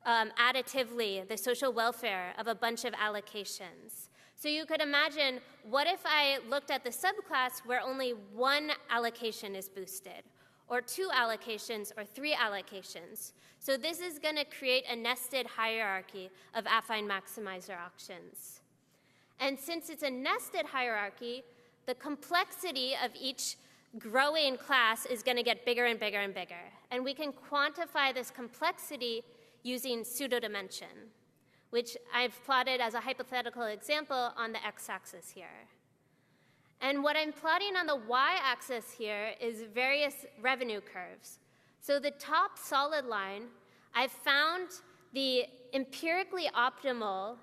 additively the social welfare of a bunch of allocations. So you could imagine, what if I looked at the subclass where only one allocation is boosted, or 2 allocations, or 3 allocations? So this is going to create a nested hierarchy of affine maximizer auctions. And since it's a nested hierarchy, the complexity of each growing class is going to get bigger and bigger and bigger. And we can quantify this complexity using pseudo-dimension, which I've plotted as a hypothetical example on the x-axis here. And what I'm plotting on the y-axis here is various revenue curves. So the top solid line, I've found the empirically optimal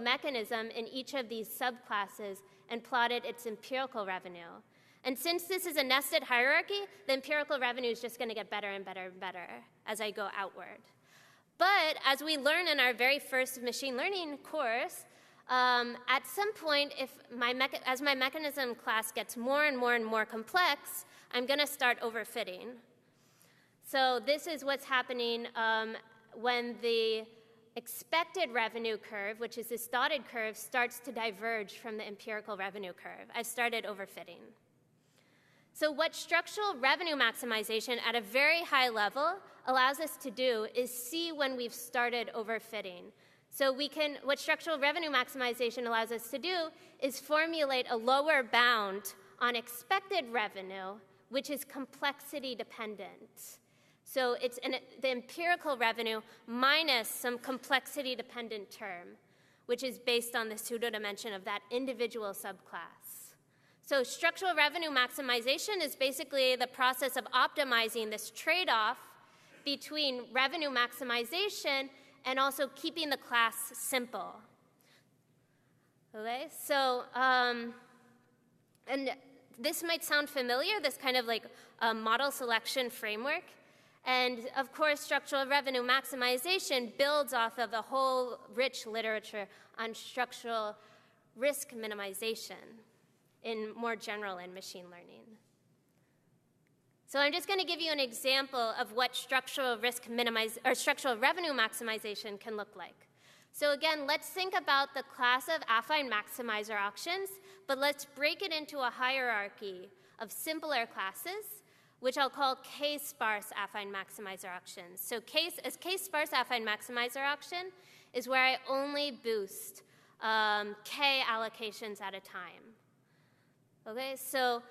mechanism in each of these subclasses and plotted its empirical revenue. And since this is a nested hierarchy, the empirical revenue is just going to get better and better and better as I go outward. But as we learn in our very first machine learning course, at some point, as my mechanism class gets more and more and more complex, I'm going to start overfitting. So this is what's happening when the expected revenue curve, which is this dotted curve, starts to diverge from the empirical revenue curve. I've started overfitting. So what structural revenue maximization at a very high level allows us to do is see when we've started overfitting. So what structural revenue maximization allows us to do is formulate a lower bound on expected revenue, which is complexity dependent. So it's the empirical revenue minus some complexity dependent term, which is based on the pseudo-dimension of that individual subclass. So structural revenue maximization is basically the process of optimizing this trade-off between revenue maximization and also keeping the class simple. Okay, so, and this might sound familiar, this kind of like model selection framework. And of course, structural revenue maximization builds off of a whole rich literature on structural risk minimization in more general in machine learning. So I'm just going to give you an example of what structural revenue maximization can look like. So again, let's think about the class of affine maximizer auctions, but let's break it into a hierarchy of simpler classes, which I'll call k-sparse affine maximizer auctions. So k-sparse affine maximizer auction is where I only boost k allocations at a time. Okay, so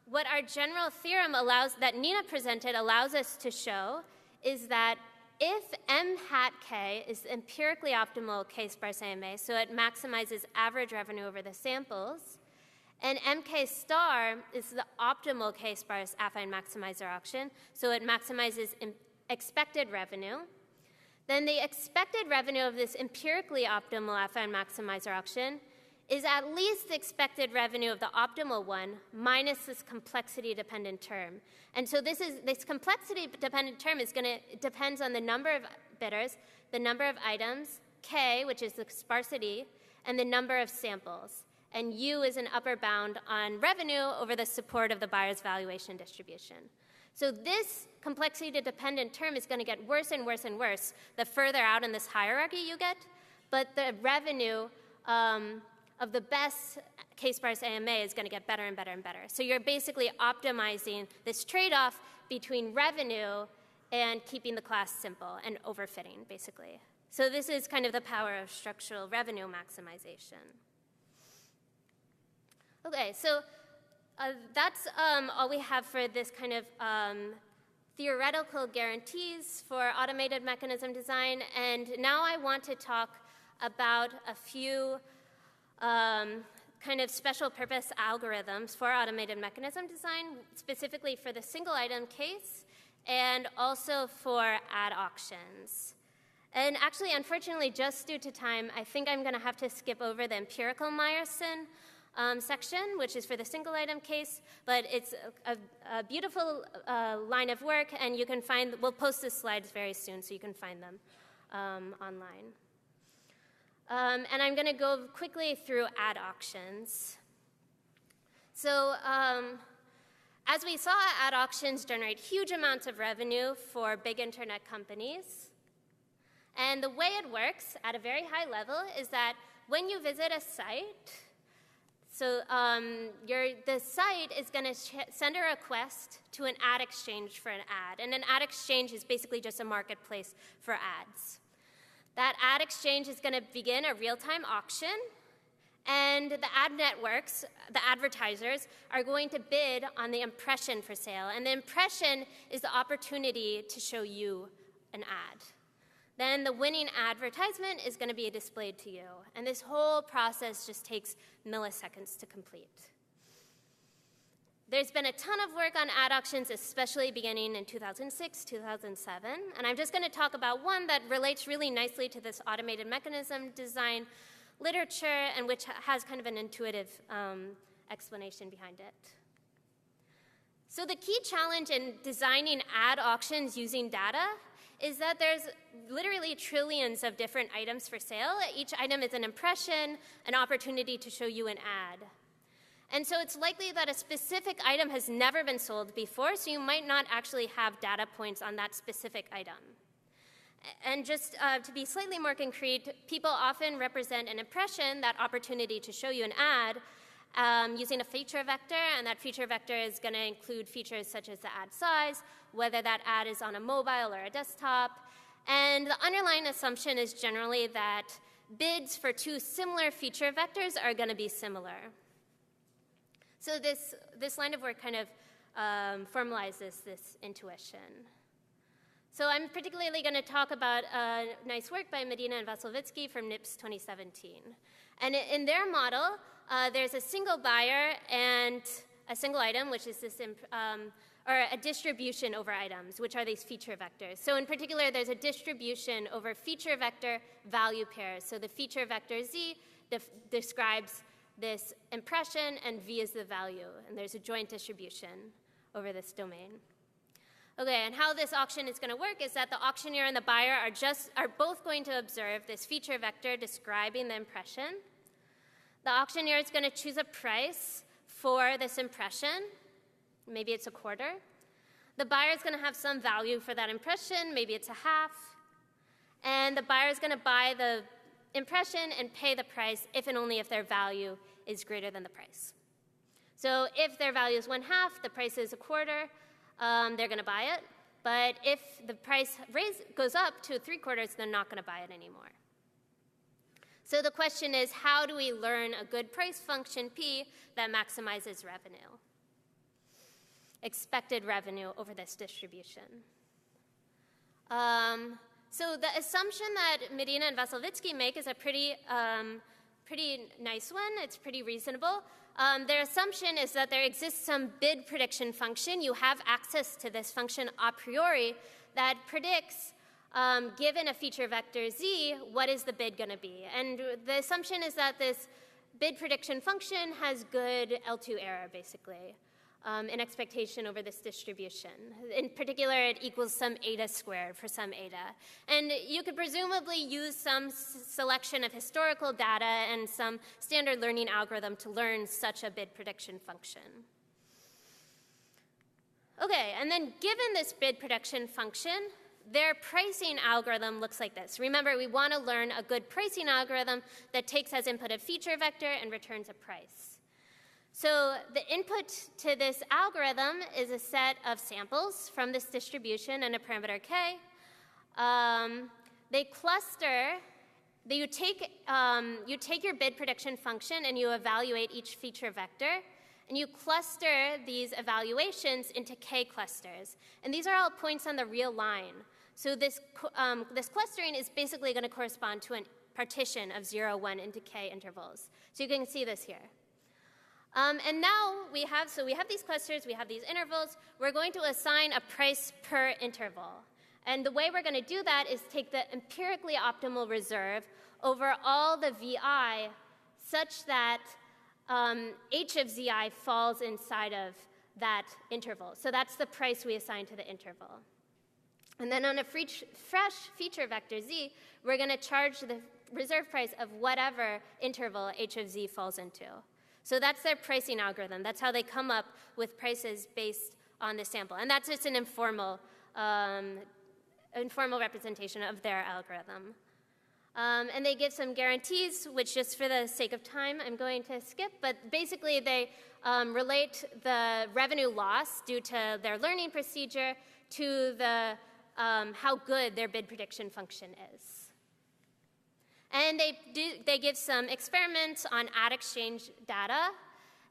what our general theorem that Nina presented allows us to show is that if m hat k is the empirically optimal k-sparse AMA, so it maximizes average revenue over the samples, and mk star is the optimal k-sparse affine maximizer auction, so it maximizes expected revenue, then the expected revenue of this empirically optimal affine maximizer auction is at least the expected revenue of the optimal one minus this complexity-dependent term. And so this complexity-dependent term depends on the number of bidders, the number of items, k, which is the sparsity, and the number of samples. And u is an upper bound on revenue over the support of the buyer's valuation distribution. So this complexity-dependent term is going to get worse and worse and worse the further out in this hierarchy you get, but the revenue of the best k-sparse AMA is going to get better and better and better. So you're basically optimizing this trade-off between revenue and keeping the class simple and overfitting, basically. So this is kind of the power of structural revenue maximization. Okay, so that's all we have for this kind of theoretical guarantees for automated mechanism design. And now I want to talk about a few kind of special purpose algorithms for automated mechanism design, specifically for the single item case and also for ad auctions. And actually, unfortunately, just due to time, I think I'm going to have to skip over the empirical Meyers section, which is for the single item case, but it's a beautiful line of work, and you can find, we'll post the slides very soon so you can find them online. And I'm going to go quickly through ad auctions. So as we saw, ad auctions generate huge amounts of revenue for big internet companies. And the way it works at a very high level is that when you visit a site, so the site is going to send a request to an ad exchange for an ad. And an ad exchange is basically just a marketplace for ads. That ad exchange is going to begin a real-time auction, and the ad networks, the advertisers, are going to bid on the impression for sale. And the impression is the opportunity to show you an ad. Then the winning advertisement is going to be displayed to you. And this whole process just takes milliseconds to complete. There's been a ton of work on ad auctions, especially beginning in 2006, 2007. And I'm just going to talk about one that relates really nicely to this automated mechanism design literature and which has kind of an intuitive explanation behind it. So the key challenge in designing ad auctions using data is that there's literally trillions of different items for sale. Each item is an impression, an opportunity to show you an ad. And so it's likely that a specific item has never been sold before, so you might not actually have data points on that specific item. And just to be slightly more concrete, people often represent an impression, that opportunity to show you an ad, using a feature vector, and that feature vector is going to include features such as the ad size, whether that ad is on a mobile or a desktop, And the underlying assumption is generally that bids for two similar feature vectors are going to be similar. So this line of work kind of formalizes this intuition. So I'm particularly going to talk about nice work by Medina and Vasilevitsky from NIPS 2017. And in their model, there's a single buyer and a single item, which is this, or a distribution over items, which are these feature vectors. So in particular, there's a distribution over feature vector value pairs. So the feature vector Z describes this impression, and V is the value. And there's a joint distribution over this domain. Okay, and how this auction is going to work is that the auctioneer and the buyer are both going to observe this feature vector describing the impression. The auctioneer is going to choose a price for this impression. Maybe it's a quarter. The buyer is going to have some value for that impression. Maybe it's a half. And the buyer is going to buy the impression and pay the price if and only if their value is greater than the price. So if their value is 1/2, the price is a quarter, they're going to buy it. But if the price goes up to 3/4, they're not going to buy it anymore. So the question is, how do we learn a good price function P that maximizes revenue? Expected revenue over this distribution. So the assumption that Medina and Vasilevitsky make is a pretty nice one. It's pretty reasonable. Their assumption is that there exists some bid prediction function. You have access to this function a priori that predicts, given a feature vector Z, what is the bid going to be? And the assumption is that this bid prediction function has good L2 error, basically, an expectation over this distribution. In particular, it equals some eta squared for some eta. And you could presumably use some selection of historical data and some standard learning algorithm to learn such a bid prediction function. Okay, and then given this bid prediction function, their pricing algorithm looks like this. Remember, we want to learn a good pricing algorithm that takes as input a feature vector and returns a price. So the input to this algorithm is a set of samples from this distribution and a parameter k. They cluster. You take your bid prediction function and you evaluate each feature vector, and you cluster these evaluations into k clusters. And these are all points on the real line. So this clustering is basically going to correspond to a partition of 0, 1 into k intervals. So you can see this here. And now we have these clusters, we have these intervals. We're going to assign a price per interval. And the way we're going to do that is take the empirically optimal reserve over all the VI such that H of ZI falls inside of that interval. So that's the price we assign to the interval. And then on a fresh feature vector Z, we're going to charge the reserve price of whatever interval H of Z falls into. So that's their pricing algorithm. That's how they come up with prices based on the sample. And that's just an informal representation of their algorithm. And they give some guarantees, which just for the sake of time, I'm going to skip. But basically, they relate the revenue loss due to their learning procedure to the how good their bid prediction function is. And they give some experiments on ad exchange data.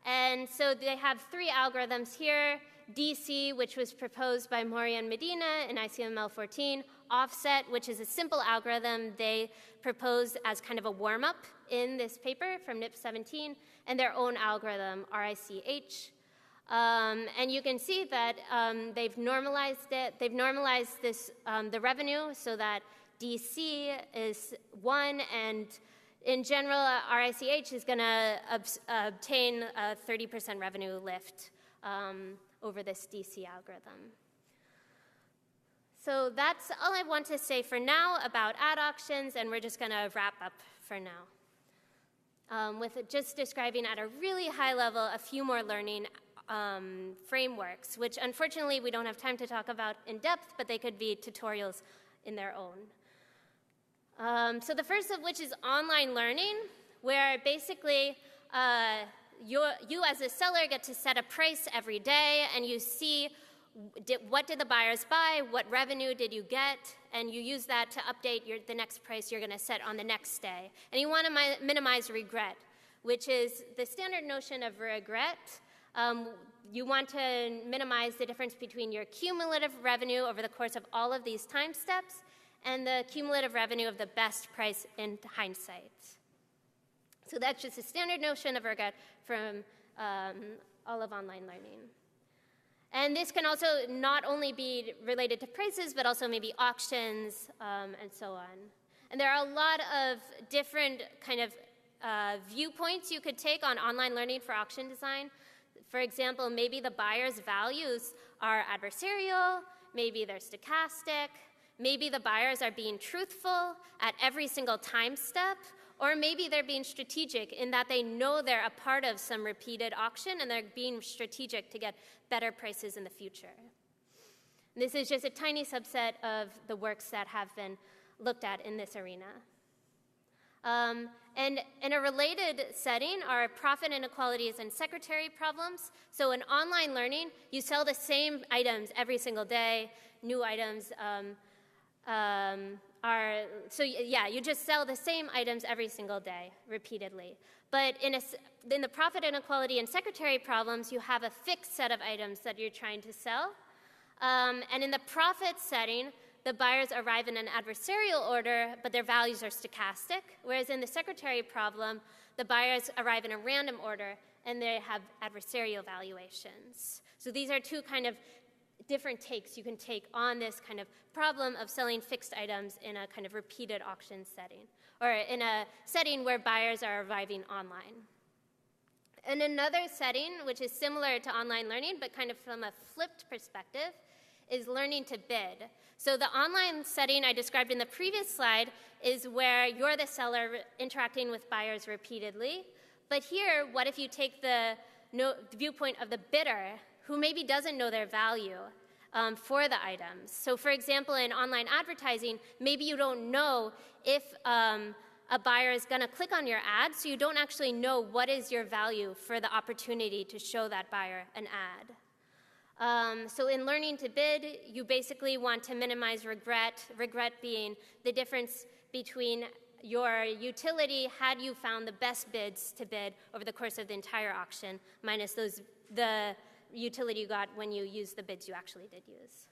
And so they have 3 algorithms here. DC, which was proposed by Mori and Medina in ICML14. Offset, which is a simple algorithm they proposed as kind of a warm-up in this paper from NIPS 17. And their own algorithm, RICH. And you can see that they've normalized it. They've normalized this, the revenue so that DC is 1, and in general, RICH is going to obtain a 30% revenue lift over this DC algorithm. So that's all I want to say for now about ad auctions, and we're just going to wrap up for now with just describing at a really high level a few more learning frameworks, which unfortunately we don't have time to talk about in depth, but they could be tutorials in their own. So the first of which is online learning, where basically you as a seller get to set a price every day, and you see what did the buyers buy, what revenue did you get, and you use that to update the next price you're going to set on the next day. And you want to minimize regret, which is the standard notion of regret. You want to minimize the difference between your cumulative revenue over the course of all of these time steps and the cumulative revenue of the best price in hindsight. So that's just a standard notion of regret from all of online learning. And this can also not only be related to prices, but also maybe auctions and so on. And there are a lot of different kind of viewpoints you could take on online learning for auction design. For example, maybe the buyer's values are adversarial, maybe they're stochastic, maybe the buyers are being truthful at every single time step, or maybe they're being strategic in that they know they're a part of some repeated auction and they're being strategic to get better prices in the future. And this is just a tiny subset of the works that have been looked at in this arena. And in a related setting are profit inequalities and secretary problems. So in online learning, you sell the same items every single day. New items you just sell the same items every single day, repeatedly. But in the profit inequality and secretary problems, you have a fixed set of items that you're trying to sell. And in the profit setting, the buyers arrive in an adversarial order, but their values are stochastic, whereas in the secretary problem, the buyers arrive in a random order, and they have adversarial valuations. So these are two kind of different takes you can take on this kind of problem of selling fixed items in a kind of repeated auction setting, or in a setting where buyers are arriving online. In another setting, which is similar to online learning, but kind of from a flipped perspective, is learning to bid. So the online setting I described in the previous slide is where you're the seller interacting with buyers repeatedly. But here, what if you take the viewpoint of the bidder, who maybe doesn't know their value for the items? So for example, in online advertising, maybe you don't know if a buyer is going to click on your ad, so you don't actually know what is your value for the opportunity to show that buyer an ad. So in learning to bid, you basically want to minimize regret being the difference between your utility had you found the best bids to bid over the course of the entire auction, minus the utility you got when you used the bids you actually did use.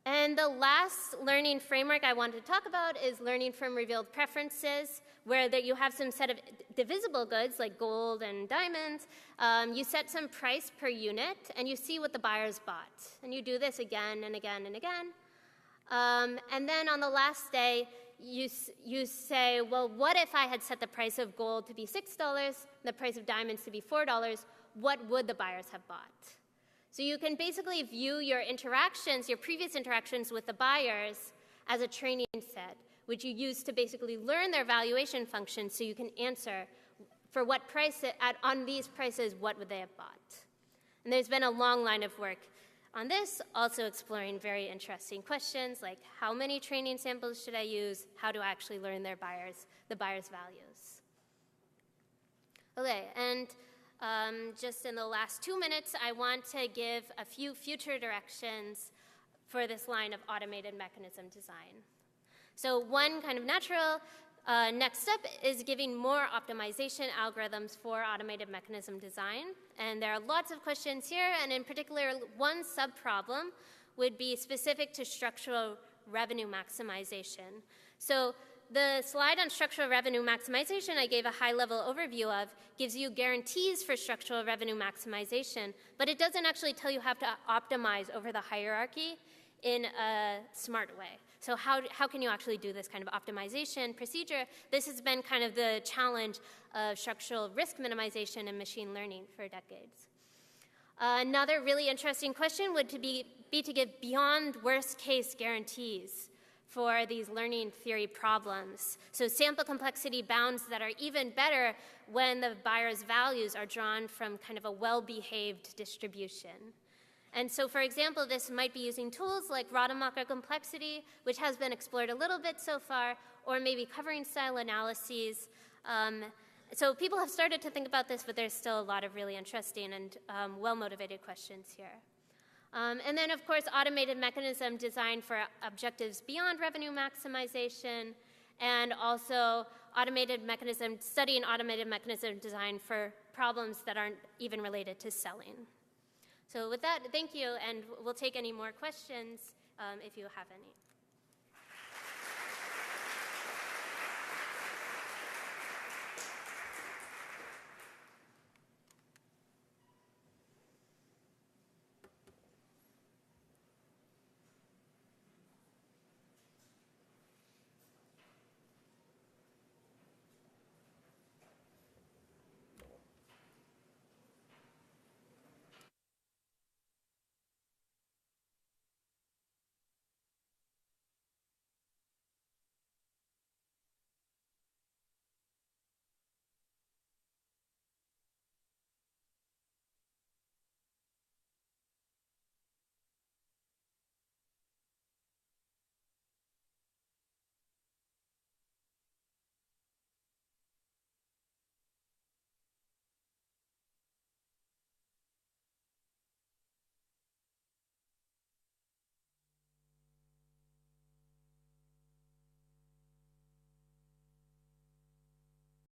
And the last learning framework I want to talk about is learning from revealed preferences, where you have some set of divisible goods like gold and diamonds. You set some price per unit, and you see what the buyers bought. And you do this again and again and again. And then on the last day, you say, well, what if I had set the price of gold to be $6, the price of diamonds to be $4? What would the buyers have bought? So you can basically view your interactions, your previous interactions with the buyers, as a training set, which you use to basically learn their valuation function so you can answer for what price, on these prices, what would they have bought? And there's been a long line of work on this, also exploring very interesting questions like how many training samples should I use? How do I actually learn the buyers' values? Okay, and just in the last 2 minutes, I want to give a few future directions for this line of automated mechanism design. So one kind of natural next step is giving more optimization algorithms for automated mechanism design. And there are lots of questions here, and in particular, one sub-problem would be specific to structural revenue maximization. So the slide on structural revenue maximization I gave a high-level overview of gives you guarantees for structural revenue maximization, but it doesn't actually tell you how to optimize over the hierarchy in a smart way. So how can you actually do this kind of optimization procedure? This has been kind of the challenge of structural risk minimization in machine learning for decades. Another really interesting question would be to give beyond worst case guarantees for these learning theory problems. So sample complexity bounds that are even better when the buyer's values are drawn from kind of a well-behaved distribution. And so, for example, this might be using tools like Rademacher complexity, which has been explored a little bit so far, or maybe covering style analyses. So people have started to think about this, but there's still a lot of really interesting and well-motivated questions here. And then, of course, automated mechanism designed for objectives beyond revenue maximization, and also studying automated mechanism design for problems that aren't even related to selling. So with that, thank you, and we'll take any more questions if you have any.